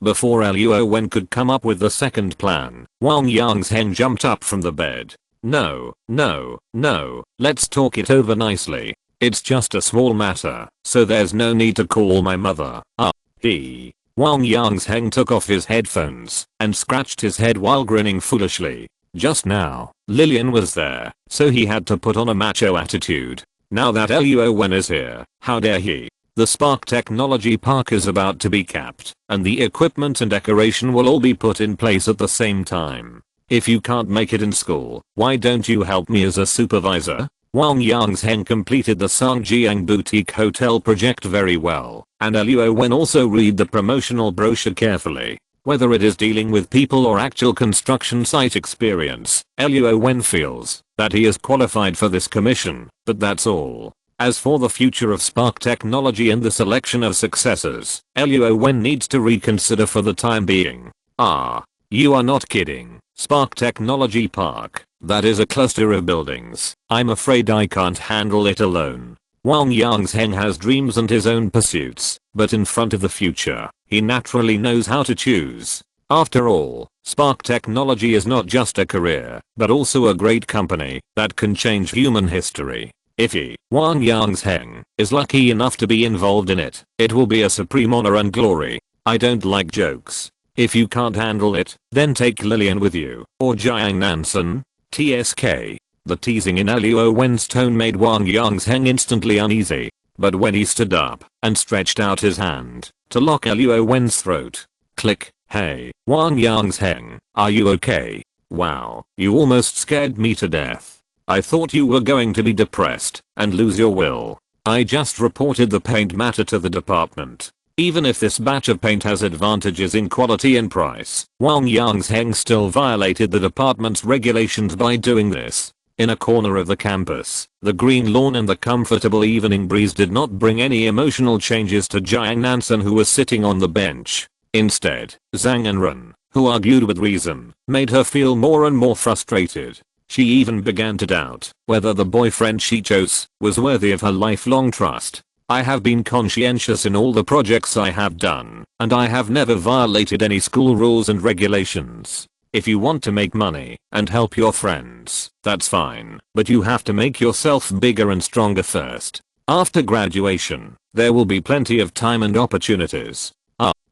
Before Luo Wen could come up with the second plan, Wang Yangsheng jumped up from the bed. No, let's talk it over nicely. It's just a small matter, so there's no need to call my mother. Wang Yangsheng took off his headphones and scratched his head while grinning foolishly. Just now, Lilian was there, so he had to put on a macho attitude. Now that Luo Wen is here, how dare he? The Spark Technology Park is about to be capped, and the equipment and decoration will all be put in place at the same time. If you can't make it in school, why don't you help me as a supervisor? Wang Yangsheng completed the Sangjiang Boutique Hotel project very well, and Luo Wen also read the promotional brochure carefully. Whether it is dealing with people or actual construction site experience, Luo Wen feels that he is qualified for this commission, but that's all. As for the future of Spark technology and the selection of successors, Luo Wen needs to reconsider for the time being. You are not kidding. Spark Technology Park. That is a cluster of buildings. I'm afraid I can't handle it alone. Wang Yangzheng has dreams and his own pursuits, but in front of the future, he naturally knows how to choose. After all, Spark Technology is not just a career, but also a great company that can change human history. If he, Wang Yangzheng, is lucky enough to be involved in it, it will be a supreme honor and glory. I don't like jokes. If you can't handle it, then take Lillian with you, or Jiang Nansen. TSK. The teasing in Luo Wen's tone made Wang Yangzheng instantly uneasy. But when he stood up and stretched out his hand to lock Luo Wen's throat. Click. Hey, Wang Yangzheng, are you okay? Wow, you almost scared me to death. I thought you were going to be depressed and lose your will. I just reported the paint matter to the department. Even if this batch of paint has advantages in quality and price, Wang Yangzheng still violated the department's regulations by doing this. In a corner of the campus, the green lawn and the comfortable evening breeze did not bring any emotional changes to Jiang Nansen, who was sitting on the bench. Instead, Zhang Enren, who argued with reason, made her feel more and more frustrated. She even began to doubt whether the boyfriend she chose was worthy of her lifelong trust. I have been conscientious in all the projects I have done, and I have never violated any school rules and regulations. If you want to make money and help your friends, that's fine, but you have to make yourself bigger and stronger first. After graduation, there will be plenty of time and opportunities.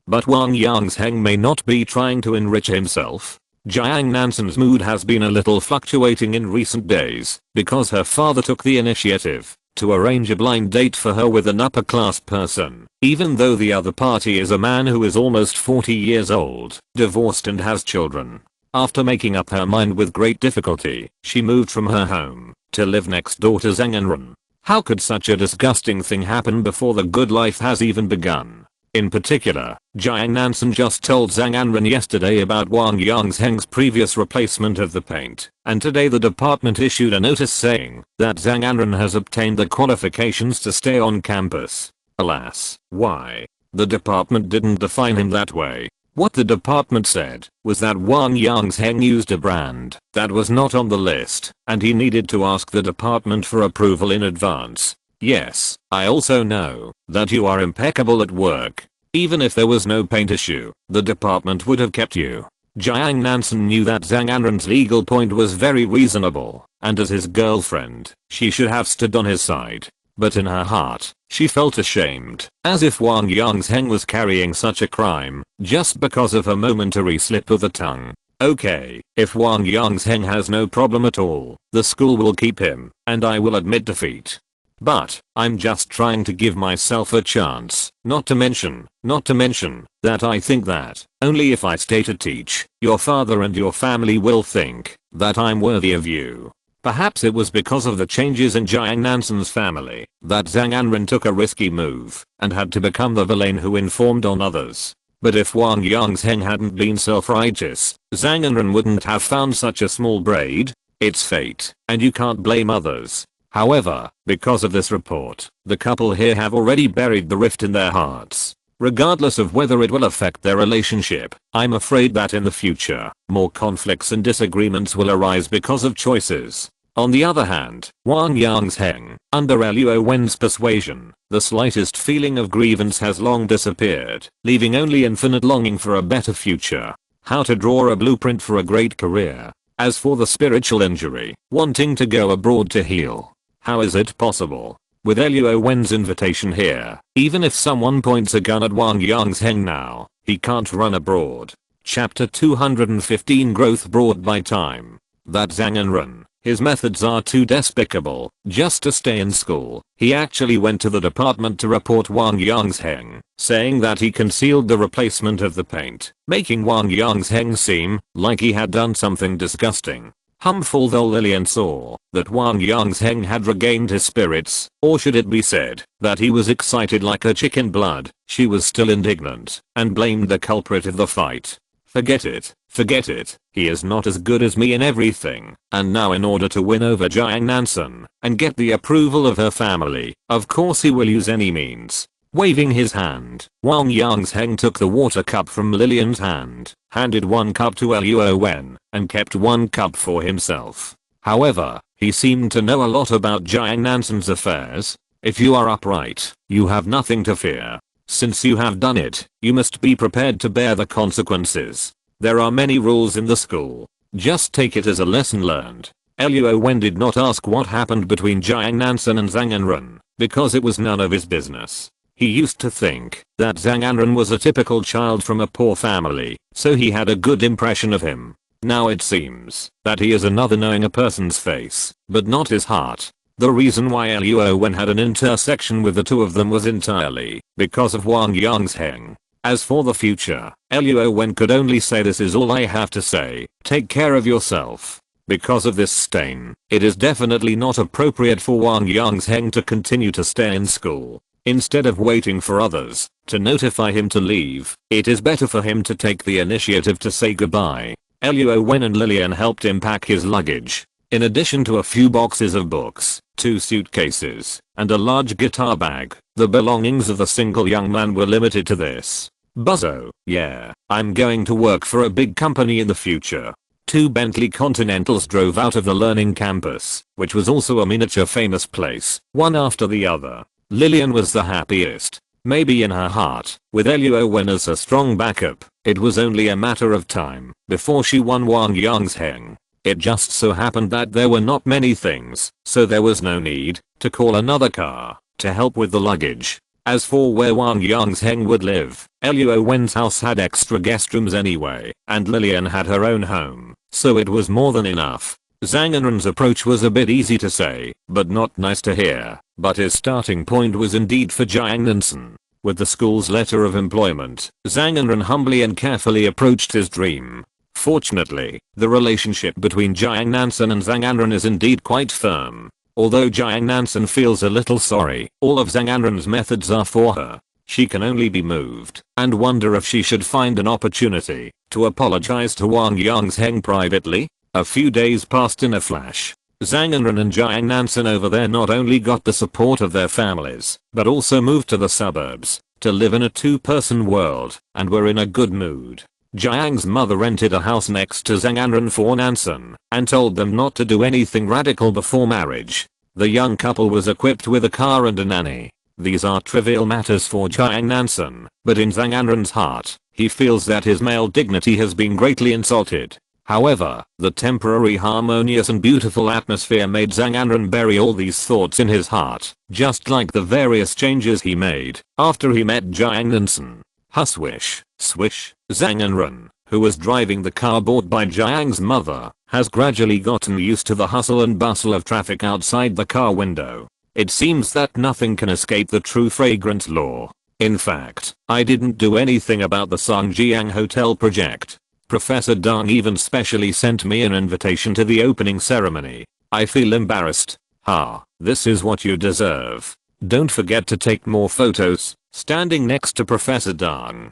But Wang Yangzheng may not be trying to enrich himself. Jiang Nansen's mood has been a little fluctuating in recent days because her father took the initiative to arrange a blind date for her with an upper-class person, even though the other party is a man who is almost 40 years old, divorced and has children. After making up her mind with great difficulty, she moved from her home to live next door to Zhang Enren. How could such a disgusting thing happen before the good life has even begun? In particular, Jiang Nansen just told Zhang Enren yesterday about Wang Yangzheng's previous replacement of the paint, and today the department issued a notice saying that Zhang Enren has obtained the qualifications to stay on campus. Alas, why? The department didn't define him that way. What the department said was that Wang Yangzheng used a brand that was not on the list, and he needed to ask the department for approval in advance. Yes, I also know that you are impeccable at work. Even if there was no paint issue, the department would have kept you. Jiang Nansen knew that Zhang Enren's legal point was very reasonable, and as his girlfriend, she should have stood on his side. But in her heart, she felt ashamed, as if Wang Yangzheng was carrying such a crime just because of her momentary slip of the tongue. Okay, if Wang Yangzheng has no problem at all, the school will keep him, and I will admit defeat. But, I'm just trying to give myself a chance, not to mention that I think that, only if I stay to teach, your father and your family will think that I'm worthy of you. Perhaps it was because of the changes in Jiang Nansen's family that Zhang Enren took a risky move and had to become the villain who informed on others. But if Wang Yangzheng hadn't been self-righteous, Zhang Enren wouldn't have found such a small braid. It's fate, and you can't blame others. However, because of this report, the couple here have already buried the rift in their hearts. Regardless of whether it will affect their relationship, I'm afraid that in the future, more conflicts and disagreements will arise because of choices. On the other hand, Wang Yangzheng, under Luo Wen's persuasion, the slightest feeling of grievance has long disappeared, leaving only infinite longing for a better future. How to draw a blueprint for a great career. As for the spiritual injury, wanting to go abroad to heal. How is it possible? With Luo Wen's invitation here, even if someone points a gun at Wang Yangzheng now, he can't run abroad. Chapter 215 Growth brought by time. That Zhang Enren, his methods are too despicable, just to stay in school. He actually went to the department to report Wang Yangzheng, saying that he concealed the replacement of the paint, making Wang Yangzheng seem like he had done something disgusting. Harmful though Lillian saw that Wang Yangzheng had regained his spirits, or should it be said that he was excited like a chicken blood, she was still indignant and blamed the culprit of the fight Forget it, forget it, he is not as good as me in everything, and now in order to win over Jiang Nansen and get the approval of her family, of course he will use any means. Waving his hand, Wang Yangsheng took the water cup from Lillian's hand, handed one cup to Luo Wen, and kept one cup for himself. However, he seemed to know a lot about Jiang Nansen's affairs. If you are upright, you have nothing to fear. Since you have done it, you must be prepared to bear the consequences. There are many rules in the school. Just take it as a lesson learned. Luo Wen did not ask what happened between Jiang Nansen and Zhang Anren, because it was none of his business. He used to think that Zhang Anren was a typical child from a poor family, so he had a good impression of him. Now it seems that he is another knowing a person's face, but not his heart. The reason why Luo Wen had an intersection with the two of them was entirely because of Wang Yangsheng. As for the future, Luo Wen could only say, this is all I have to say, take care of yourself. Because of this stain, it is definitely not appropriate for Wang Yangsheng to continue to stay in school. Instead of waiting for others to notify him to leave, it is better for him to take the initiative to say goodbye. Luo Wen and Lillian helped him pack his luggage. In addition to a few boxes of books, 2 suitcases, and a large guitar bag, the belongings of the single young man were limited to this. Buzzo, yeah, I'm going to work for a big company in the future. 2 Bentley Continentals drove out of the learning campus, which was also a miniature famous place, one after the other. Lillian was the happiest. Maybe in her heart, with Luo Wen as a strong backup, it was only a matter of time before she won Wang Yangsheng. It just so happened that there were not many things, so there was no need to call another car to help with the luggage. As for where Wang Yangsheng would live, Luo Wen's house had extra guest rooms anyway, and Lillian had her own home, so it was more than enough. Zhang Anren's approach was a bit easy to say, but not nice to hear, but his starting point was indeed for Jiang Nansen. With the school's letter of employment, Zhang Anren humbly and carefully approached his dream. Fortunately, the relationship between Jiang Nansen and Zhang Anren is indeed quite firm. Although Jiang Nansen feels a little sorry, all of Zhang Anren's methods are for her. She can only be moved and wonder if she should find an opportunity to apologize to Wang Yangsheng privately. A few days passed in a flash. Zhang Anren and Jiang Nansen over there not only got the support of their families, but also moved to the suburbs to live in a 2-person world and were in a good mood. Jiang's mother rented a house next to Zhang Anren for Nansen and told them not to do anything radical before marriage. The young couple was equipped with a car and a nanny. These are trivial matters for Jiang Nansen, but in Zhang Anren's heart, he feels that his male dignity has been greatly insulted. However, the temporary harmonious and beautiful atmosphere made Zhang Anren bury all these thoughts in his heart, just like the various changes he made after he met Jiang Nansen. Huswish, swish, Zhang Anren, who was driving the car bought by Jiang's mother, has gradually gotten used to the hustle and bustle of traffic outside the car window. It seems that nothing can escape the true fragrance law. In fact, I didn't do anything about the Songjiang Hotel project. Professor Dang even specially sent me an invitation to the opening ceremony. I feel embarrassed. This is what you deserve. Don't forget to take more photos. Standing next to Professor Dang.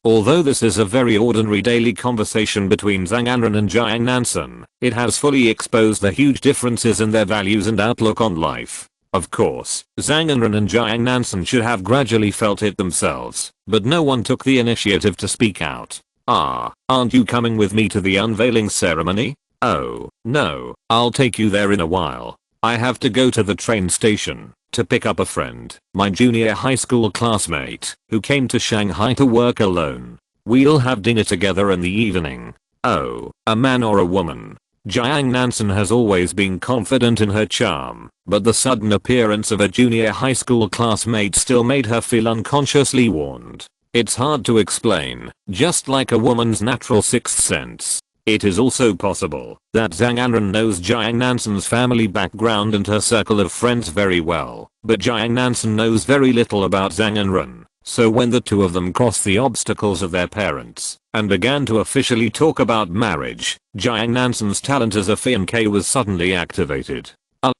Although this is a very ordinary daily conversation between Zhang Anren and Jiang Nansen, it has fully exposed the huge differences in their values and outlook on life. Of course, Zhang Anren and Jiang Nansen should have gradually felt it themselves, but no one took the initiative to speak out. Aren't you coming with me to the unveiling ceremony? Oh, no, I'll take you there in a while. I have to go to the train station to pick up a friend, my junior high school classmate, who came to Shanghai to work alone. We'll have dinner together in the evening. Oh, a man or a woman? Jiang Nansen has always been confident in her charm, but the sudden appearance of a junior high school classmate still made her feel unconsciously warned. It's hard to explain, just like a woman's natural sixth sense. It is also possible that Zhang Anren knows Jiang Nansen's family background and her circle of friends very well, but Jiang Nansen knows very little about Zhang Anren. So when the two of them crossed the obstacles of their parents and began to officially talk about marriage, Jiang Nansen's talent as a fiancé was suddenly activated.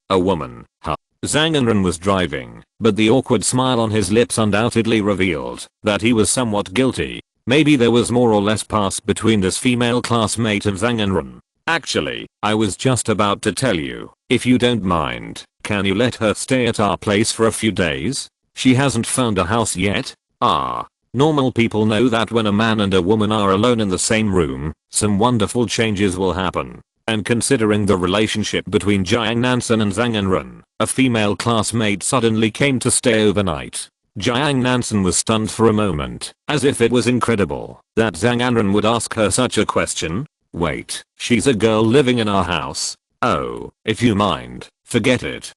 A woman, huh? Zhang Anren was driving, but the awkward smile on his lips undoubtedly revealed that he was somewhat guilty. Maybe there was more or less past between this female classmate and Zhang Enren. Actually, I was just about to tell you, if you don't mind, can you let her stay at our place for a few days? She hasn't found a house yet. Normal people know that when a man and a woman are alone in the same room, some wonderful changes will happen. And considering the relationship between Jiang Nansen and Zhang Enren, a female classmate suddenly came to stay overnight. Jiang Nansen was stunned for a moment, as if it was incredible that Zhang Enren would ask her such a question. Wait, she's a girl living in our house? Oh, if you mind, forget it.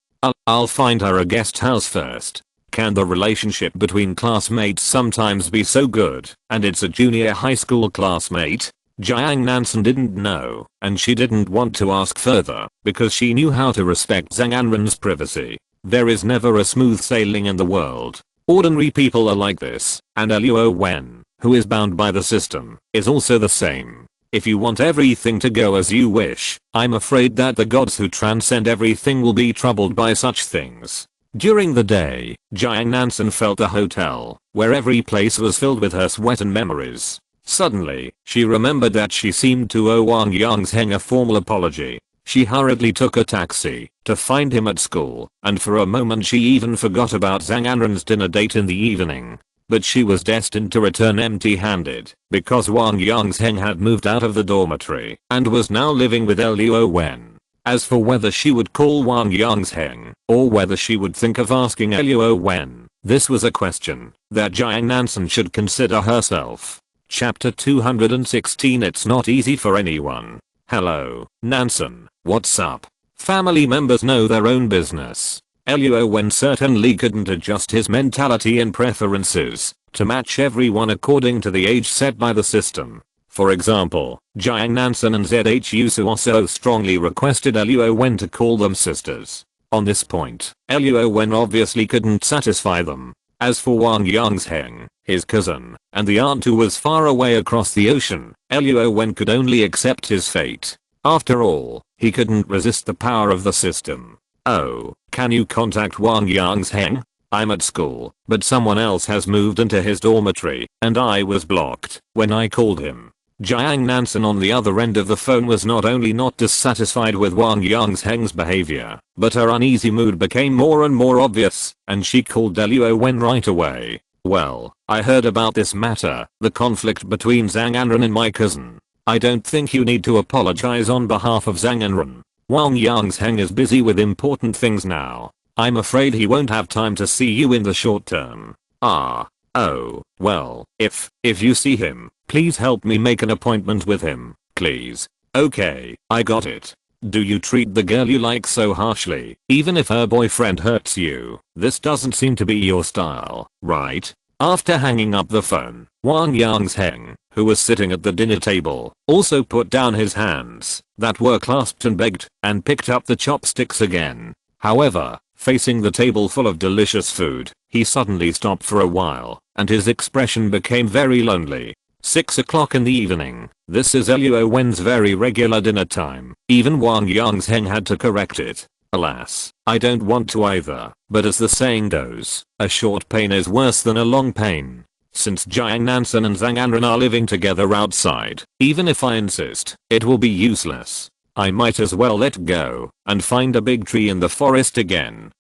I'll find her a guest house first. Can the relationship between classmates sometimes be so good, and it's a junior high school classmate? Jiang Nansen didn't know, and she didn't want to ask further, because she knew how to respect Zhang Enren's privacy. There is never a smooth sailing in the world. Ordinary people are like this, and Luo Wen, who is bound by the system, is also the same. If you want everything to go as you wish, I'm afraid that the gods who transcend everything will be troubled by such things. During the day, Jiang Nansen felt the hotel, where every place was filled with her sweat and memories. Suddenly, she remembered that she seemed to owe Wang Yangzheng a formal apology. She hurriedly took a taxi to find him at school, and for a moment she even forgot about Zhang Enren's dinner date in the evening. But she was destined to return empty-handed, because Wang Yangzheng had moved out of the dormitory and was now living with Luo Wen. As for whether she would call Wang Yangzheng, or whether she would think of asking Luo Wen, this was a question that Jiang Nansen should consider herself. Chapter 216. It's not easy for anyone. Hello, Nansen, what's up? Family members know their own business. Luo Wen certainly couldn't adjust his mentality and preferences to match everyone according to the age set by the system. For example, Jiang Nansen and ZHU Suoso strongly requested Luo Wen to call them sisters. On this point, Luo Wen obviously couldn't satisfy them. As for Wang Yangzheng, his cousin, and the aunt who was far away across the ocean, Luo Wen could only accept his fate. After all, he couldn't resist the power of the system. Oh, can you contact Wang Yangzheng? I'm at school, but someone else has moved into his dormitory, and I was blocked when I called him. Jiang Nansen on the other end of the phone was not only not dissatisfied with Wang Yangzheng's behavior, but her uneasy mood became more and more obvious, and she called Luo Wen right away. Well, I heard about this matter, the conflict between Zhang Enren and my cousin. I don't think you need to apologize on behalf of Zhang Enren. Wang Yangzheng is busy with important things now. I'm afraid he won't have time to see you in the short term. Oh, well, if you see him, please help me make an appointment with him, please. Okay, I got it. Do you treat the girl you like so harshly, even if her boyfriend hurts you? This doesn't seem to be your style, right? After hanging up the phone, Wang Yangzheng, who was sitting at the dinner table, also put down his hands that were clasped and begged, and picked up the chopsticks again. However, facing the table full of delicious food, he suddenly stopped for a while, and his expression became very lonely. 6 o'clock in the evening. This is Luo Wen's very regular dinner time. Even Wang Yangzheng had to correct it. Alas, I don't want to either, but as the saying goes, a short pain is worse than a long pain. Since Jiang Nansen and Zhang Enren are living together outside, even if I insist, it will be useless. I might as well let go and find a big tree in the forest again.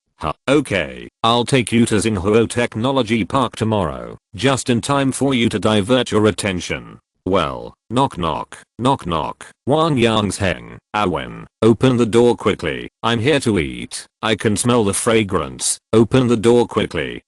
Okay, I'll take you to Xinghuo Technology Park tomorrow, just in time for you to divert your attention. Well, knock knock, knock knock. Wang Yangzheng, Wen, open the door quickly. I'm here to eat. I can smell the fragrance. Open the door quickly.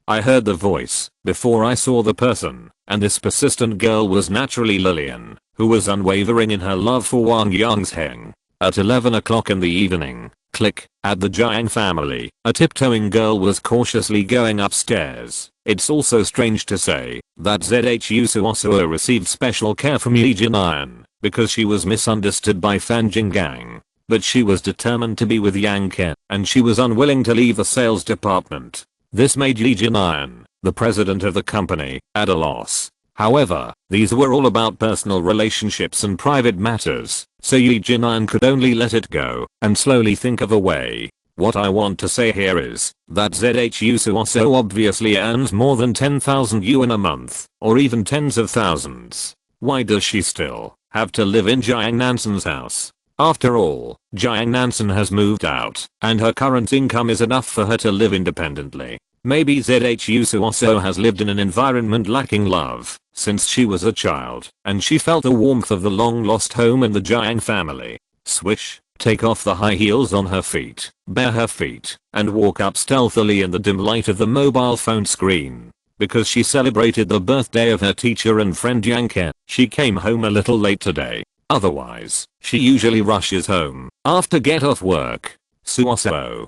I heard the voice before I saw the person, and this persistent girl was naturally Lillian, who was unwavering in her love for Wang Yangzheng. At 11 o'clock in the evening, click, at the Jiang family, a tiptoeing girl was cautiously going upstairs. It's also strange to say that ZHU Suosuo received special care from Yi Jinayan, because she was misunderstood by Fan Jinggang. But she was determined to be with Yang Ken, and she was unwilling to leave the sales department. This made Yi Jinayan, the president of the company, at a loss. However, these were all about personal relationships and private matters, so Yi Jinayan could only let it go and slowly think of a way. What I want to say here is that ZHU Suoso obviously earns more than 10,000 yuan a month, or even tens of thousands. Why does she still have to live in Jiang Nansen's house? After all, Jiang Nansen has moved out, and her current income is enough for her to live independently. Maybe ZHU Suoso has lived in an environment lacking love since she was a child, and she felt the warmth of the long-lost home in the Jiang family. Swish, take off the high heels on her feet, bare her feet, and walk up stealthily in the dim light of the mobile phone screen. Because she celebrated the birthday of her teacher and friend Yang Ke, she came home a little late today. Otherwise, she usually rushes home after get off work. Suoso.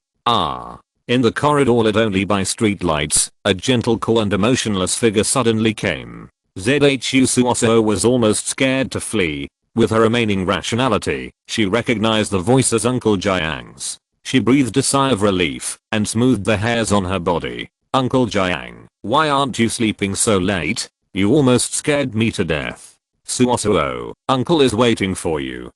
In the corridor lit only by street lights, a gentle cool and emotionless figure suddenly came. ZHU Suoso was almost scared to flee. With her remaining rationality, she recognized the voice as Uncle Jiang's. She breathed a sigh of relief and smoothed the hairs on her body. Uncle Jiang, why aren't you sleeping so late? You almost scared me to death. Suoso, Uncle is waiting for you.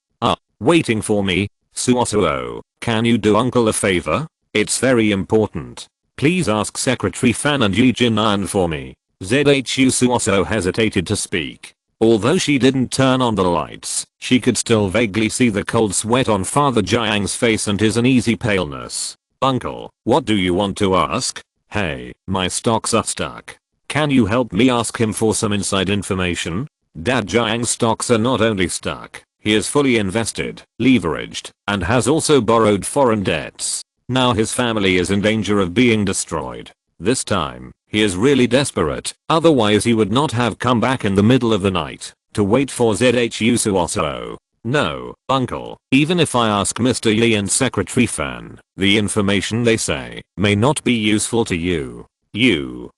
Waiting for me? Suoso, can you do Uncle a favor? It's very important. Please ask Secretary Fan and Yi Jinan for me. ZHU Suoso hesitated to speak. Although she didn't turn on the lights, she could still vaguely see the cold sweat on Father Jiang's face and his uneasy paleness. Uncle, what do you want to ask? Hey, my stocks are stuck. Can you help me ask him for some inside information? Dad Jiang's stocks are not only stuck, he is fully invested, leveraged, and has also borrowed foreign debts. Now his family is in danger of being destroyed. This time, he is really desperate, otherwise he would not have come back in the middle of the night to wait for ZHU Suoso. No, Uncle, even if I ask Mr. Yi and Secretary Fan, the information they say may not be useful to you.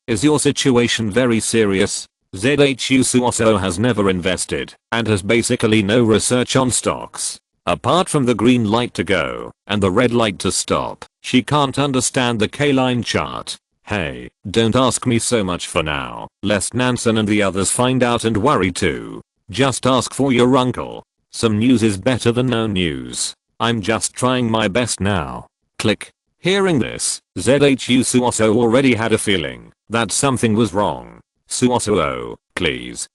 Is your situation very serious? ZHU Suoso has never invested and has basically no research on stocks. Apart from the green light to go and the red light to stop, she can't understand the K-line chart. Hey, don't ask me so much for now, lest Nansen and the others find out and worry too. Just ask for your uncle. Some news is better than no news. I'm just trying my best now. Click. Hearing this, ZHU Suoso already had a feeling that something was wrong. Suoso, please.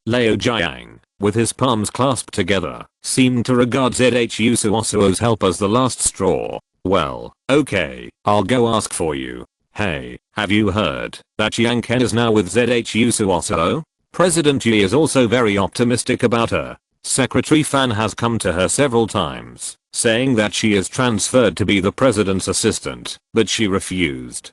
Luo Jiang, with his palms clasped together, seemed to regard ZHU Suoso's help as the last straw. Well, okay, I'll go ask for you. Hey, have you heard that Yang Ke is now with ZHU Suoso? President Yi is also very optimistic about her. Secretary Fan has come to her several times, saying that she is transferred to be the president's assistant, but she refused.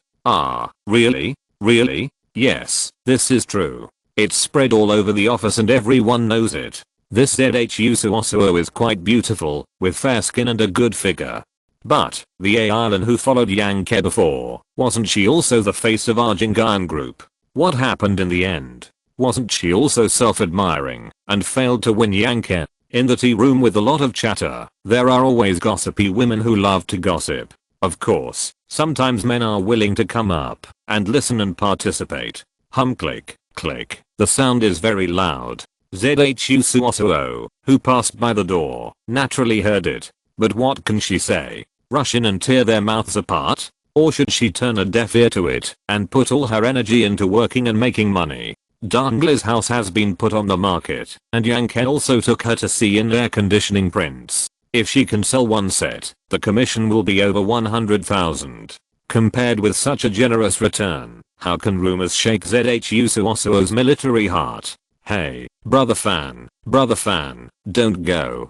Really? Really? Yes, this is true. It's spread all over the office and everyone knows it. This ZHU Suoso is quite beautiful, with fair skin and a good figure. But, the Alan who followed Yang Ke before, wasn't she also the face of our Jingan group? What happened in the end? Wasn't she also self-admiring, and failed to win Yang Ke? In the tea room with a lot of chatter, there are always gossipy women who love to gossip. Of course, sometimes men are willing to come up, and listen and participate. Click, click, the sound is very loud. ZHU Suoso, who passed by the door, naturally heard it. But what can she say? Rush in and tear their mouths apart? Or should she turn a deaf ear to it and put all her energy into working and making money? Dangli's house has been put on the market, and Yang Ke also took her to see in air conditioning prints. If she can sell one set, the commission will be over 100,000. Compared with such a generous return, how can rumors shake ZHU Suoso's military heart? Hey, brother Fan, don't go.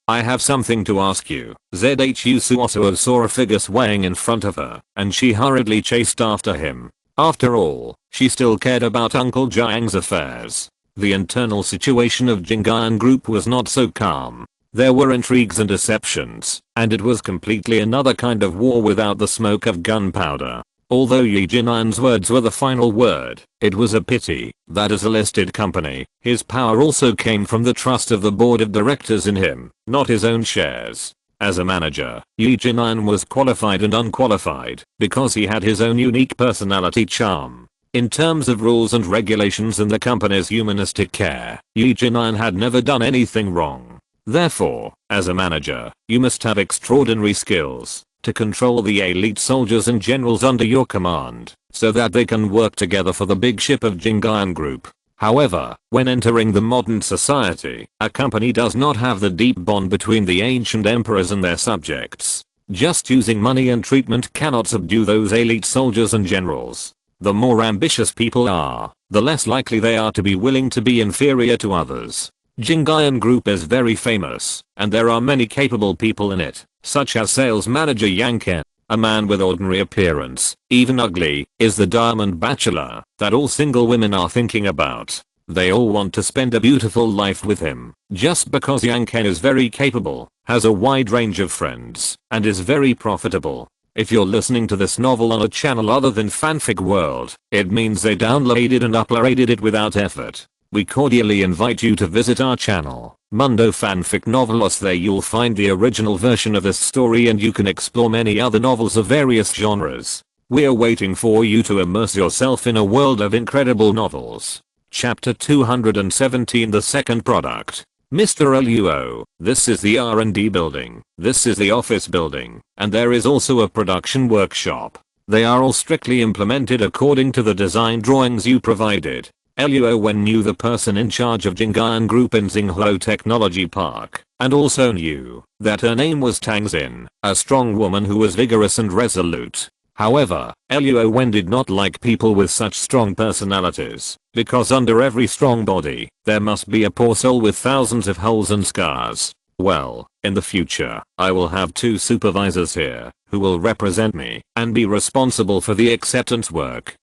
I have something to ask you. ZHU Suoso saw a figure swaying in front of her, and she hurriedly chased after him. After all, she still cared about Uncle Jiang's affairs. The internal situation of Jingan Group was not so calm. There were intrigues and deceptions, and it was completely another kind of war without the smoke of gunpowder. Although Yi Jinan's words were the final word, it was a pity that as a listed company, his power also came from the trust of the board of directors in him, not his own shares. As a manager, Yi Jinan was qualified and unqualified because he had his own unique personality charm. In terms of rules and regulations and the company's humanistic care, Yi Jinan had never done anything wrong. Therefore, as a manager, you must have extraordinary skills. to control the elite soldiers and generals under your command, so that they can work together for the big ship of Jingayan Group. However, when entering the modern society, a company does not have the deep bond between the ancient emperors and their subjects. Just using money and treatment cannot subdue those elite soldiers and generals. The more ambitious people are, the less likely they are to be willing to be inferior to others. Jingayan Group is very famous, and there are many capable people in it, such as sales manager Yang Ken, a man with ordinary appearance, even ugly, is the diamond bachelor that all single women are thinking about. They all want to spend a beautiful life with him, just because Yang Ken is very capable, has a wide range of friends, and is very profitable. If you're listening to this novel on a channel other than Fanfic World, it means they downloaded and uploaded it without effort. We cordially invite you to visit our channel, Mundo Fanfic Novelos. There you'll find the original version of this story and you can explore many other novels of various genres. We're waiting for you to immerse yourself in a world of incredible novels. Chapter 217, the second product. Mr. Luo, this is the R&D building, this is the office building, and there is also a production workshop. They are all strictly implemented according to the design drawings you provided. Luo Wen knew the person in charge of Jingayan Group in Xinghuo Technology Park, and also knew that her name was Tang Xin, a strong woman who was vigorous and resolute. However, Luo Wen did not like people with such strong personalities, because under every strong body, there must be a poor soul with thousands of holes and scars. Well, in the future, I will have 2 supervisors here, who will represent me, and be responsible for the acceptance work.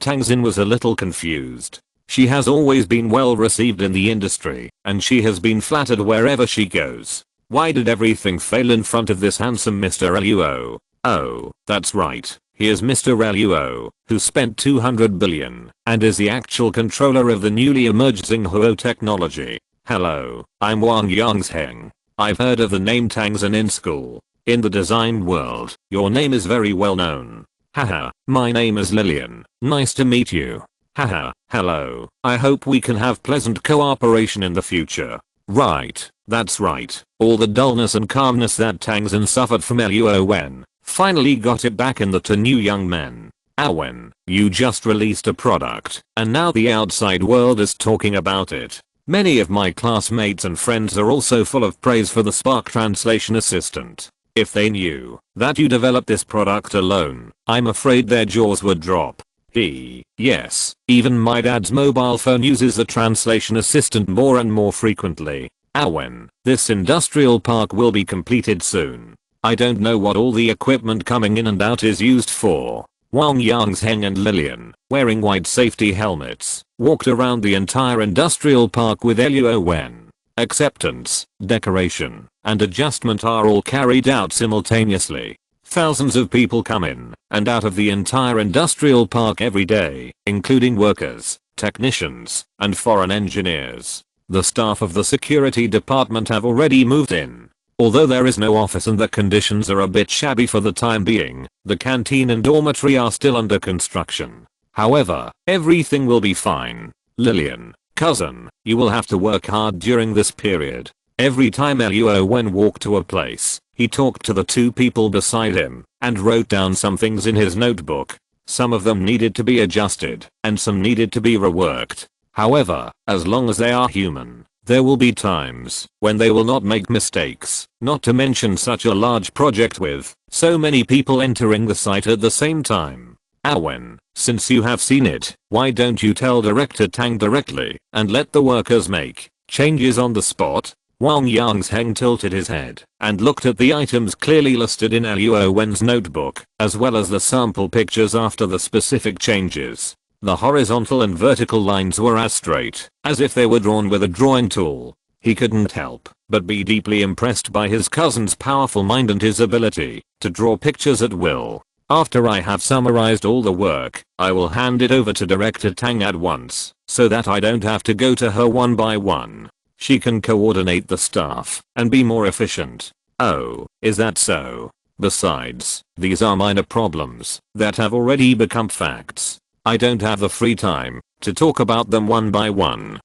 Tang Xin was a little confused. She has always been well received in the industry, and she has been flattered wherever she goes. Why did everything fail in front of this handsome Mr. Luo? Oh, that's right. He is Mr. Luo, who spent 200 billion, and is the actual controller of the newly emerged Xinghuo technology. Hello, I'm Wang Yangsheng. I've heard of the name Tang Xin in school. In the design world, your name is very well known. Haha, my name is Lillian, nice to meet you. Haha, hello, I hope we can have pleasant cooperation in the future. Right, that's right, all the dullness and calmness that Tang Xin suffered from Luo Wen, finally got it back in the new young men. Wen, you just released a product, and now the outside world is talking about it. Many of my classmates and friends are also full of praise for the Spark Translation Assistant. If they knew that you developed this product alone, I'm afraid their jaws would drop. Yes, even my dad's mobile phone uses the translation assistant more and more frequently. Wen, this industrial park will be completed soon. I don't know what all the equipment coming in and out is used for. Wang Yangsheng and Lillian, wearing white safety helmets, walked around the entire industrial park with Luo Wen. Acceptance, decoration, and adjustment are all carried out simultaneously. Thousands of people come in and out of the entire industrial park every day, including workers, technicians, and foreign engineers. The staff of the security department have already moved in. Although there is no office and the conditions are a bit shabby for the time being, the canteen and dormitory are still under construction. However, everything will be fine. Lillian, cousin, you will have to work hard during this period. Every time Luo Wen walked to a place, he talked to the 2 people beside him and wrote down some things in his notebook. Some of them needed to be adjusted and some needed to be reworked. However, as long as they are human, there will be times when they will not make mistakes, not to mention such a large project with so many people entering the site at the same time. Wen, since you have seen it, why don't you tell Director Tang directly and let the workers make changes on the spot? Wang Yangsheng tilted his head and looked at the items clearly listed in Luo Wen's notebook, as well as the sample pictures after the specific changes. The horizontal and vertical lines were as straight as if they were drawn with a drawing tool. He couldn't help but be deeply impressed by his cousin's powerful mind and his ability to draw pictures at will. After I have summarized all the work, I will hand it over to Director Tang at once, so that I don't have to go to her one by one. She can coordinate the staff and be more efficient. Oh, is that so? Besides, these are minor problems that have already become facts. I don't have the free time to talk about them one by one.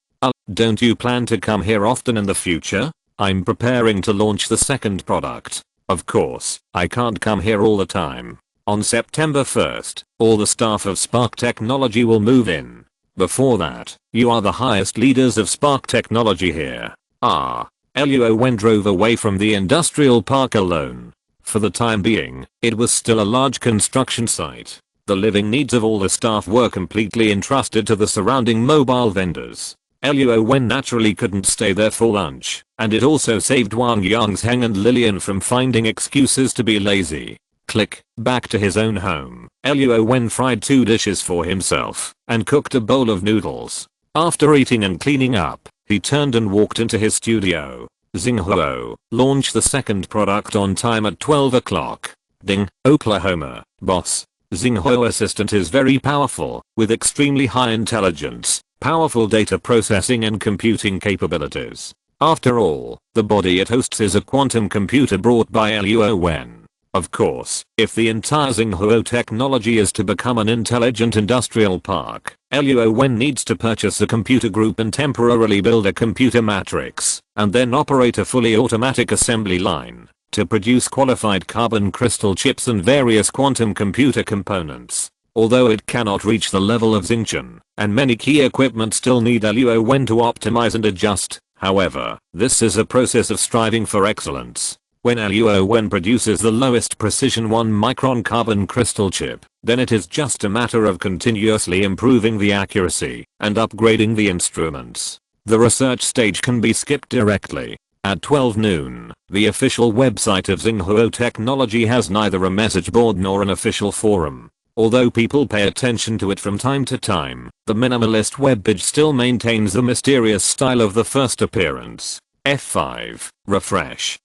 Don't you plan to come here often in the future? I'm preparing to launch the second product. Of course, I can't come here all the time. On September 1st, all the staff of Spark Technology will move in. Before that, you are the highest leaders of Spark Technology here. Luo Wen drove away from the industrial park alone. For the time being, it was still a large construction site. The living needs of all the staff were completely entrusted to the surrounding mobile vendors. Luo Wen naturally couldn't stay there for lunch, and it also saved Wang Yangsheng and Lillian from finding excuses to be lazy. Click, back to his own home. Luo Wen fried 2 dishes for himself, and cooked a bowl of noodles. After eating and cleaning up, he turned and walked into his studio. Xinghuo, launch the second product on time at 12 o'clock. Ding, Oklahoma, boss. Xinghuo assistant is very powerful, with extremely high intelligence, powerful data processing and computing capabilities. After all, the body it hosts is a quantum computer brought by Luo Wen. Of course, if the entire Xinghuo technology is to become an intelligent industrial park, Luo Wen needs to purchase a computer group and temporarily build a computer matrix, and then operate a fully automatic assembly line to produce qualified carbon crystal chips and various quantum computer components. Although it cannot reach the level of Xingchen, and many key equipment still need Luo Wen to optimize and adjust, however, this is a process of striving for excellence. When Luo Wen produces the lowest precision 1-micron carbon crystal chip, then it is just a matter of continuously improving the accuracy and upgrading the instruments. The research stage can be skipped directly. At 12 noon, the official website of Xinghuo Technology has neither a message board nor an official forum. Although people pay attention to it from time to time, the minimalist webpage still maintains the mysterious style of the first appearance. F5, refresh.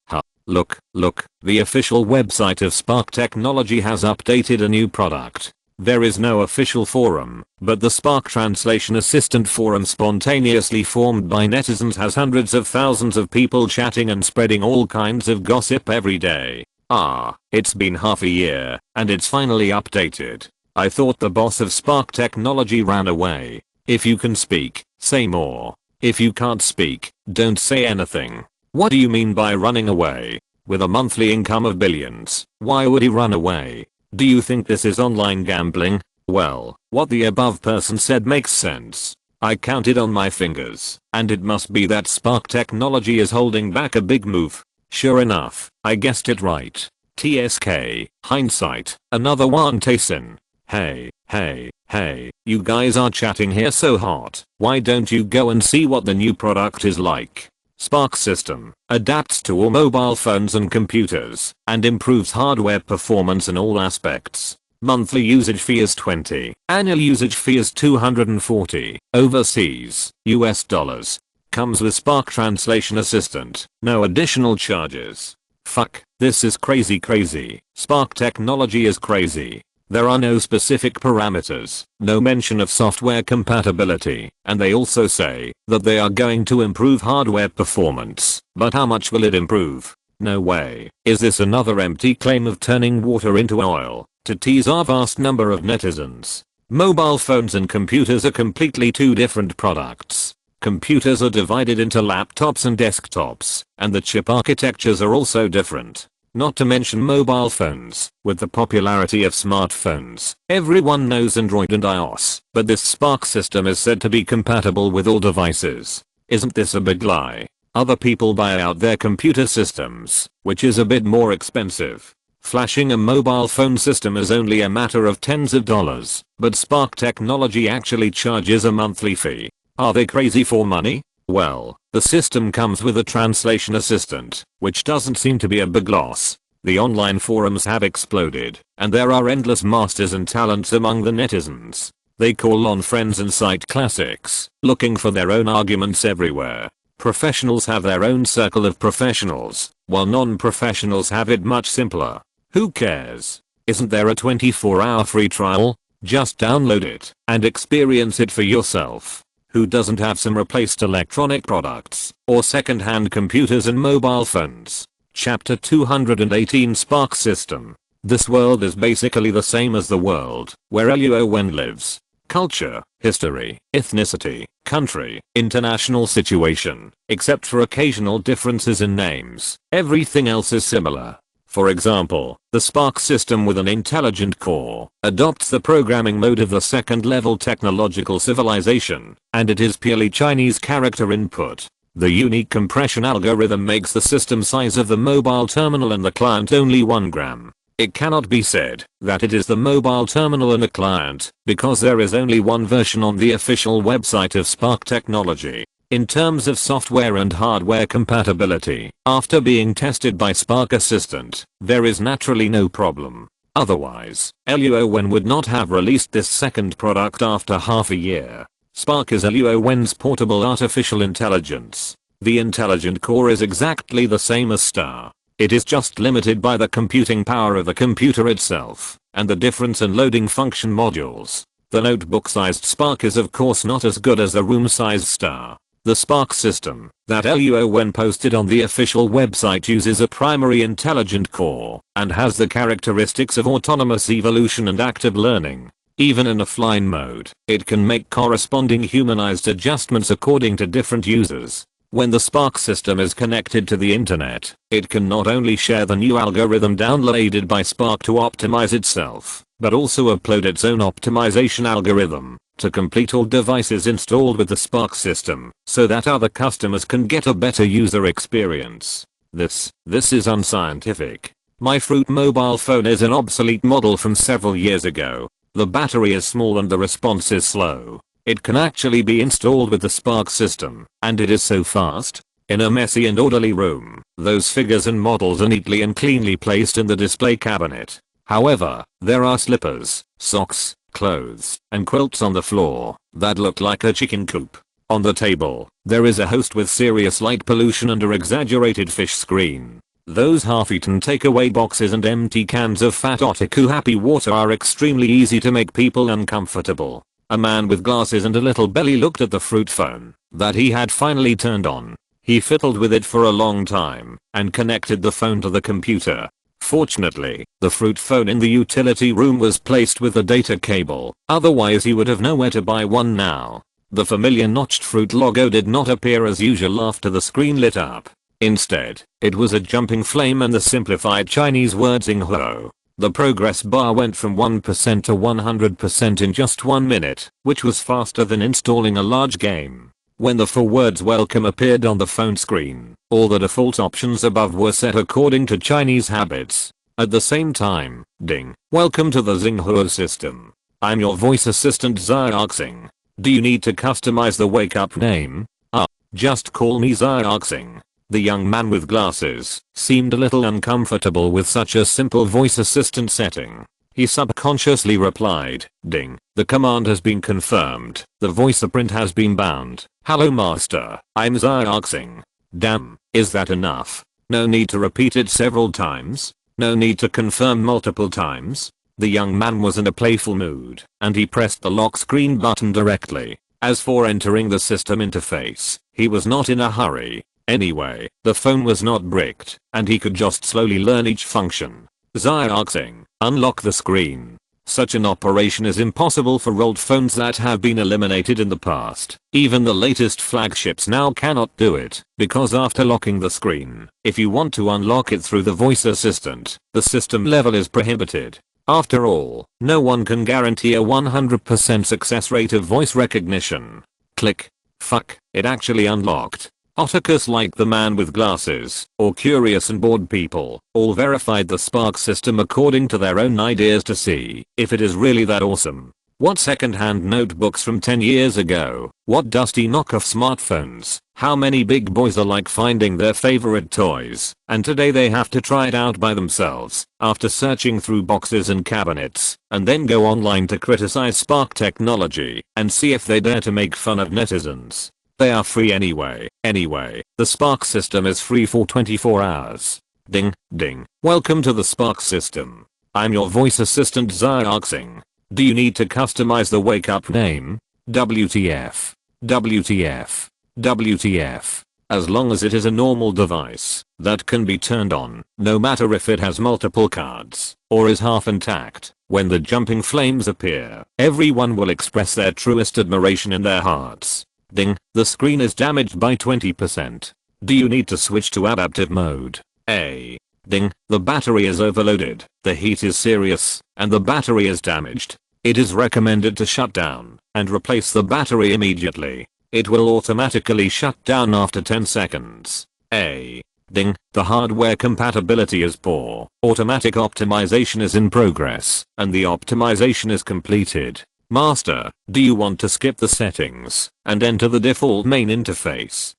Look, the official website of Spark Technology has updated a new product. There is no official forum, but the Spark Translation Assistant forum spontaneously formed by netizens has hundreds of thousands of people chatting and spreading all kinds of gossip every day. It's been half a year, and it's finally updated. I thought the boss of Spark Technology ran away. If you can speak, say more. If you can't speak, don't say anything. What do you mean by running away? With a monthly income of billions, why would he run away? Do you think this is online gambling? Well, what the above person said makes sense. I counted on my fingers, and it must be that Spark Technology is holding back a big move. Sure enough, I guessed it right. TSK, hindsight, another one Tayson. Hey, you guys are chatting here so hot. Why don't you go and see what the new product is like? Spark system adapts to all mobile phones and computers and improves hardware performance in all aspects. Monthly usage fee is $20. Annual usage fee is $240. Overseas, US dollars. Comes with Spark Translation Assistant. No additional charges. Fuck, this is crazy. Spark Technology is crazy. There are no specific parameters, no mention of software compatibility, and they also say that they are going to improve hardware performance. But how much will it improve? No way. Is this another empty claim of turning water into oil to tease our vast number of netizens? Mobile phones and computers are completely two different products. Computers are divided into laptops and desktops, and the chip architectures are also different. Not to mention mobile phones. With the popularity of smartphones, everyone knows Android and iOS, but this Spark system is said to be compatible with all devices. Isn't this a big lie? Other people buy out their computer systems, which is a bit more expensive. Flashing a mobile phone system is only a matter of tens of dollars, but Spark Technology actually charges a monthly fee. Are they crazy for money? Well, the system comes with a translation assistant, which doesn't seem to be a big loss. The online forums have exploded, and there are endless masters and talents among the netizens. They call on friends and cite classics, looking for their own arguments everywhere. Professionals have their own circle of professionals, while non-professionals have it much simpler. Who cares? Isn't there a 24-hour free trial? Just download it and experience it for yourself. Who doesn't have some replaced electronic products or second-hand computers and mobile phones? Chapter 218 Spark System. This world is basically the same as the world where Luo Wen lives. Culture, history, ethnicity, country, international situation, except for occasional differences in names. Everything else is similar. For example, the Spark system with an intelligent core adopts the programming mode of the second level technological civilization, and it is purely Chinese character input. The unique compression algorithm makes the system size of the mobile terminal and the client only 1 gram. It cannot be said that it is the mobile terminal and a client, because there is only one version on the official website of Spark technology. In terms of software and hardware compatibility, after being tested by Spark Assistant, there is naturally no problem. Otherwise, Luo Wen would not have released this second product after half a year. Spark is Luo Wen's portable artificial intelligence. The intelligent core is exactly the same as Star. It is just limited by the computing power of the computer itself, and the difference in loading function modules. The notebook-sized Spark is of course not as good as the room-sized Star. The Spark system that Luo Wen posted on the official website uses a primary intelligent core, and has the characteristics of autonomous evolution and active learning. Even in offline mode, it can make corresponding humanized adjustments according to different users. When the Spark system is connected to the internet, it can not only share the new algorithm downloaded by Spark to optimize itself, but also upload its own optimization algorithm to complete all devices installed with the Spark system, so that other customers can get a better user experience. This is unscientific. My Fruit mobile phone is an obsolete model from several years ago. The battery is small and the response is slow. It can actually be installed with the Spark system, and it is so fast. In a messy and orderly room, those figures and models are neatly and cleanly placed in the display cabinet. However, there are slippers, socks, clothes, and quilts on the floor that look like a chicken coop. On the table, there is a host with serious light pollution and an exaggerated fish screen. Those half-eaten takeaway boxes and empty cans of fat otaku happy water are extremely easy to make people uncomfortable. A man with glasses and a little belly looked at the Fruit phone that he had finally turned on. He fiddled with it for a long time and connected the phone to the computer. Fortunately, the Fruit phone in the utility room was placed with a data cable, otherwise he would have nowhere to buy one now. The familiar notched Fruit logo did not appear as usual after the screen lit up. Instead, it was a jumping flame and the simplified Chinese word Xinghuo. The progress bar went from 1% to 100% in just 1 minute, which was faster than installing a large game. When the 4 words welcome appeared on the phone screen, all the default options above were set according to Chinese habits. At the same time, ding, welcome to the Xinghuo system. I'm your voice assistant Xiaoxing. Do you need to customize the wake up name? Just call me Xiaoxing. The young man with glasses seemed a little uncomfortable with such a simple voice assistant setting. He subconsciously replied, ding, the command has been confirmed. The voice print has been bound. Hello master, I'm Xiaoxing. Damn, is that enough? No need to repeat it several times? No need to confirm multiple times? The young man was in a playful mood, and he pressed the lock screen button directly. As for entering the system interface, he was not in a hurry. Anyway, the phone was not bricked, and he could just slowly learn each function. Xiaoxing, unlock the screen. Such an operation is impossible for old phones that have been eliminated in the past. Even the latest flagships now cannot do it, because after locking the screen, if you want to unlock it through the voice assistant, the system level is prohibited. After all, no one can guarantee a 100% success rate of voice recognition. Click. Fuck, it actually unlocked. Otakus like the man with glasses, or curious and bored people, all verified the Spark system according to their own ideas to see if it is really that awesome. What second-hand notebooks from 10 years ago? What dusty knockoff smartphones? How many big boys are like finding their favorite toys, and today they have to try it out by themselves, after searching through boxes and cabinets, and then go online to criticize Spark technology, and see if they dare to make fun of netizens. They are free anyway. The Spark system is free for 24 hours. Ding, ding. Welcome to the Spark system. I'm your voice assistant Xiaoxing. Do you need to customize the wake up name? WTF. WTF. WTF. As long as it is a normal device that can be turned on, no matter if it has multiple cards or is half intact, when the jumping flames appear, everyone will express their truest admiration in their hearts. Ding, the screen is damaged by 20%. Do you need to switch to adaptive mode? A. Ding, the battery is overloaded, the heat is serious, and the battery is damaged. It is recommended to shut down and replace the battery immediately. It will automatically shut down after 10 seconds. Ding, the hardware compatibility is poor. Automatic optimization is in progress, and the optimization is completed. Master, do you want to skip the settings and enter the default main interface?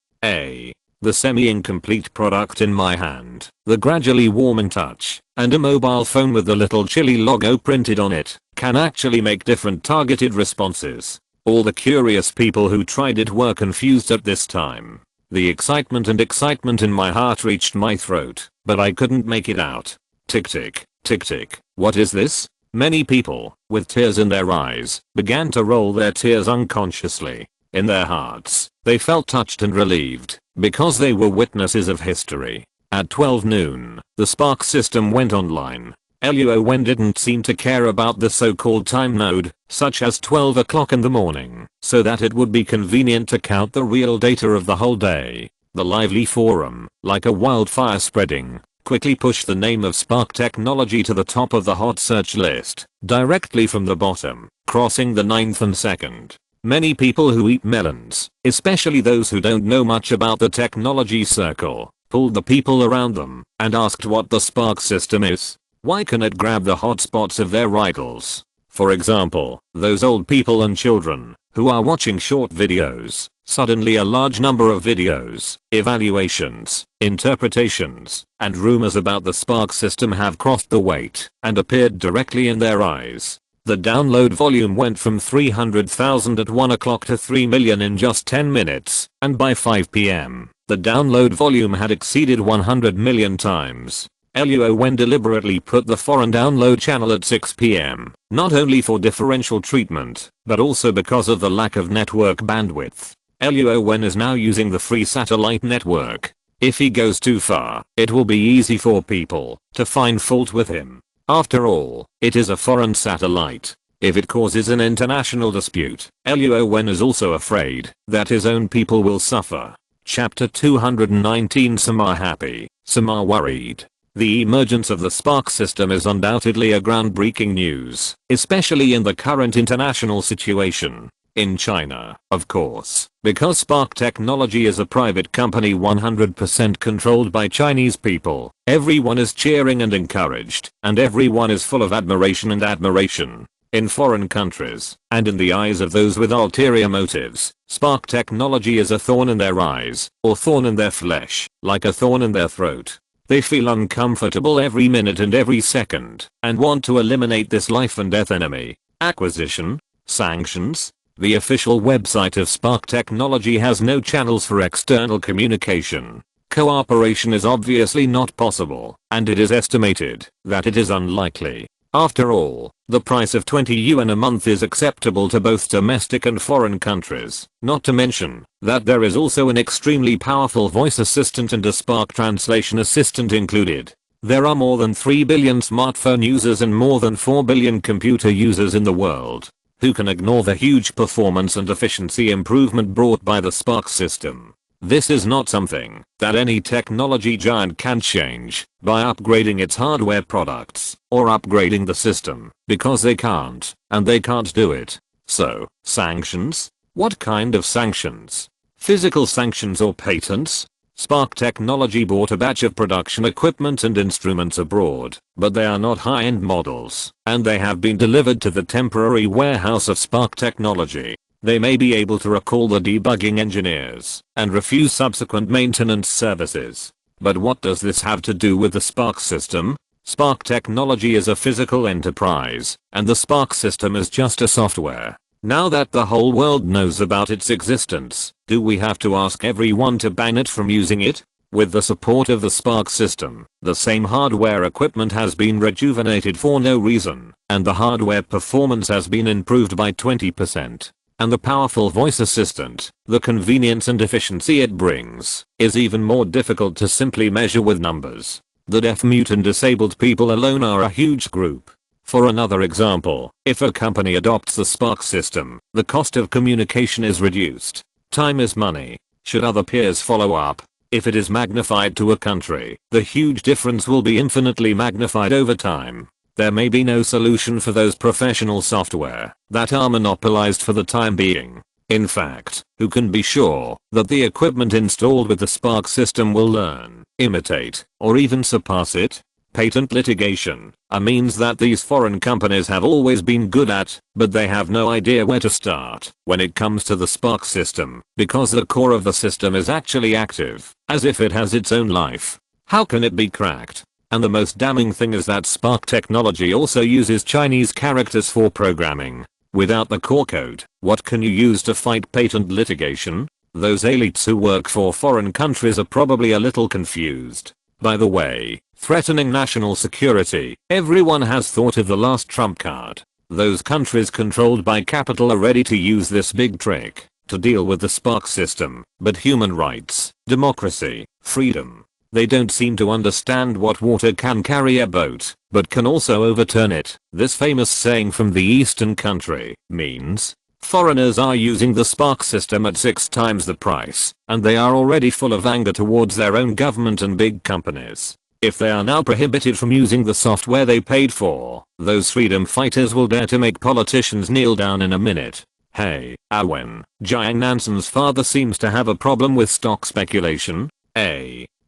The semi-incomplete product in my hand, the gradually warming touch, and a mobile phone with the little chili logo printed on it, can actually make different targeted responses. All the curious people who tried it were confused at this time. The excitement in my heart reached my throat, but I couldn't make it out. Tick tick, tick tick, what is this? Many people, with tears in their eyes, began to roll their tears unconsciously. In their hearts, they felt touched and relieved, because they were witnesses of history. At 12 noon, the Spark system went online. Luo Wen didn't seem to care about the so-called time node, such as 12 o'clock in the morning, so that it would be convenient to count the real data of the whole day. The lively forum, like a wildfire spreading, quickly pushed the name of Spark Technology to the top of the hot search list, directly from the bottom, crossing the 9th and 2nd. Many people who eat melons, especially those who don't know much about the technology circle, pulled the people around them and asked what the Spark system is. Why can it grab the hotspots of their idols? For example, those old people and children who are watching short videos. Suddenly a large number of videos, evaluations, interpretations, and rumors about the Spark system have crossed the weight and appeared directly in their eyes. The download volume went from 300,000 at 1 o'clock to 3 million in just 10 minutes, and by 5 p.m., the download volume had exceeded 100 million times. Luo Wen deliberately put the foreign download channel at 6 p.m., not only for differential treatment, but also because of the lack of network bandwidth. Luo Wen is now using the free satellite network. If he goes too far, it will be easy for people to find fault with him. After all, it is a foreign satellite. If it causes an international dispute, Luo Wen is also afraid that his own people will suffer. Chapter 219. Some are happy, some are worried. The emergence of the Spark system is undoubtedly a groundbreaking news, especially in the current international situation. In China, of course, because Spark Technology is a private company 100% controlled by Chinese people, everyone is cheering and encouraged, and everyone is full of admiration and admiration. In foreign countries, and in the eyes of those with ulterior motives, Spark Technology is a thorn in their eyes, or thorn in their flesh, like a thorn in their throat. They feel uncomfortable every minute and every second, and want to eliminate this life and death enemy. Acquisition? Sanctions? The official website of Spark Technology has no channels for external communication. Cooperation is obviously not possible, and it is estimated that it is unlikely. After all, the price of 20 yuan a month is acceptable to both domestic and foreign countries, not to mention that there is also an extremely powerful voice assistant and a Spark translation assistant included. There are more than 3 billion smartphone users and more than 4 billion computer users in the world. Who can ignore the huge performance and efficiency improvement brought by the Spark system? This is not something that any technology giant can change by upgrading its hardware products or upgrading the system, because they can't, and they can't do it. So, sanctions? What kind of sanctions? Physical sanctions or patents? Spark Technology bought a batch of production equipment and instruments abroad, but they are not high-end models, and they have been delivered to the temporary warehouse of Spark Technology. They may be able to recall the debugging engineers and refuse subsequent maintenance services. But what does this have to do with the Spark system? Spark Technology is a physical enterprise, and the Spark system is just a software. Now that the whole world knows about its existence, do we have to ask everyone to ban it from using it? With the support of the Spark system, the same hardware equipment has been rejuvenated for no reason, and the hardware performance has been improved by 20%. And the powerful voice assistant, the convenience and efficiency it brings, is even more difficult to simply measure with numbers. The deaf, mute and disabled people alone are a huge group. For another example, if a company adopts the Spark system, the cost of communication is reduced. Time is money. Should other peers follow up? If it is magnified to a country, the huge difference will be infinitely magnified over time. There may be no solution for those professional software that are monopolized for the time being. In fact, who can be sure that the equipment installed with the Spark system will learn, imitate, or even surpass it? Patent litigation means that these foreign companies have always been good at, but they have no idea where to start when it comes to the Spark system, because the core of the system is actually active, as if it has its own life. How can it be cracked? And the most damning thing is that Spark technology also uses Chinese characters for programming. Without the core code, what can you use to fight patent litigation? Those elites who work for foreign countries are probably a little confused. By the way, threatening national security, everyone has thought of the last trump card. Those countries controlled by capital are ready to use this big trick to deal with the Spark system, but human rights, democracy, freedom. They don't seem to understand what water can carry a boat, but can also overturn it. This famous saying from the Eastern country means, foreigners are using the Spark system at 6 times the price, and they are already full of anger towards their own government and big companies. If they are now prohibited from using the software they paid for, those freedom fighters will dare to make politicians kneel down in a minute. Hey, Wen, Jiang Nanson's father seems to have a problem with stock speculation.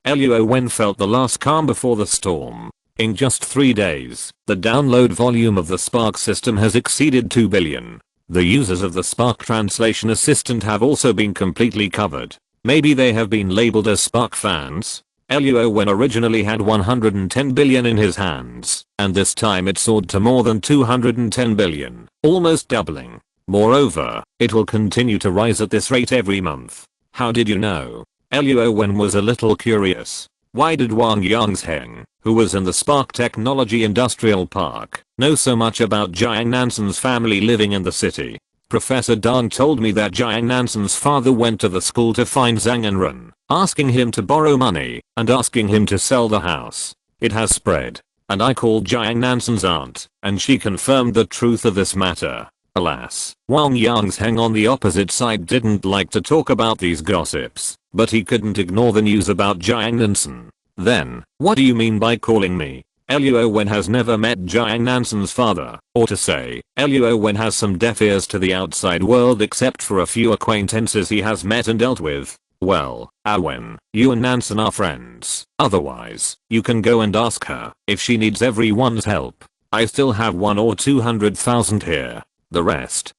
Luo Wen felt the last calm before the storm. In just 3 days, the download volume of the Spark system has exceeded 2 billion. The users of the Spark translation assistant have also been completely covered. Maybe they have been labeled as Spark fans. Luo Wen originally had 110 billion in his hands, and this time it soared to more than 210 billion, almost doubling. Moreover, it will continue to rise at this rate every month. How did you know? Luo Wen was a little curious. Why did Wang Yangsheng, who was in the Spark Technology Industrial Park, know so much about Jiang Nanson's family living in the city? Professor Dang told me that Jiang Nanson's father went to the school to find Zhang Enren, asking him to borrow money and asking him to sell the house. It has spread, and I called Jiang Nanson's aunt, and she confirmed the truth of this matter. Alas, Wang Yangsheng on the opposite side didn't like to talk about these gossips, but he couldn't ignore the news about Jiang Nanson. Then, what do you mean by calling me? Luo Wen has never met Jiang Nanson's father, or to say, Luo Wen has some deaf ears to the outside world except for a few acquaintances he has met and dealt with. Well, Wen, you and Nanson are friends. Otherwise, you can go and ask her if she needs everyone's help. I still have 1 or 200,000 here. The rest,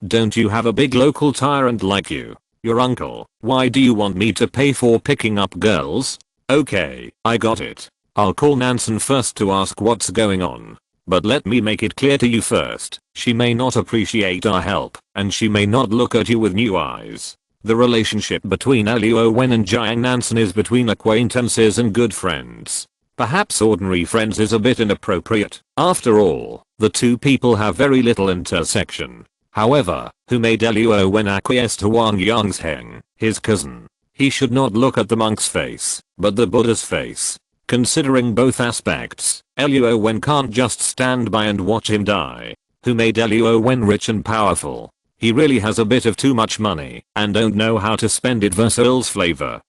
don't you have a big local tyrant like you? Your uncle? Why do you want me to pay for picking up girls? Okay, I got it. I'll call Nanson first to ask what's going on. But let me make it clear to you first, she may not appreciate our help, and she may not look at you with new eyes. The relationship between Luo Wen and Jiang Nanson is between acquaintances and good friends. Perhaps ordinary friends is a bit inappropriate. After all, the two people have very little intersection. However, who made Luo Wen acquiesce to Wang Yangsheng, his cousin? He should not look at the monk's face, but the Buddha's face. Considering both aspects, Luo Wen can't just stand by and watch him die. Who made Luo Wen rich and powerful? He really has a bit of too much money, and don't know how to spend it versus flavor.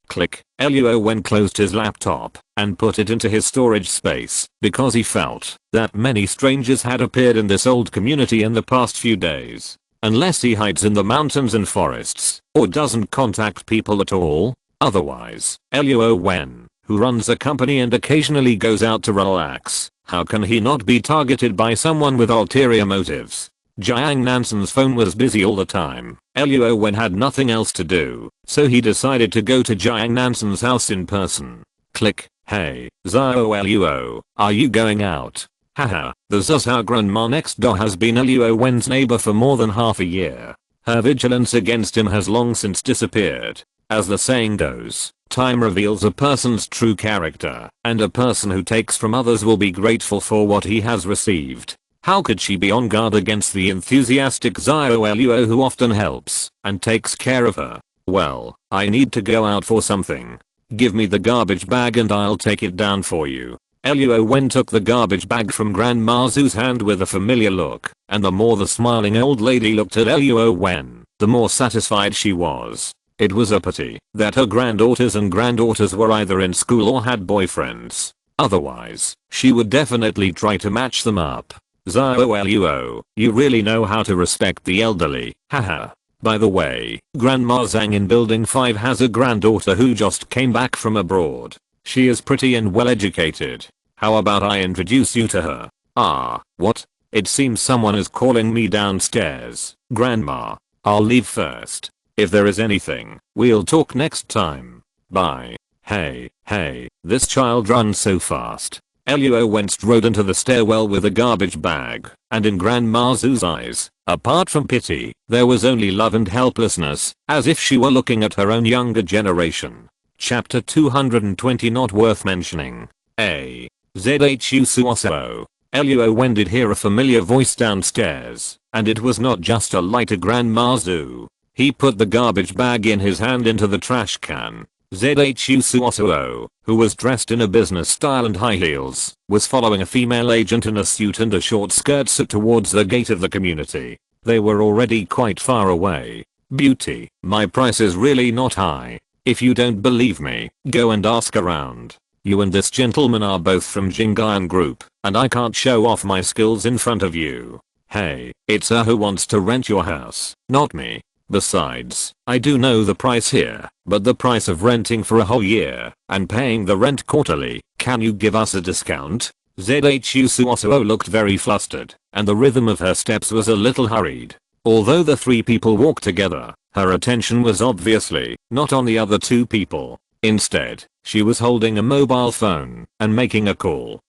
Click. Luo Wen closed his laptop and put it into his storage space because he felt that many strangers had appeared in this old community in the past few days. Unless he hides in the mountains and forests or doesn't contact people at all. Otherwise, Luo Wen, who runs a company and occasionally goes out to relax, how can he not be targeted by someone with ulterior motives? Jiang Nanson's phone was busy all the time. Luo Wen had nothing else to do, so he decided to go to Jiang Nanson's house in person. Click. Hey, Zhao Luo, are you going out? Haha, the Zhao grandma next door has been Luo Wen's neighbor for more than half a year. Her vigilance against him has long since disappeared. As the saying goes, time reveals a person's true character, and a person who takes from others will be grateful for what he has received. How could she be on guard against the enthusiastic Zhao Luo who often helps and takes care of her? Well, I need to go out for something. Give me the garbage bag and I'll take it down for you. Luo Wen took the garbage bag from Grandma Zhu's hand with a familiar look, and the more the smiling old lady looked at Luo Wen, the more satisfied she was. It was a pity that her granddaughters and granddaughters were either in school or had boyfriends. Otherwise, she would definitely try to match them up. Luo, you really know how to respect the elderly, haha. By the way, Grandma Zhang in building 5 has a granddaughter who just came back from abroad. She is pretty and well educated. How about I introduce you to her? Ah, what? It seems someone is calling me downstairs. Grandma, I'll leave first. If there is anything, we'll talk next time. Bye. Hey, this child runs so fast. Luo Wen strode into the stairwell with a garbage bag, and in Grandma Zhu's eyes, apart from pity, there was only love and helplessness, as if she were looking at her own younger generation. Chapter 220 not worth mentioning. A. Zhu Suoso. Luo Wen did hear a familiar voice downstairs, and it was not just a lighter Grandma Zhu. He put the garbage bag in his hand into the trash can. Zhu Suoso, who was dressed in a business style and high heels, was following a female agent in a suit and a short skirt towards the gate of the community. They were already quite far away. Beauty, my price is really not high. If you don't believe me, go and ask around. You and this gentleman are both from Jingyan Group, and I can't show off my skills in front of you. Hey, it's her who wants to rent your house, not me. Besides, I do know the price here, but the price of renting for a whole year, and paying the rent quarterly, can you give us a discount? Zhu Suoso looked very flustered, and the rhythm of her steps was a little hurried. Although the 3 people walked together, her attention was obviously not on the other 2 people. Instead, she was holding a mobile phone and making a call.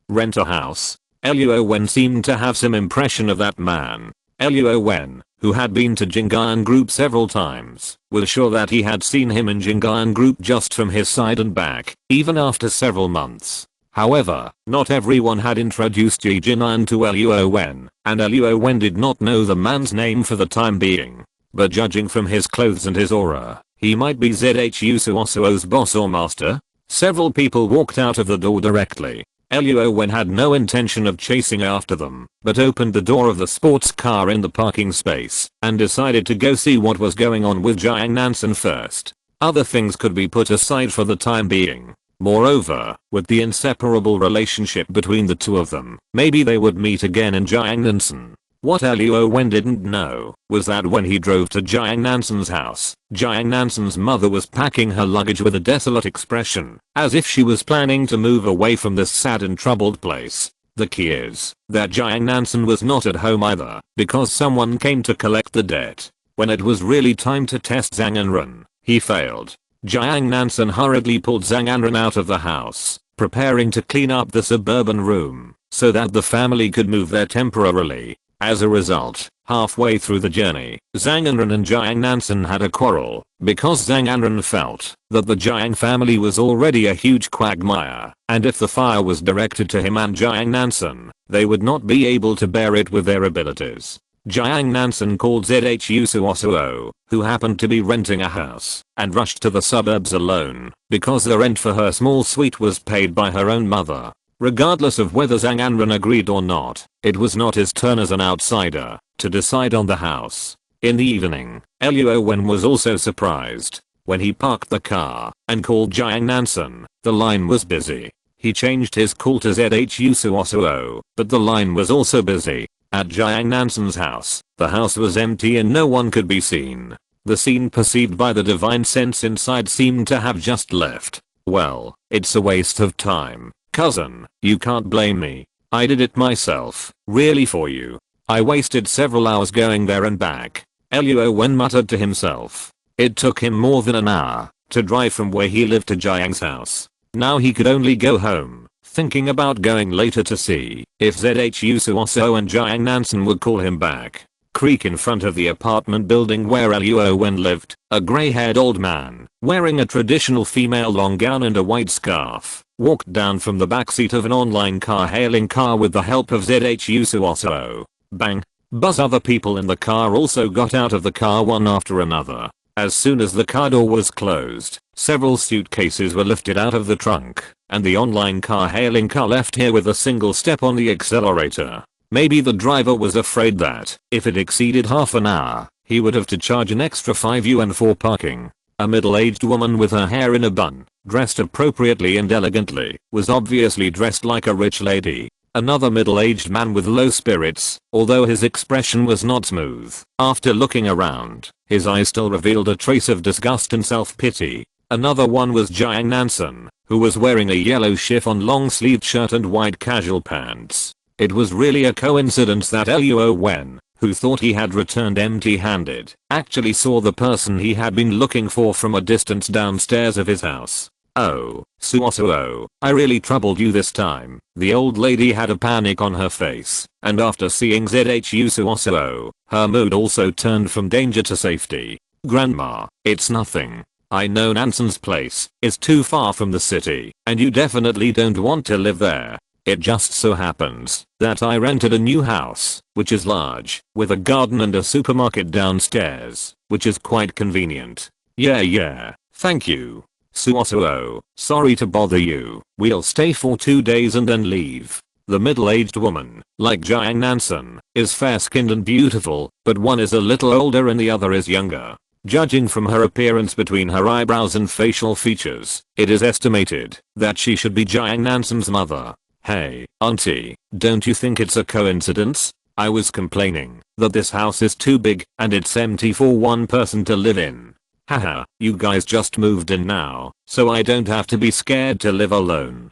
Rent a house? Luo Wen seemed to have some impression of that man. Luo Wen, who had been to Jingyan Group several times, was sure that he had seen him in Jingyan Group just from his side and back, even after several months. However, not everyone had introduced Ji Jinan to Luo Wen, and Luo Wen did not know the man's name for the time being. But judging from his clothes and his aura, he might be Zhu Suoso's boss or master. Several people walked out of the door directly. Luo Wen had no intention of chasing after them, but opened the door of the sports car in the parking space, and decided to go see what was going on with Jiang Nansen first. Other things could be put aside for the time being. Moreover, with the inseparable relationship between the 2 of them, maybe they would meet again in Jiang Nansen. What Luo Wen didn't know was that when he drove to Jiang Nansen's house, Jiang Nansen's mother was packing her luggage with a desolate expression, as if she was planning to move away from this sad and troubled place. The key is that Jiang Nansen was not at home either, because someone came to collect the debt. When it was really time to test Zhang Anren, he failed. Jiang Nansen hurriedly pulled Zhang Anren out of the house, preparing to clean up the suburban room, so that the family could move there temporarily. As a result, halfway through the journey, Zhang Anren and Jiang Nansen had a quarrel, because Zhang Anren felt that the Jiang family was already a huge quagmire, and if the fire was directed to him and Jiang Nansen, they would not be able to bear it with their abilities. Jiang Nansen called Zhu Suoso, who happened to be renting a house, and rushed to the suburbs alone, because the rent for her small suite was paid by her own mother. Regardless of whether Zhang Anren agreed or not, it was not his turn as an outsider to decide on the house. In the evening, Luo Wen was also surprised. When he parked the car and called Jiang Nansen, the line was busy. He changed his call to Zhu Suoso, but the line was also busy. At Jiang Nansen's house, the house was empty and no one could be seen. The scene perceived by the divine sense inside seemed to have just left. Well, it's a waste of time. Cousin, you can't blame me. I did it myself, really for you. I wasted several hours going there and back. Luo Wen muttered to himself. It took him more than an hour to drive from where he lived to Jiang's house. Now he could only go home, thinking about going later to see if Zhu Suoso and Jiang Nansen would call him back. Creek in front of the apartment building where Luo Wen lived, a grey-haired old man, wearing a traditional female long gown and a white scarf, walked down from the backseat of an online car-hailing car with the help of Zhu Suoso. Bang! Buzz. Other people in the car also got out of the car one after another. As soon as the car door was closed, several suitcases were lifted out of the trunk, and the online car-hailing car left here with a single step on the accelerator. Maybe the driver was afraid that, if it exceeded half an hour, he would have to charge an extra 5 yuan for parking. A middle-aged woman with her hair in a bun, dressed appropriately and elegantly, was obviously dressed like a rich lady. Another middle-aged man with low spirits, although his expression was not smooth. After looking around, his eyes still revealed a trace of disgust and self-pity. Another one was Jiang Nansen, who was wearing a yellow chiffon long-sleeved shirt and white casual pants. It was really a coincidence that Luo Wen, who thought he had returned empty-handed, actually saw the person he had been looking for from a distance downstairs of his house. "Oh, Suosuo, I really troubled you this time." The old lady had a panic on her face, and after seeing Zhu Suosuo, her mood also turned from danger to safety. "Grandma, it's nothing. I know Nansen's place is too far from the city, and you definitely don't want to live there. It just so happens that I rented a new house, which is large, with a garden and a supermarket downstairs, which is quite convenient." Yeah, thank you. "Suosuo, sorry to bother you. We'll stay for 2 days and then leave." The middle-aged woman, like Jiang Nansen, is fair-skinned and beautiful, but one is a little older and the other is younger. Judging from her appearance between her eyebrows and facial features, it is estimated that she should be Jiang Nansen's mother. "Hey, auntie, don't you think it's a coincidence? I was complaining that this house is too big and it's empty for one person to live in. Haha, you guys just moved in now, so I don't have to be scared to live alone."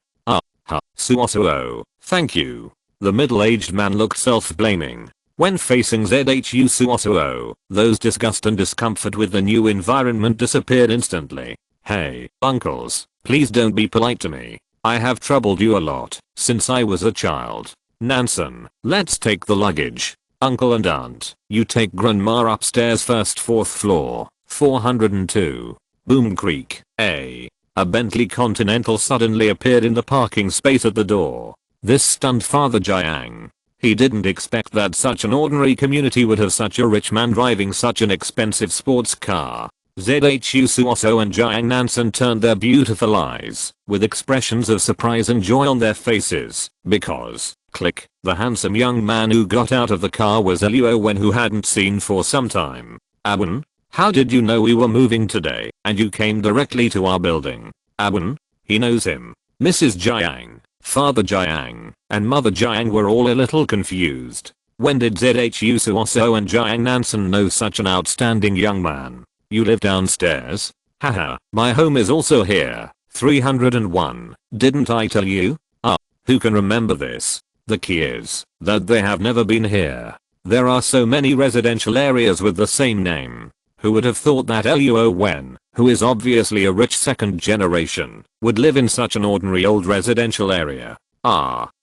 Suosuo, thank you." The middle-aged man looked self-blaming. When facing Zhu Suosuo, those disgust and discomfort with the new environment disappeared instantly. "Hey, uncles, please don't be polite to me. I have troubled you a lot since I was a child. Nansen, let's take the luggage. Uncle and aunt, you take grandma upstairs first, 4th floor, 402. Boom creak. A Bentley Continental suddenly appeared in the parking space at the door. This stunned Father Jiang. He didn't expect that such an ordinary community would have such a rich man driving such an expensive sports car. Zhu Suosuo and Jiang Nansen turned their beautiful eyes, with expressions of surprise and joy on their faces, because, click, the handsome young man who got out of the car was Luo Wen, who hadn't seen for some time. "Awen, how did you know we were moving today, and you came directly to our building?" "Awen, he knows him." Mrs. Jiang, Father Jiang, and Mother Jiang were all a little confused. When did Zhu Suosuo and Jiang Nansen know such an outstanding young man? "You live downstairs?" "Haha, my home is also here, 301, didn't I tell you?" Who can remember this? The key is that they have never been here. There are so many residential areas with the same name. Who would have thought that Luo Wen, who is obviously a rich second generation, would live in such an ordinary old residential area?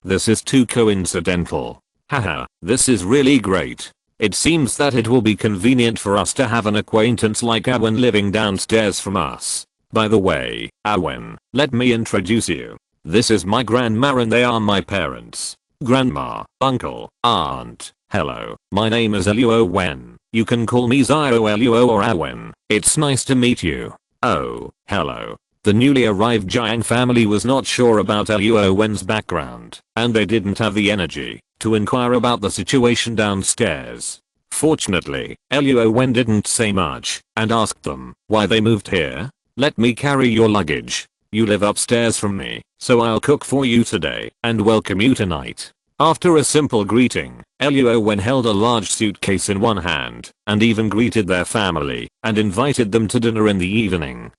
This is too coincidental. Haha, this is really great. It seems that it will be convenient for us to have an acquaintance like Awen living downstairs from us. By the way, Awen, let me introduce you. This is my grandma and they are my parents. Grandma, uncle, aunt. Hello, my name is Luo Wen. You can call me Zio Luo or Awen. It's nice to meet you. Oh, hello. The newly arrived Jiang family was not sure about Luo Wen's background, and they didn't have the energy to inquire about the situation downstairs. Fortunately, Luo Wen didn't say much and asked them why they moved here. "Let me carry your luggage. You live upstairs from me, so I'll cook for you today and welcome you tonight." After a simple greeting, Luo Wen held a large suitcase in one hand and even greeted their family and invited them to dinner in the evening.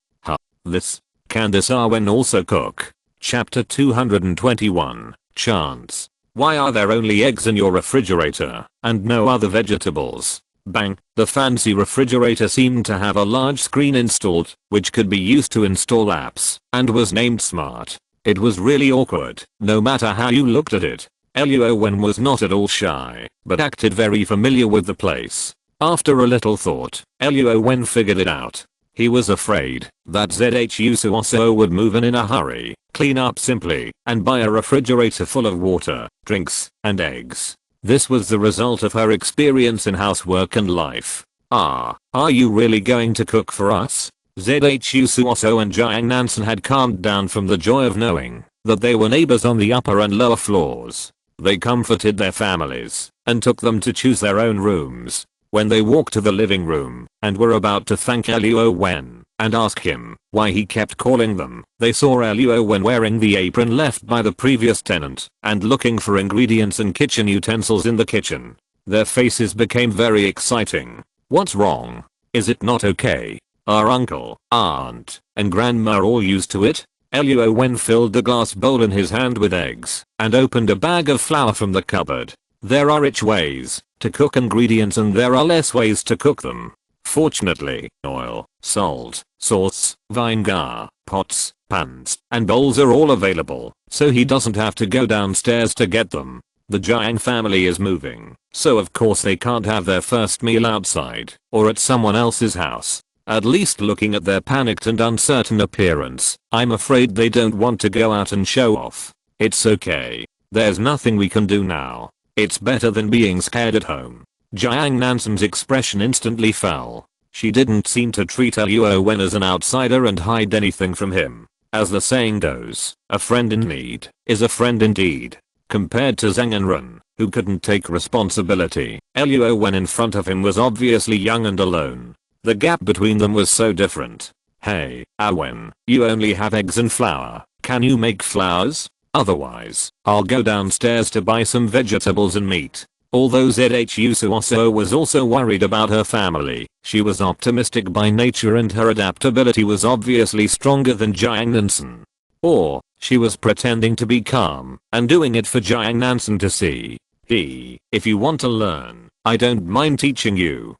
Can this Awen also cook? Chapter 221, Chance. Why are there only eggs in your refrigerator and no other vegetables? Bang, the fancy refrigerator seemed to have a large screen installed, which could be used to install apps, and was named Smart. It was really awkward, no matter how you looked at it. Luo Wen was not at all shy, but acted very familiar with the place. After a little thought, Luo Wen figured it out. He was afraid that Zhu Suosuo would move in a hurry, clean up simply, and buy a refrigerator full of water, drinks, and eggs. This was the result of her experience in housework and life. Are you really going to cook for us? Zhu Suosuo and Jiang Nansen had calmed down from the joy of knowing that they were neighbors on the upper and lower floors. They comforted their families and took them to choose their own rooms. When they walked to the living room and were about to thank Luo Wen and ask him why he kept calling them, they saw Luo Wen wearing the apron left by the previous tenant and looking for ingredients and kitchen utensils in the kitchen. Their faces became very exciting. What's wrong? Is it not okay? Are uncle, aunt, and grandma all used to it? Luo Wen filled the glass bowl in his hand with eggs and opened a bag of flour from the cupboard. There are rich ways to cook ingredients and there are less ways to cook them. Fortunately, oil, salt, sauce, vinegar, pots, pans, and bowls are all available, so he doesn't have to go downstairs to get them. The Jiang family is moving, so of course they can't have their first meal outside or at someone else's house. At least looking at their panicked and uncertain appearance, I'm afraid they don't want to go out and show off. It's okay. There's nothing we can do now. It's better than being scared at home. Jiang Nansen's expression instantly fell. She didn't seem to treat Luo Wen as an outsider and hide anything from him. As the saying goes, a friend in need is a friend indeed. Compared to Zhang and Ren, who couldn't take responsibility, Luo Wen in front of him was obviously young and alone. The gap between them was so different. Hey, Wen, you only have eggs and flour. Can you make flowers? Otherwise, I'll go downstairs to buy some vegetables and meat. Although Zhu Suoso was also worried about her family, she was optimistic by nature and her adaptability was obviously stronger than Jiang Nansen. Or, she was pretending to be calm and doing it for Jiang Nansen to see. If you want to learn, I don't mind teaching you.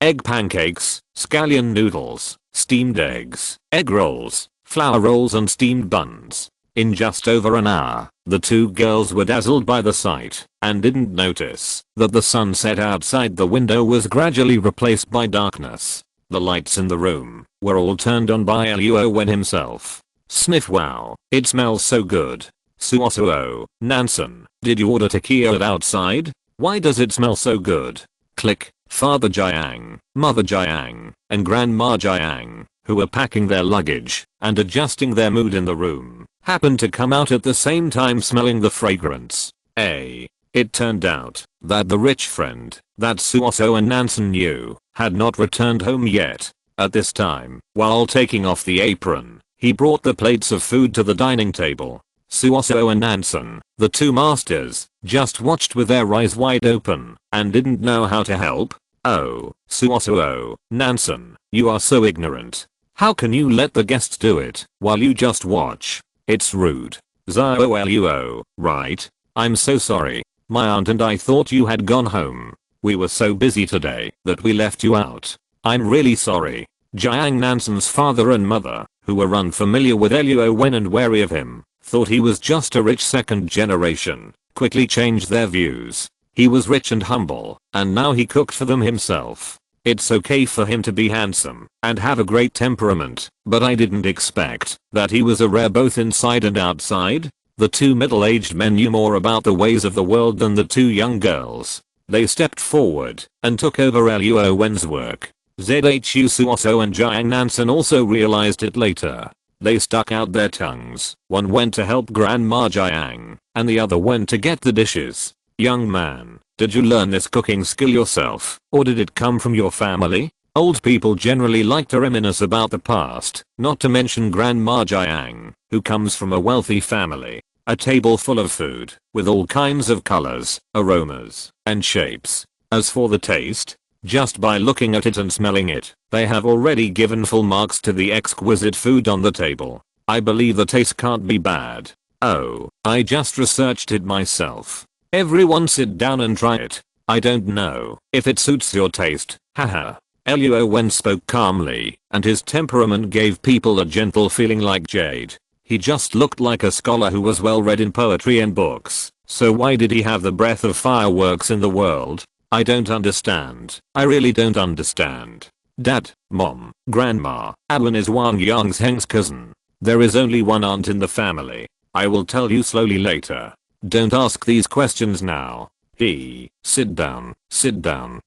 Egg pancakes, scallion noodles, steamed eggs, egg rolls, flour rolls and steamed buns. In just over an hour, the two girls were dazzled by the sight and didn't notice that the sunset outside the window was gradually replaced by darkness. The lights in the room were all turned on by Luo Wen himself. Sniff, wow, it smells so good. Suosuo, Nansen, did you order tequila outside? Why does it smell so good? Click. Father Jiang, Mother Jiang, and Grandma Jiang, who were packing their luggage and adjusting their mood in the room, happened to come out at the same time smelling the fragrance. It turned out that the rich friend that Suoso and Nansen knew had not returned home yet. At this time, while taking off the apron, he brought the plates of food to the dining table. Suoso and Nansen, the two masters, just watched with their eyes wide open and didn't know how to help. Oh, Suosuo, Nansen, you are so ignorant. How can you let the guests do it while you just watch? It's rude. Zhao Luo, right? I'm so sorry. My aunt and I thought you had gone home. We were so busy today that we left you out. I'm really sorry. Jiang Nansen's father and mother, who were unfamiliar with Luo Wen and wary of him, thought he was just a rich second generation, quickly changed their views. He was rich and humble, and now he cooked for them himself. It's okay for him to be handsome and have a great temperament, but I didn't expect that he was a rare both inside and outside. The two middle-aged men knew more about the ways of the world than the two young girls. They stepped forward and took over Luo Wen's work. Zhu Suoso and Jiang Nansen also realized it later. They stuck out their tongues. One went to help Grandma Jiang, and the other went to get the dishes. Young man, did you learn this cooking skill yourself, or did it come from your family? Old people generally like to reminisce about the past, not to mention Grandma Jiang, who comes from a wealthy family. A table full of food, with all kinds of colors, aromas, and shapes. As for the taste, just by looking at it and smelling it, they have already given full marks to the exquisite food on the table. I believe the taste can't be bad. Oh, I just researched it myself. Everyone sit down and try it. I don't know if it suits your taste, haha. Luo Wen spoke calmly, and his temperament gave people a gentle feeling like jade. He just looked like a scholar who was well read in poetry and books, so why did he have the breath of fireworks in the world? I don't understand. I really don't understand. Dad, Mom, Grandma, Alan is Wang Yangsheng's cousin. There is only one aunt in the family. I will tell you slowly later. Don't ask these questions now. Sit down,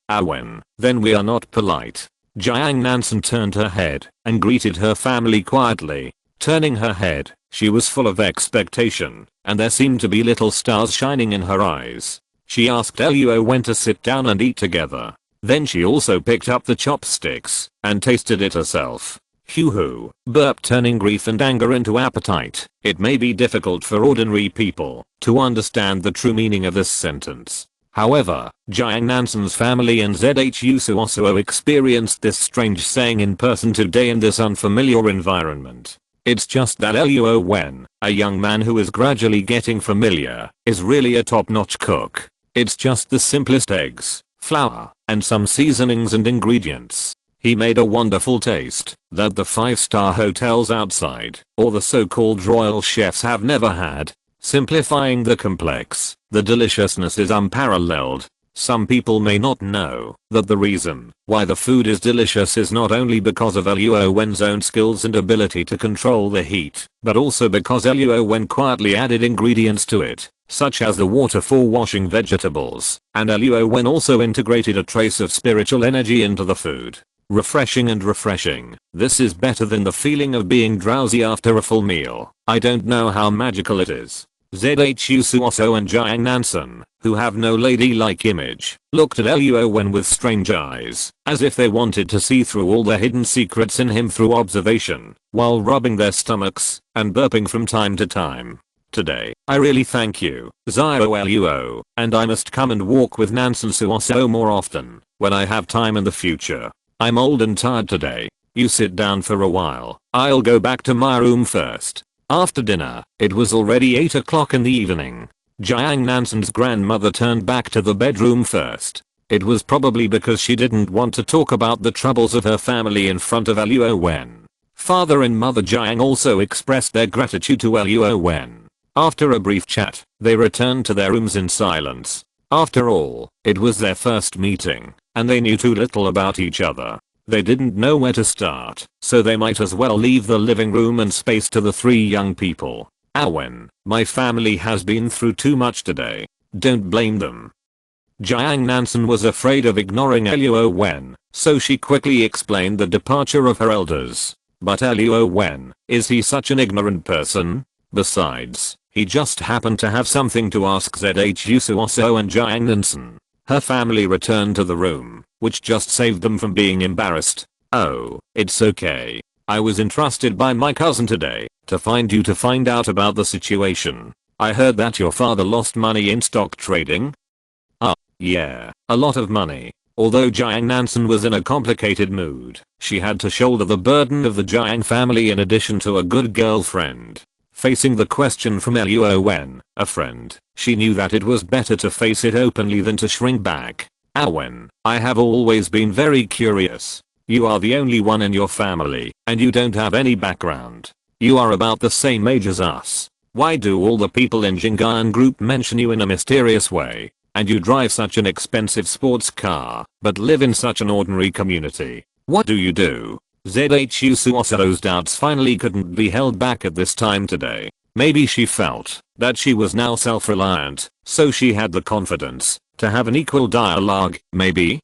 Wen, then we are not polite. Jiang Nansen turned her head and greeted her family quietly. Turning her head, she was full of expectation, and there seemed to be little stars shining in her eyes. She asked Luo Wen to sit down and eat together. Then she also picked up the chopsticks and tasted it herself. Hoo-hoo, burp turning grief and anger into appetite. It may be difficult for ordinary people to understand the true meaning of this sentence. However, Jiang Nansen's family and Zhu Suosuo experienced this strange saying in person today in this unfamiliar environment. It's just that Luo Wen, a young man who is gradually getting familiar, is really a top-notch cook. It's just the simplest eggs, flour, and some seasonings and ingredients. He made a wonderful taste that the 5-star hotels outside, or the so-called royal chefs have never had. Simplifying the complex, the deliciousness is unparalleled. Some people may not know that the reason why the food is delicious is not only because of Luo Wen's own skills and ability to control the heat, but also because Luo Wen quietly added ingredients to it, such as the water for washing vegetables, and Luo Wen also integrated a trace of spiritual energy into the food. Refreshing and refreshing. This is better than the feeling of being drowsy after a full meal. I don't know how magical it is. Zhu Suosuo and Jiang Nansen, who have no ladylike image, looked at Luo Wen with strange eyes, as if they wanted to see through all the hidden secrets in him through observation, while rubbing their stomachs and burping from time to time. Today, I really thank you, Zio Luo, and I must come and walk with Nansen Suosuo more often, when I have time in the future. I'm old and tired today. You sit down for a while. I'll go back to my room first. After dinner, it was already 8 o'clock in the evening. Jiang Nansen's grandmother turned back to the bedroom first. It was probably because she didn't want to talk about the troubles of her family in front of Luo Wen. Father and Mother Jiang also expressed their gratitude to Luo Wen. After a brief chat, they returned to their rooms in silence. After all, it was their first meeting, and they knew too little about each other. They didn't know where to start, so they might as well leave the living room and space to the 3 young people. Wen, my family has been through too much today. Don't blame them. Jiang Nansen was afraid of ignoring Luo Wen, so she quickly explained the departure of her elders. But Luo Wen, is he such an ignorant person? Besides, he just happened to have something to ask Zhu Suosuo and Jiang Nansen. Her family returned to the room, which just saved them from being embarrassed. Oh, it's okay. I was entrusted by my cousin today to find you to find out about the situation. I heard that your father lost money in stock trading. Yeah, a lot of money. Although Jiang Nansen was in a complicated mood, she had to shoulder the burden of the Jiang family in addition to a good girlfriend. Facing the question from Luo Wen, a friend, she knew that it was better to face it openly than to shrink back. Wen, I have always been very curious. You are the only one in your family, and you don't have any background. You are about the same age as us. Why do all the people in Jing'an group mention you in a mysterious way? And you drive such an expensive sports car, but live in such an ordinary community. What do you do? Zhu Suosuo's doubts finally couldn't be held back at this time today. Maybe she felt that she was now self-reliant, so she had the confidence to have an equal dialogue. Maybe?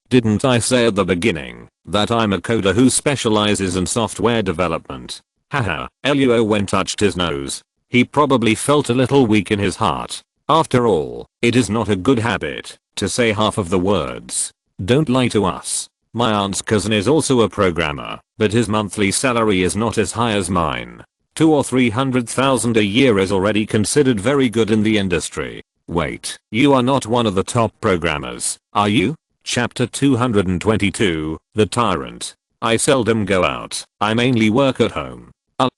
Didn't I say at the beginning that I'm a coder who specializes in software development? Haha, Luo Wen touched his nose. He probably felt a little weak in his heart. After all, it is not a good habit to say half of the words. Don't lie to us. My aunt's cousin is also a programmer, but his monthly salary is not as high as mine. 200,000 or 300,000 a year is already considered very good in the industry. Wait, you are not one of the top programmers, are you? Chapter 222, The Tyrant. I seldom go out, I mainly work at home.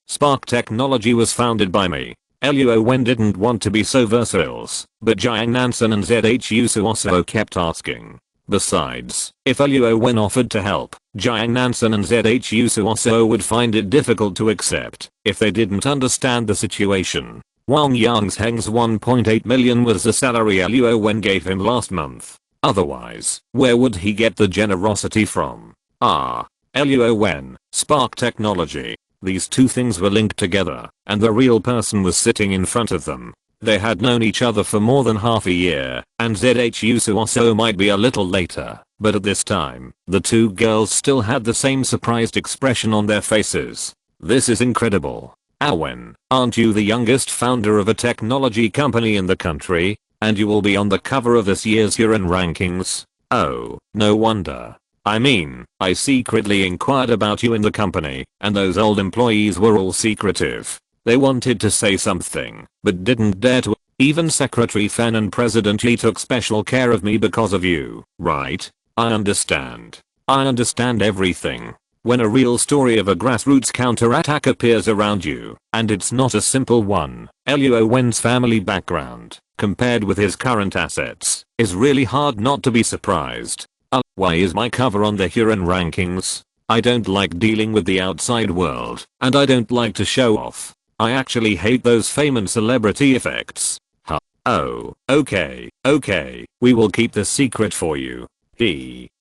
Spark Technology was founded by me. Luo Wen didn't want to be so versatile, but Jiang Nansen and Zhu Suosuo kept asking. Besides, if Luo Wen offered to help, Jiang Nansen and Zhu Suosuo would find it difficult to accept if they didn't understand the situation. Wang Yangsheng's 1.8 million was the salary Luo Wen gave him last month. Otherwise, where would he get the generosity from? Luo Wen, Spark Technology. These two things were linked together, and the real person was sitting in front of them. They had known each other for more than half a year, and Zhu Suosuo might be a little later, but at this time, the two girls still had the same surprised expression on their faces. This is incredible. Wen, aren't you the youngest founder of a technology company in the country? And you will be on the cover of this year's Huron rankings? Oh, no wonder. I mean, I secretly inquired about you in the company, and those old employees were all secretive. They wanted to say something, but didn't dare to. Even Secretary Fan and President Lee took special care of me because of you, right? I understand. I understand everything. When a real story of a grassroots counterattack appears around you, and it's not a simple one, Luo Wen's family background, compared with his current assets, is really hard not to be surprised. Why is my cover on the Huron rankings? I don't like dealing with the outside world, and I don't like to show off. I actually hate those fame and celebrity effects. Huh. Oh, okay, we will keep the secret for you.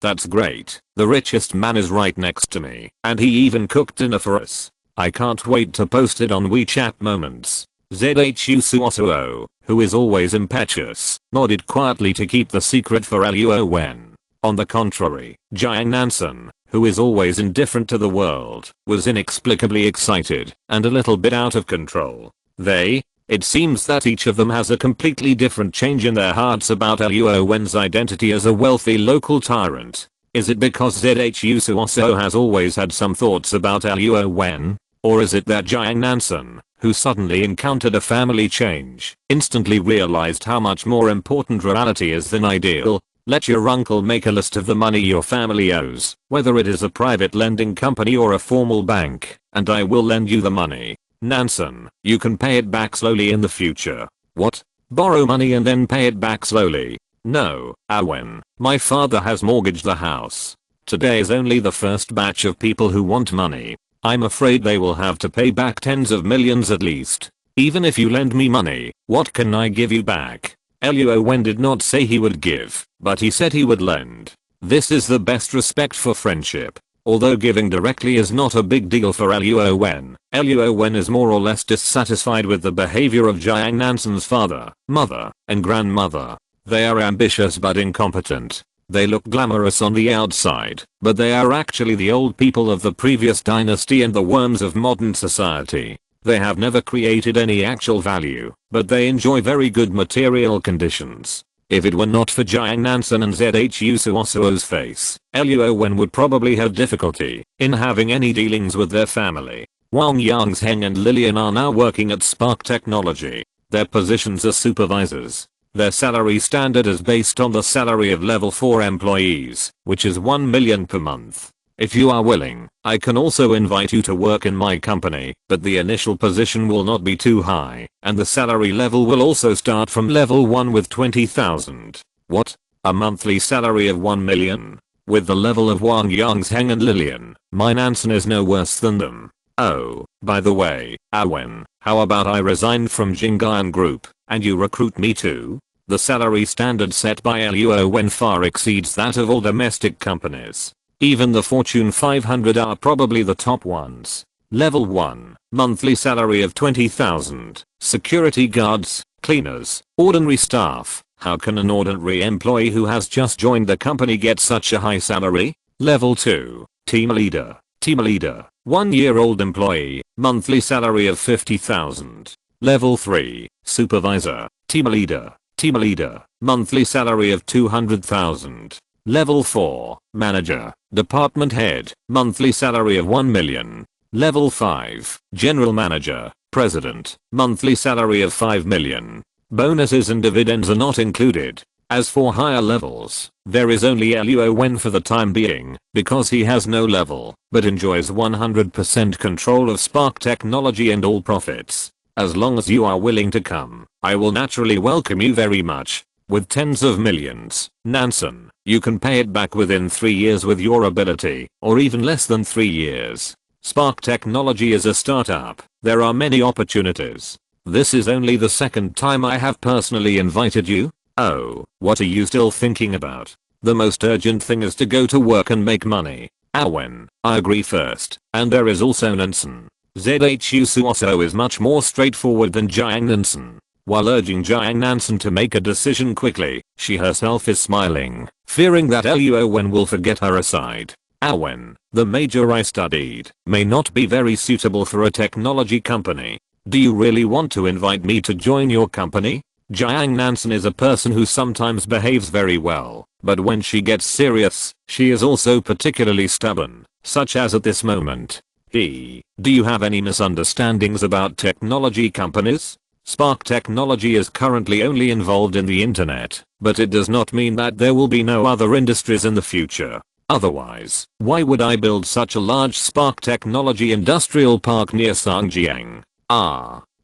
That's great. The richest man is right next to me, and he even cooked dinner for us. I can't wait to post it on WeChat Moments. ZHU Suosuo, who is always impetuous, nodded quietly to keep the secret for Luo Wen. On the contrary, Jiang Nansen, who is always indifferent to the world, was inexplicably excited and a little bit out of control. It seems that each of them has a completely different change in their hearts about Luo Wen's identity as a wealthy local tyrant. Is it because ZHU Suoso has always had some thoughts about Luo Wen? Or is it that Jiang Nansen, who suddenly encountered a family change, instantly realized how much more important reality is than ideal? Let your uncle make a list of the money your family owes, whether it is a private lending company or a formal bank, and I will lend you the money. Nansen, you can pay it back slowly in the future. What? Borrow money and then pay it back slowly? No, Wen. My father has mortgaged the house. Today is only the first batch of people who want money. I'm afraid they will have to pay back tens of millions at least. Even if you lend me money, what can I give you back? Luo Wen did not say he would give, but he said he would lend. This is the best respect for friendship. Although giving directly is not a big deal for Luo Wen is more or less dissatisfied with the behavior of Jiang Nansen's father, mother, and grandmother. They are ambitious but incompetent. They look glamorous on the outside, but they are actually the old people of the previous dynasty and the worms of modern society. They have never created any actual value, but they enjoy very good material conditions. If it were not for Jiang Nansen and ZHU Suosuo's face, Luo Wen would probably have difficulty in having any dealings with their family. Wang Yangsheng and Lillian are now working at Spark Technology. Their positions are supervisors. Their salary standard is based on the salary of level 4 employees, which is 1 million per month. If you are willing, I can also invite you to work in my company, but the initial position will not be too high, and the salary level will also start from level 1 with 20,000. What? A monthly salary of 1 million? With the level of Wang Yangsheng and Lillian, my Nansen is no worse than them. Oh, by the way, Wen, how about I resign from Jingyan Group, and you recruit me too? The salary standard set by Luo Wen far exceeds that of all domestic companies. Even the Fortune 500 are probably the top ones. Level 1, monthly salary of 20,000, security guards, cleaners, ordinary staff. How can an ordinary employee who has just joined the company get such a high salary? Level 2, team leader, 1-year-old employee, monthly salary of 50,000. Level 3, supervisor, team leader, monthly salary of 200,000. Level 4, manager, department head, monthly salary of 1 million. Level 5, general manager, president, monthly salary of 5 million. Bonuses and dividends are not included. As for higher levels, there is only Luo Wen for the time being, because he has no level, but enjoys 100% control of Spark Technology and all profits. As long as you are willing to come, I will naturally welcome you very much. With tens of millions, Nansen, you can pay it back within 3 years with your ability, or even less than 3 years. Spark Technology is a startup. There are many opportunities. This is only the second time I have personally invited you. Oh, what are you still thinking about? The most urgent thing is to go to work and make money. Wen, I agree first, and there is also Nansen. ZHU Suoso is much more straightforward than Jiang Nansen. While urging Jiang Nansen to make a decision quickly, she herself is smiling, fearing that Luo Wen will forget her aside. Wen, the major I studied, may not be very suitable for a technology company. Do you really want to invite me to join your company? Jiang Nansen is a person who sometimes behaves very well, but when she gets serious, she is also particularly stubborn, such as at this moment. Do you have any misunderstandings about technology companies? Spark Technology is currently only involved in the internet, but it does not mean that there will be no other industries in the future. Otherwise, why would I build such a large Spark Technology industrial park near Sangjiang?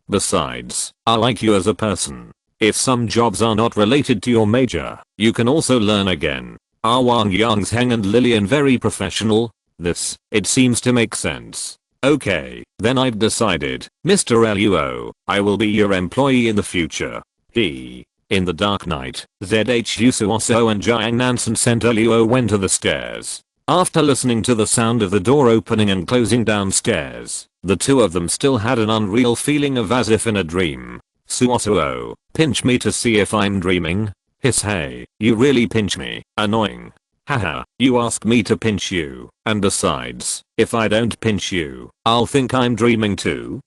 Besides, I like you as a person. If some jobs are not related to your major, you can also learn again. Are Wang Yangzheng and Lillian very professional? It seems to make sense. Okay, then I've decided, Mr. Luo, I will be your employee in the future. In the dark night, ZHU Suoso and Jiang Nansen sent Luo Wen to the stairs. After listening to the sound of the door opening and closing downstairs, the two of them still had an unreal feeling of as if in a dream. Suoso, pinch me to see if I'm dreaming. Hiss, hey, you really pinch me, annoying. Haha, you ask me to pinch you, and besides, if I don't pinch you, I'll think I'm dreaming too.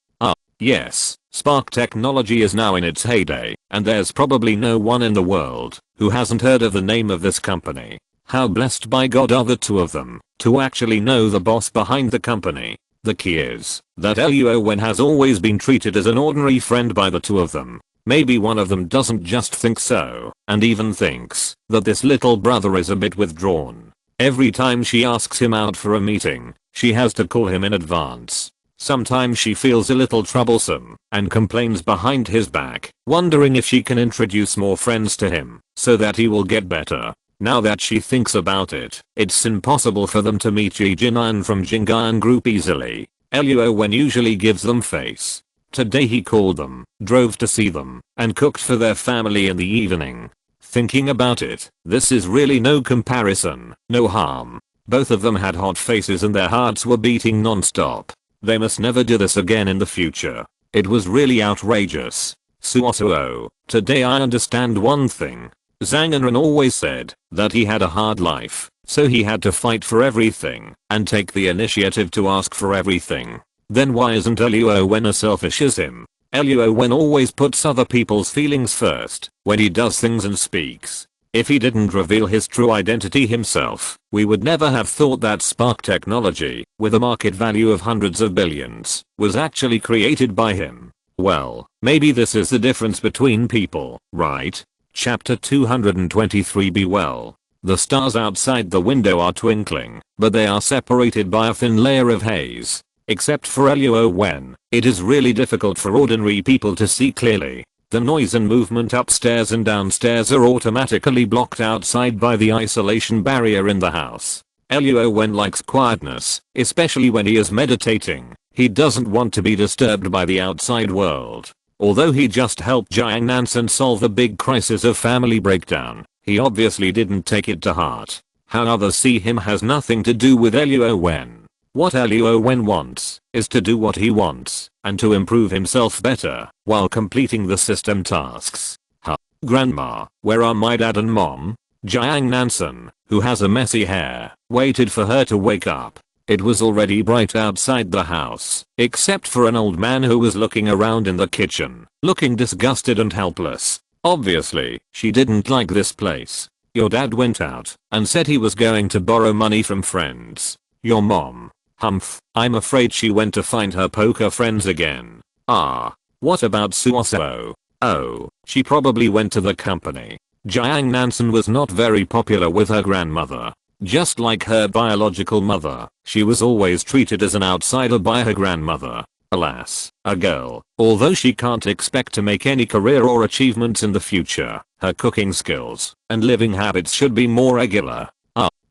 Yes, Spark Technology is now in its heyday, and there's probably no one in the world who hasn't heard of the name of this company. How blessed by God are the two of them to actually know the boss behind the company. The key is that Luo Wen has always been treated as an ordinary friend by the two of them. Maybe one of them doesn't just think so, and even thinks that this little brother is a bit withdrawn. Every time she asks him out for a meeting, she has to call him in advance. Sometimes she feels a little troublesome and complains behind his back, wondering if she can introduce more friends to him so that he will get better. Now that she thinks about it, it's impossible for them to meet Ji Jinan from Jingyan Group easily. Luo Wen usually gives them face. Today he called them, drove to see them, and cooked for their family in the evening. Thinking about it, this is really no comparison, no harm. Both of them had hot faces and their hearts were beating non-stop. They must never do this again in the future. It was really outrageous. Suosuo, today I understand one thing. Zhang Enren always said that he had a hard life, so he had to fight for everything and take the initiative to ask for everything. Then why isn't Luo Wen as selfish as him? Luo Wen always puts other people's feelings first when he does things and speaks. If he didn't reveal his true identity himself, we would never have thought that Spark Technology, with a market value of hundreds of billions, was actually created by him. Well, maybe this is the difference between people, right? Chapter 223. Be well. The stars outside the window are twinkling, but they are separated by a thin layer of haze. Except for Luo Wen, it is really difficult for ordinary people to see clearly. The noise and movement upstairs and downstairs are automatically blocked outside by the isolation barrier in the house. Luo Wen likes quietness, especially when he is meditating. He doesn't want to be disturbed by the outside world. Although he just helped Jiang Nansen solve the big crisis of family breakdown, he obviously didn't take it to heart. How others see him has nothing to do with Luo Wen. What Luo Wen wants is to do what he wants and to improve himself better while completing the system tasks. Grandma, where are my dad and mom? Jiang Nansen, who has a messy hair, waited for her to wake up. It was already bright outside the house, except for an old man who was looking around in the kitchen, looking disgusted and helpless. Obviously, she didn't like this place. Your dad went out and said he was going to borrow money from friends. Your mom? Humph, I'm afraid she went to find her poker friends again. What about Suosuo? Oh, she probably went to the company. Jiang Nansen was not very popular with her grandmother. Just like her biological mother, she was always treated as an outsider by her grandmother. Alas, a girl, although she can't expect to make any career or achievements in the future, her cooking skills and living habits should be more regular.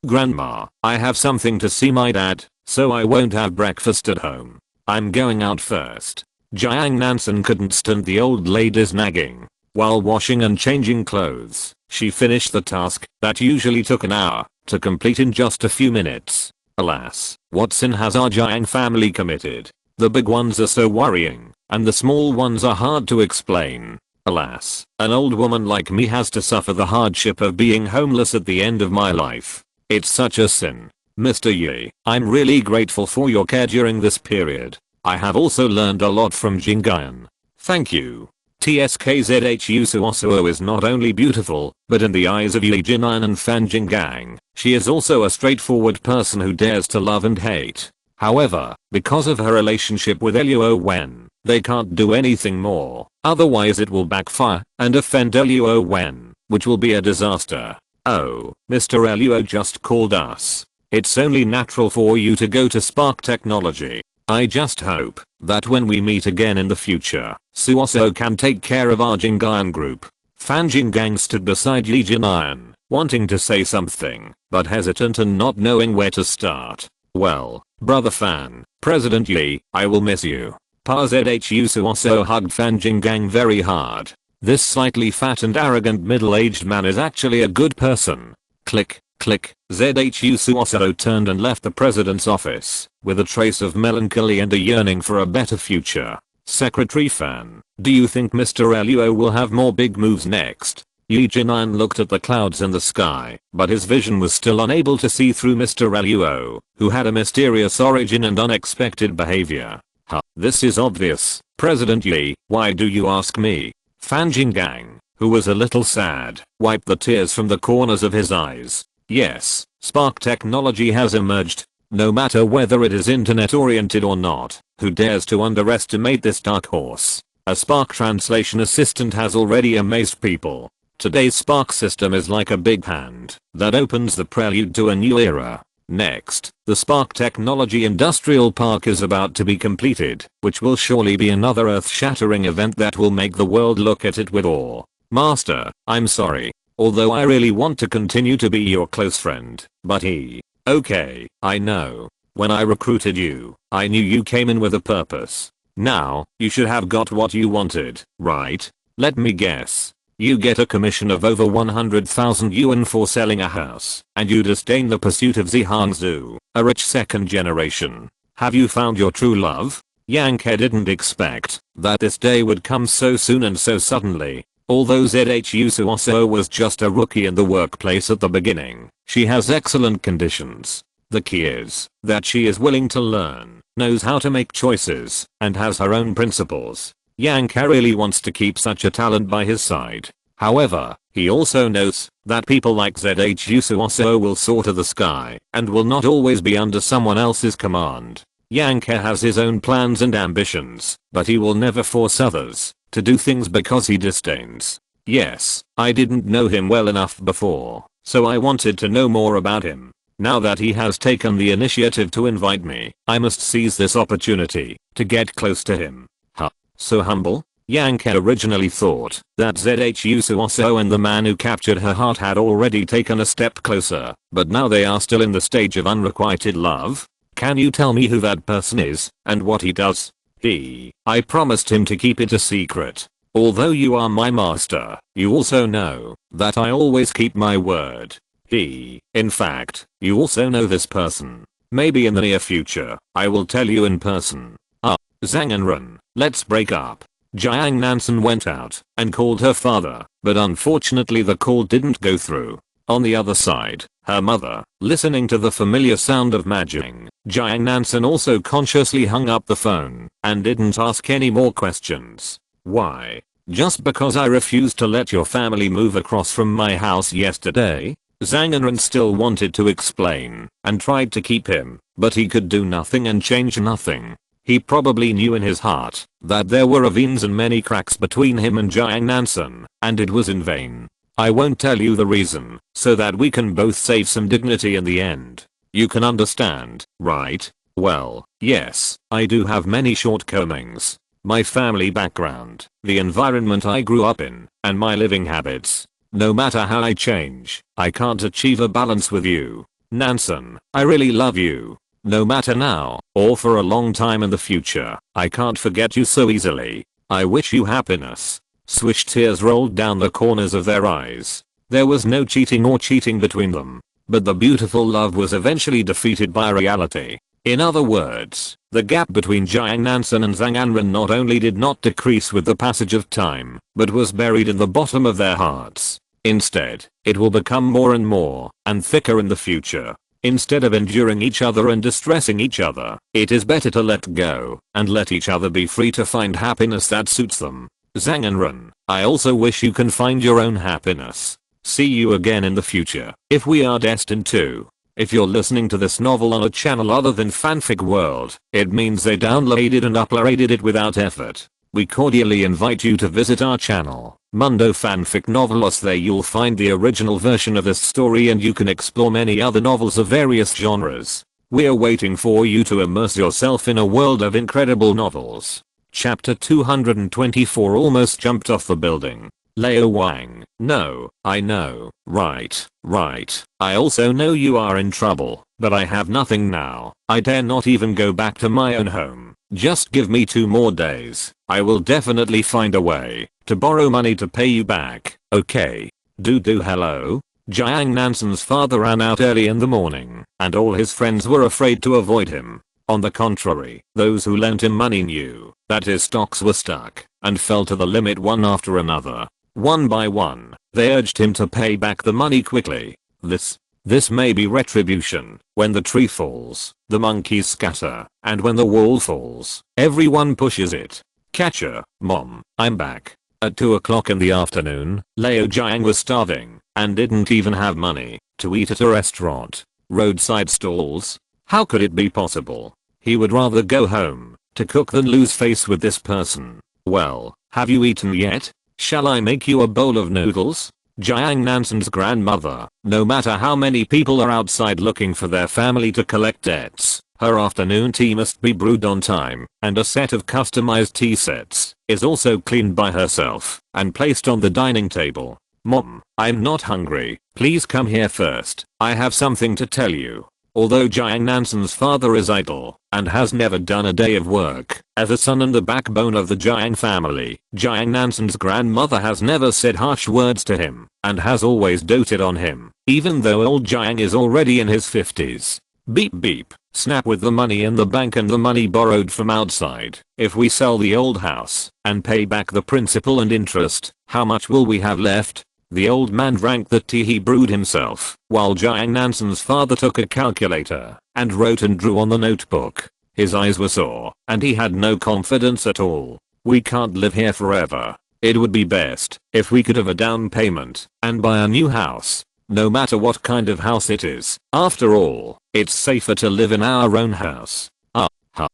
Grandma, I have something to see my dad, so I won't have breakfast at home. I'm going out first. Jiang Nansen couldn't stand the old lady's nagging. While washing and changing clothes, she finished the task that usually took an hour to complete in just a few minutes. Alas, what sin has our Jiang family committed? The big ones are so worrying, and the small ones are hard to explain. Alas, an old woman like me has to suffer the hardship of being homeless at the end of my life. It's such a sin. Mr. Yi, I'm really grateful for your care during this period. I have also learned a lot from Jingyan. Thank you. TSKZHU Suosuo is not only beautiful, but in the eyes of Yi Jinan and Fan Jinggang, she is also a straightforward person who dares to love and hate. However, because of her relationship with Luo Wen, they can't do anything more, otherwise it will backfire and offend Luo Wen, which will be a disaster. Oh, Mr. Luo just called us. It's only natural for you to go to Spark Technology. I just hope that when we meet again in the future, Suosuo can take care of our Jingayan group. Fan Jinggang stood beside Yi Jinayan, wanting to say something, but hesitant and not knowing where to start. Well, brother Fan, President Yi, I will miss you. Pa Zhu Suosuo hugged Fan Jinggang very hard. This slightly fat and arrogant middle-aged man is actually a good person. Click. Click. Zhu Suosuo turned and left the president's office, with a trace of melancholy and a yearning for a better future. Secretary Fan, do you think Mr. Luo will have more big moves next? Yi Jinan looked at the clouds in the sky, but his vision was still unable to see through Mr. Luo, who had a mysterious origin and unexpected behavior. This is obvious, President Yi, why do you ask me? Fan Jinggang, who was a little sad, wiped the tears from the corners of his eyes. Yes, Spark Technology has emerged. No matter whether it is internet oriented or not, who dares to underestimate this dark horse? A Spark translation assistant has already amazed people. Today's Spark system is like a big hand that opens the prelude to a new era. Next, the Spark Technology Industrial Park is about to be completed, which will surely be another earth-shattering event that will make the world look at it with awe. Master, I'm sorry. Although I really want to continue to be your close friend, but Okay, I know. When I recruited you, I knew you came in with a purpose. Now, you should have got what you wanted, right? Let me guess. You get a commission of over 100,000 yuan for selling a house, and you disdain the pursuit of Zihangzu, a rich second generation. Have you found your true love? Yang He didn't expect that this day would come so soon and so suddenly. Although Zhu Suosuo was just a rookie in the workplace at the beginning, she has excellent conditions. The key is that she is willing to learn, knows how to make choices, and has her own principles. Yang He really wants to keep such a talent by his side. However, he also knows that people like Zhu Suosuo will soar to the sky and will not always be under someone else's command. Yang He has his own plans and ambitions, but he will never force others to do things because he disdains. Yes, I didn't know him well enough before, so I wanted to know more about him. Now that he has taken the initiative to invite me, I must seize this opportunity to get close to him. So humble? Yang He originally thought that Zhu Suosuo and the man who captured her heart had already taken a step closer, but now they are still in the stage of unrequited love. Can you tell me who that person is, and what he does? I promised him to keep it a secret. Although you are my master, you also know that I always keep my word. In fact, you also know this person. Maybe in the near future, I will tell you in person. Zhang and Ren, let's break up. Jiang Nansen went out and called her father, but unfortunately the call didn't go through. On the other side, her mother, listening to the familiar sound of magic, Jiang Nansen also consciously hung up the phone and didn't ask any more questions. Why? Just because I refused to let your family move across from my house yesterday? Zhang Enren still wanted to explain and tried to keep him, but he could do nothing and change nothing. He probably knew in his heart that there were ravines and many cracks between him and Jiang Nansen, and it was in vain. I won't tell you the reason, so that we can both save some dignity in the end. You can understand, right? Well, yes, I do have many shortcomings. My family background, the environment I grew up in, and my living habits. No matter how I change, I can't achieve a balance with you. Nansen, I really love you. No matter now, or for a long time in the future, I can't forget you so easily. I wish you happiness. Swish, tears rolled down the corners of their eyes. There was no cheating or cheating between them. But the beautiful love was eventually defeated by reality. In other words, the gap between Jiang Nansen and Zhang Anren not only did not decrease with the passage of time, but was buried in the bottom of their hearts. Instead, it will become more and more, and thicker in the future. Instead of enduring each other and distressing each other, it is better to let go, and let each other be free to find happiness that suits them. Zhang and Run, I also wish you can find your own happiness. See you again in the future, if we are destined to. If you're listening to this novel on a channel other than Fanfic World, it means they downloaded and uploaded it without effort. We cordially invite you to visit our channel, Mundo Fanfic Novelos. There you'll find the original version of this story and you can explore many other novels of various genres. We're waiting for you to immerse yourself in a world of incredible novels. Chapter 224 Almost jumped off the building. Luo Wen, no, I know, right. I also know you are in trouble, but I have nothing now. I dare not even go back to my own home. Just give me 2 more days. I will definitely find a way to borrow money to pay you back, okay? Hello? Jiang Nansen's father ran out early in the morning, and all his friends were afraid to avoid him. On the contrary, those who lent him money knew that his stocks were stuck and fell to the limit one after another. One by one, they urged him to pay back the money quickly. This may be retribution. When the tree falls, the monkeys scatter, and when the wall falls, everyone pushes it. Catcher, Mom, I'm back. At 2 o'clock in the afternoon, Luo Jiang was starving and didn't even have money to eat at a restaurant. Roadside stalls? How could it be possible? He would rather go home to cook than lose face with this person. Well, have you eaten yet? Shall I make you a bowl of noodles? Jiang Nansen's grandmother, no matter how many people are outside looking for their family to collect debts, her afternoon tea must be brewed on time, and a set of customized tea sets is also cleaned by herself and placed on the dining table. Mom, I'm not hungry. Please come here first. I have something to tell you. Although Jiang Nansen's father is idle and has never done a day of work, as a son and the backbone of the Jiang family, Jiang Nansen's grandmother has never said harsh words to him and has always doted on him, even though old Jiang is already in his 50s. Beep beep, snap. With the money in the bank and the money borrowed from outside, if we sell the old house and pay back the principal and interest, how much will we have left? The old man drank the tea he brewed himself, while Jiang Nansen's father took a calculator and wrote and drew on the notebook. His eyes were sore, and he had no confidence at all. We can't live here forever. It would be best if we could have a down payment and buy a new house, no matter what kind of house it is. After all, it's safer to live in our own house.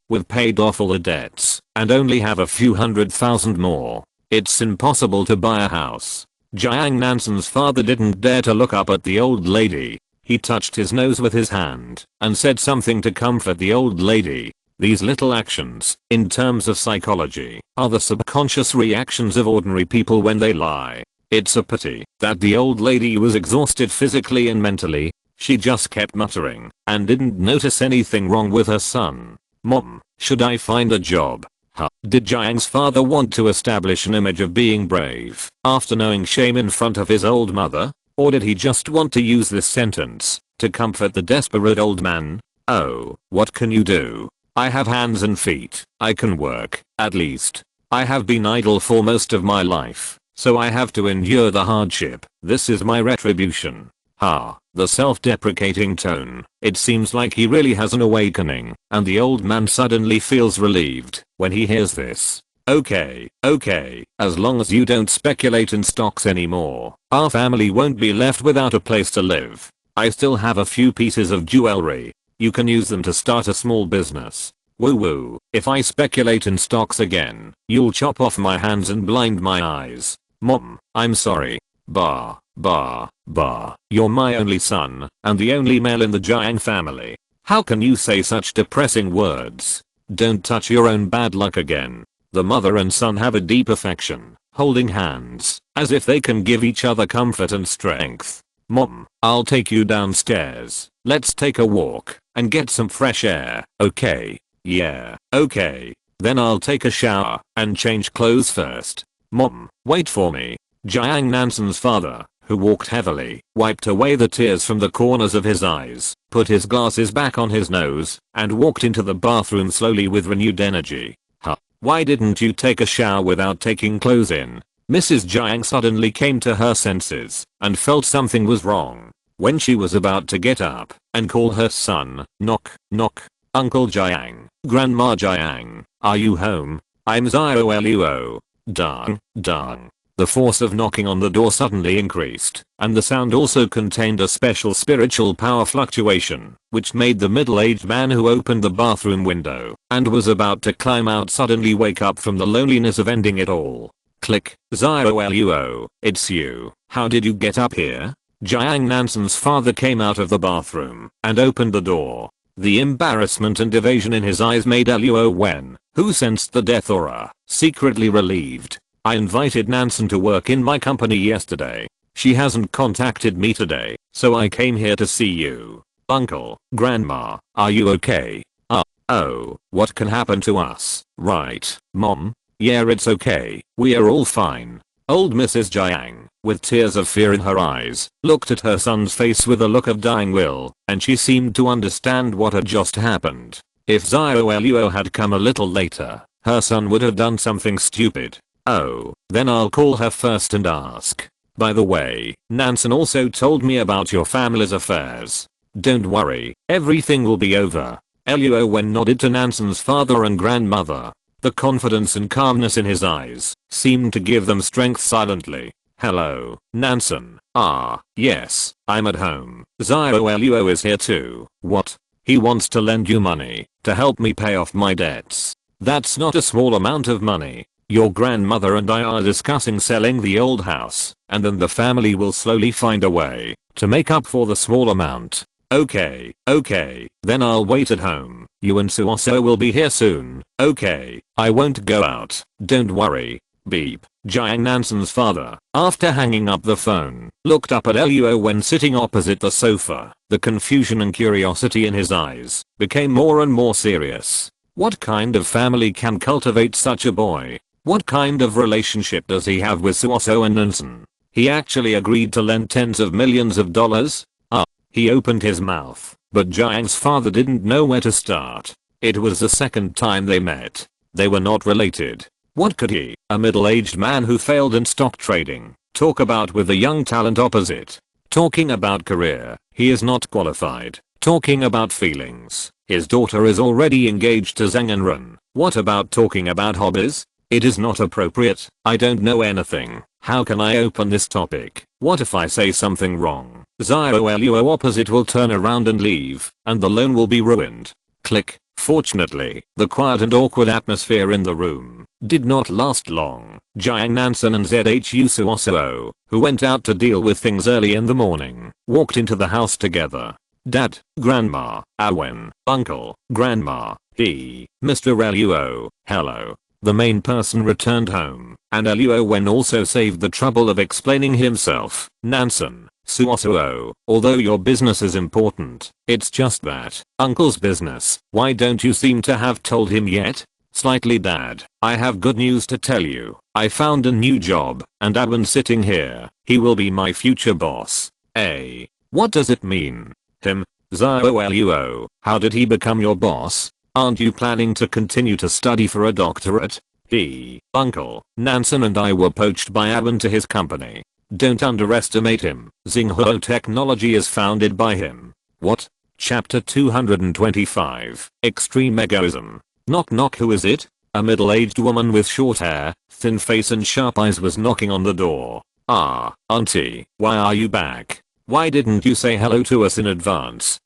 We've paid off all the debts and only have a few $100,000 more. It's impossible to buy a house. Jiang Nansen's father didn't dare to look up at the old lady. He touched his nose with his hand and said something to comfort the old lady. These little actions, in terms of psychology, are the subconscious reactions of ordinary people when they lie. It's a pity that the old lady was exhausted physically and mentally. She just kept muttering and didn't notice anything wrong with her son. Mom, should I find a job? Did Jiang's father want to establish an image of being brave after knowing shame in front of his old mother? Or did he just want to use this sentence to comfort the desperate old man? Oh, what can you do? I have hands and feet. I can work, at least. I have been idle for most of my life, so I have to endure the hardship. This is my retribution. The self-deprecating tone. It seems like he really has an awakening, and the old man suddenly feels relieved when he hears this. Okay, as long as you don't speculate in stocks anymore, our family won't be left without a place to live. I still have a few pieces of jewelry. You can use them to start a small business. Woo woo, if I speculate in stocks again, you'll chop off my hands and blind my eyes. Mom, I'm sorry. You're my only son, and the only male in the Jiang family. How can you say such depressing words? Don't touch your own bad luck again. The mother and son have a deep affection, holding hands, as if they can give each other comfort and strength. Mom, I'll take you downstairs. Let's take a walk and get some fresh air, okay? Yeah, okay. Then I'll take a shower and change clothes first. Mom, wait for me. Jiang Nansen's father, who walked heavily, wiped away the tears from the corners of his eyes, put his glasses back on his nose, and walked into the bathroom slowly with renewed energy. Why didn't you take a shower without taking clothes in? Mrs. Jiang suddenly came to her senses and felt something was wrong. When she was about to get up and call her son, knock, knock. Uncle Jiang, Grandma Jiang, are you home? I'm Luo. Dung, dung. The force of knocking on the door suddenly increased, and the sound also contained a special spiritual power fluctuation, which made the middle-aged man who opened the bathroom window and was about to climb out suddenly wake up from the loneliness of ending it all. Click. Luo, it's you. How did you get up here? Jiang Nanson's father came out of the bathroom and opened the door. The embarrassment and evasion in his eyes made Luo Wen, who sensed the death aura, secretly relieved. I invited Nanson to work in my company yesterday. She hasn't contacted me today, so I came here to see you. Uncle, Grandma, are you okay? Oh, what can happen to us, right, Mom? Yeah, it's okay, we are all fine. Old Mrs. Jiang, with tears of fear in her eyes, looked at her son's face with a look of dying will, and she seemed to understand what had just happened. If Luo had come a little later, her son would have done something stupid. Oh, then I'll call her first and ask. By the way, Nanson also told me about your family's affairs. Don't worry, everything will be over. Luo Wen nodded to Nanson's father and grandmother. The confidence and calmness in his eyes seemed to give them strength silently. Hello, Nanson. Yes, I'm at home. Luo is here too. What? He wants to lend you money to help me pay off my debts. That's not a small amount of money. Your grandmother and I are discussing selling the old house, and then the family will slowly find a way to make up for the small amount. Okay, then I'll wait at home. You and Suoso will be here soon. Okay, I won't go out. Don't worry. Beep. Jiang Nanson's father, after hanging up the phone, looked up at Luo Wen sitting opposite the sofa. The confusion and curiosity in his eyes became more and more serious. What kind of family can cultivate such a boy? What kind of relationship does he have with Suoso and Nanson? He actually agreed to lend tens of millions of dollars? He opened his mouth, but Jiang's father didn't know where to start. It was the second time they met. They were not related. What could he, a middle-aged man who failed in stock trading, talk about with a young talent opposite? Talking about career, he is not qualified. Talking about feelings, his daughter is already engaged to Zhang Enren. What about talking about hobbies? It is not appropriate. I don't know anything. How can I open this topic? What if I say something wrong? Luo opposite will turn around and leave, and the loan will be ruined. Click. Fortunately, the quiet and awkward atmosphere in the room did not last long. Jiang Nanson and Zhu Suoso, who went out to deal with things early in the morning, walked into the house together. Dad, Grandma, Wen, Uncle, Grandma, Mr. Luo, hello. The main person returned home, and Luo Wen also saved the trouble of explaining himself. Nanson, Suoso, although your business is important, it's just that Uncle's business. Why don't you seem to have told him yet? Slightly, Dad. I have good news to tell you. I found a new job, and Awen's sitting here. He will be my future boss. What does it mean? Luo, how did he become your boss? Aren't you planning to continue to study for a doctorate? Uncle, Nanson and I were poached by Awen to his company. Don't underestimate him. Xinghuo Technology is founded by him. What? Chapter 225. Extreme Egoism. Knock knock, who is it? A middle-aged woman with short hair, thin face and sharp eyes was knocking on the door. Auntie, why are you back? Why didn't you say hello to us in advance?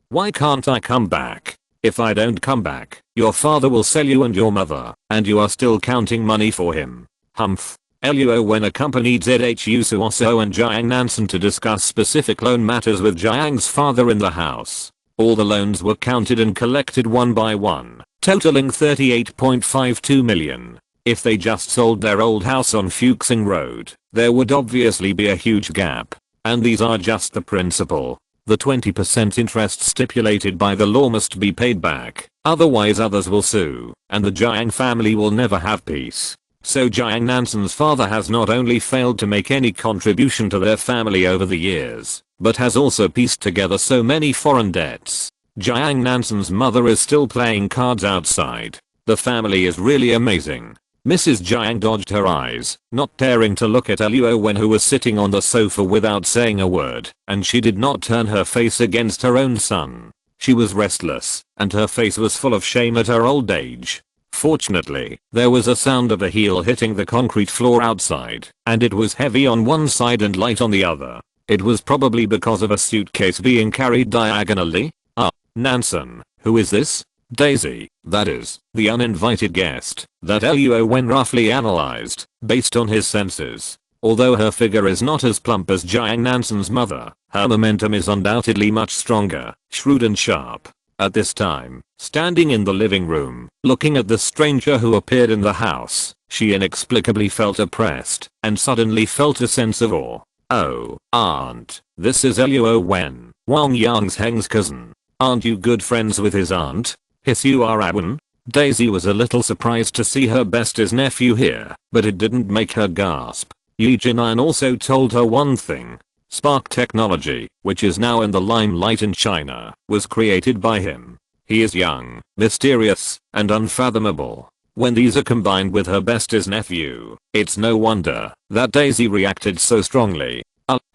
Why can't I come back? If I don't come back, your father will sell you and your mother, and you are still counting money for him. Humph. Luo Wen accompanied Zhu Suoso and Jiang Nanson to discuss specific loan matters with Jiang's father in the house. All the loans were counted and collected one by one, totaling 38.52 million. If they just sold their old house on Fuxing Road, there would obviously be a huge gap. And these are just the principal. The 20% interest stipulated by the law must be paid back, otherwise others will sue, and the Jiang family will never have peace. So Jiang Nanson's father has not only failed to make any contribution to their family over the years, but has also pieced together so many foreign debts. Jiang Nanson's mother is still playing cards outside. The family is really amazing. Mrs. Jiang dodged her eyes, not daring to look at Luo Wen, who was sitting on the sofa without saying a word, and she did not turn her face against her own son. She was restless, and her face was full of shame at her old age. Fortunately, there was a sound of a heel hitting the concrete floor outside, and it was heavy on one side and light on the other. It was probably because of a suitcase being carried diagonally. Nansen, who is this? Daisy, that is, the uninvited guest, that Luo Wen roughly analyzed, based on his senses. Although her figure is not as plump as Jiang Nansen's mother, her momentum is undoubtedly much stronger, shrewd and sharp. At this time, standing in the living room, looking at the stranger who appeared in the house, she inexplicably felt oppressed, and suddenly felt a sense of awe. Oh, aunt, this is Luo Wen, Wang Yangsheng's cousin. Aren't you good friends with his aunt? Hiss you are Awen? Daisy was a little surprised to see her bestest nephew here, but it didn't make her gasp. Yi Jinan also told her one thing. Spark technology, which is now in the limelight in China, was created by him. He is young, mysterious, and unfathomable. When these are combined with her bestest nephew, it's no wonder that Daisy reacted so strongly.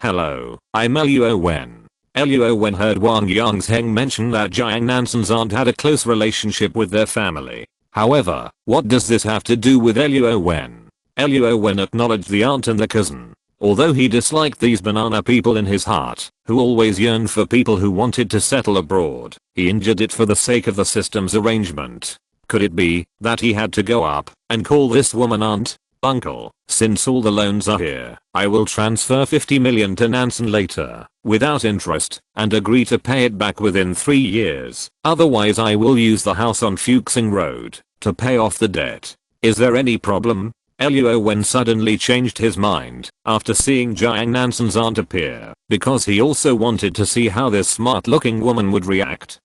Hello, I'm Luo Wen. Luo Wen heard Wang Yangsheng mention that Jiang Nansen's aunt had a close relationship with their family. However, what does this have to do with Luo Wen? Luo Wen acknowledged the aunt and the cousin. Although he disliked these banana people in his heart, who always yearned for people who wanted to settle abroad, he injured it for the sake of the system's arrangement. Could it be that he had to go up and call this woman aunt? Uncle, since all the loans are here, I will transfer 50 million to Nansen later, without interest, and agree to pay it back within 3 years. Otherwise I will use the house on Fuxing Road to pay off the debt. Is there any problem? Luo Wen suddenly changed his mind after seeing Jiang Nansen's aunt appear, because he also wanted to see how this smart looking woman would react.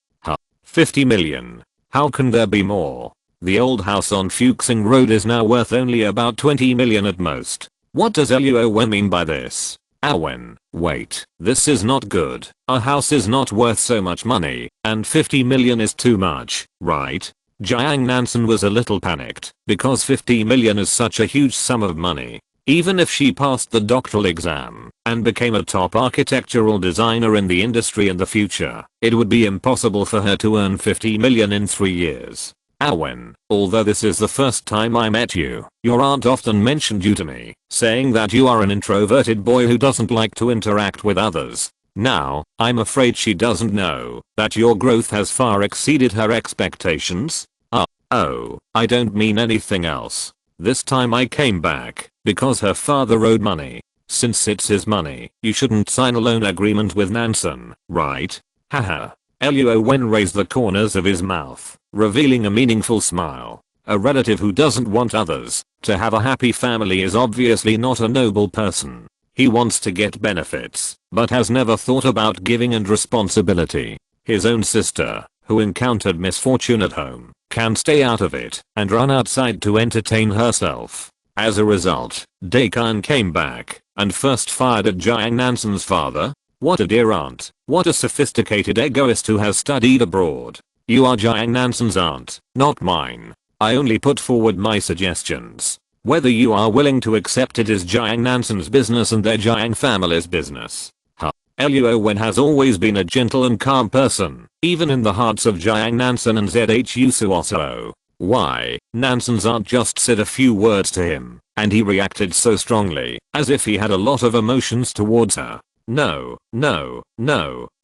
50 million. How can there be more? The old house on Fuxing Road is now worth only about 20 million at most. What does Luo Wen mean by this? Awen, wait, this is not good. A house is not worth so much money, and 50 million is too much, right? Jiang Nansen was a little panicked, because 50 million is such a huge sum of money. Even if she passed the doctoral exam and became a top architectural designer in the industry in the future, it would be impossible for her to earn 50 million in 3 years. Awen, although this is the first time I met you, your aunt often mentioned you to me, saying that you are an introverted boy who doesn't like to interact with others. Now, I'm afraid she doesn't know that your growth has far exceeded her expectations. Oh, I don't mean anything else. This time I came back because her father owed money. Since it's his money, you shouldn't sign a loan agreement with Nansen, right? Haha. Luo Wen raised the corners of his mouth, revealing a meaningful smile. A relative who doesn't want others to have a happy family is obviously not a noble person. He wants to get benefits, but has never thought about giving and responsibility. His own sister, who encountered misfortune at home, can stay out of it and run outside to entertain herself. As a result, Dakan came back and first fired at Jiang Nansen's father. What a dear aunt. What a sophisticated egoist who has studied abroad. You are Jiang Nansen's aunt, not mine. I only put forward my suggestions. Whether you are willing to accept it is Jiang Nansen's business and their Jiang family's business. Luo Wen has always been a gentle and calm person, even in the hearts of Jiang Nansen and Zhu Suoso. Why, Nansen's aunt just said a few words to him, and he reacted so strongly, as if he had a lot of emotions towards her. No, Zhao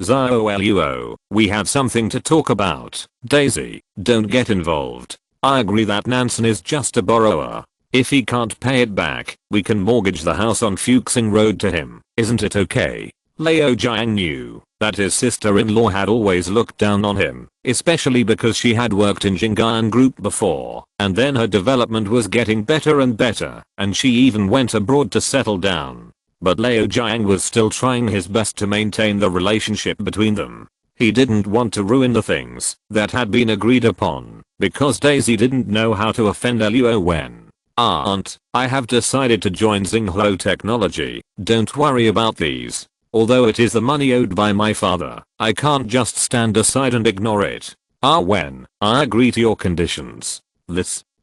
Luo, we have something to talk about. Daisy, don't get involved. I agree that Nansen is just a borrower. If he can't pay it back, we can mortgage the house on Fuxing Road to him, isn't it okay? Luo Jiang knew that his sister-in-law had always looked down on him, especially because she had worked in Jingyan Group before, and then her development was getting better and better, and she even went abroad to settle down. But Luo Jiang was still trying his best to maintain the relationship between them. He didn't want to ruin the things that had been agreed upon, because Daisy didn't know how to offend Luo Wen. Aunt, I have decided to join Xinghuo Technology, don't worry about these. Although it is the money owed by my father, I can't just stand aside and ignore it. Wen, I agree to your conditions.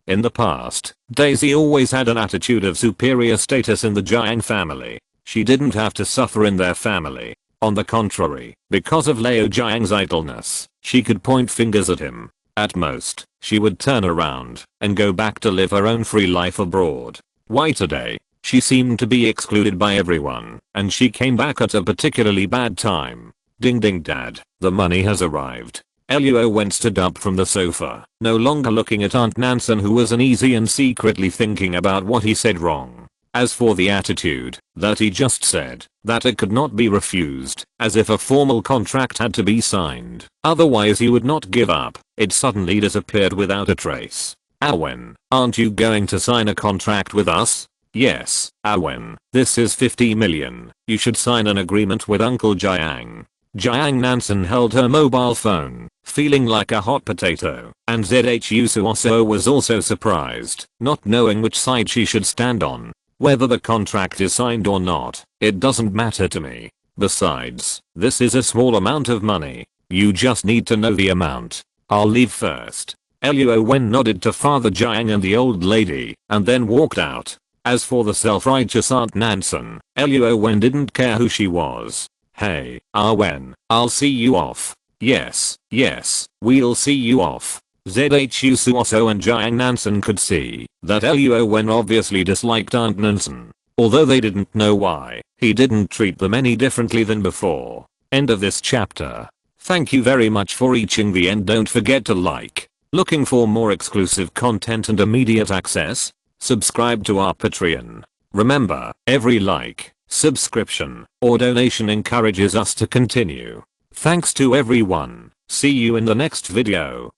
In the past, Daisy always had an attitude of superior status in the Jiang family. She didn't have to suffer in their family. On the contrary, because of Luo Jiang's idleness, she could point fingers at him. At most, she would turn around and go back to live her own free life abroad. Why today? She seemed to be excluded by everyone, and she came back at a particularly bad time. Ding ding dad, the money has arrived. Luo Wen stood up from the sofa, no longer looking at Aunt Nansen, who was uneasy and secretly thinking about what he said wrong. As for the attitude that he just said, that it could not be refused, as if a formal contract had to be signed, otherwise he would not give up, it suddenly disappeared without a trace. Wen, aren't you going to sign a contract with us? Yes, Wen, this is 50 million, you should sign an agreement with Uncle Jiang. Jiang Nansen held her mobile phone, feeling like a hot potato, and Zhu Suoso was also surprised, not knowing which side she should stand on. Whether the contract is signed or not, it doesn't matter to me. Besides, this is a small amount of money. You just need to know the amount. I'll leave first. Luo Wen nodded to Father Jiang and the old lady, and then walked out. As for the self-righteous Aunt Nansen, Luo Wen didn't care who she was. Hey, Wen, I'll see you off. Yes, we'll see you off. Zhu Suoso and Jiang Nansen could see that Luo Wen obviously disliked Aunt Nansen. Although they didn't know why, he didn't treat them any differently than before. End of this chapter. Thank you very much for reaching the end. Don't forget to like. Looking for more exclusive content and immediate access? Subscribe to our Patreon. Remember, every like, subscription, or donation encourages us to continue. Thanks to everyone. See you in the next video.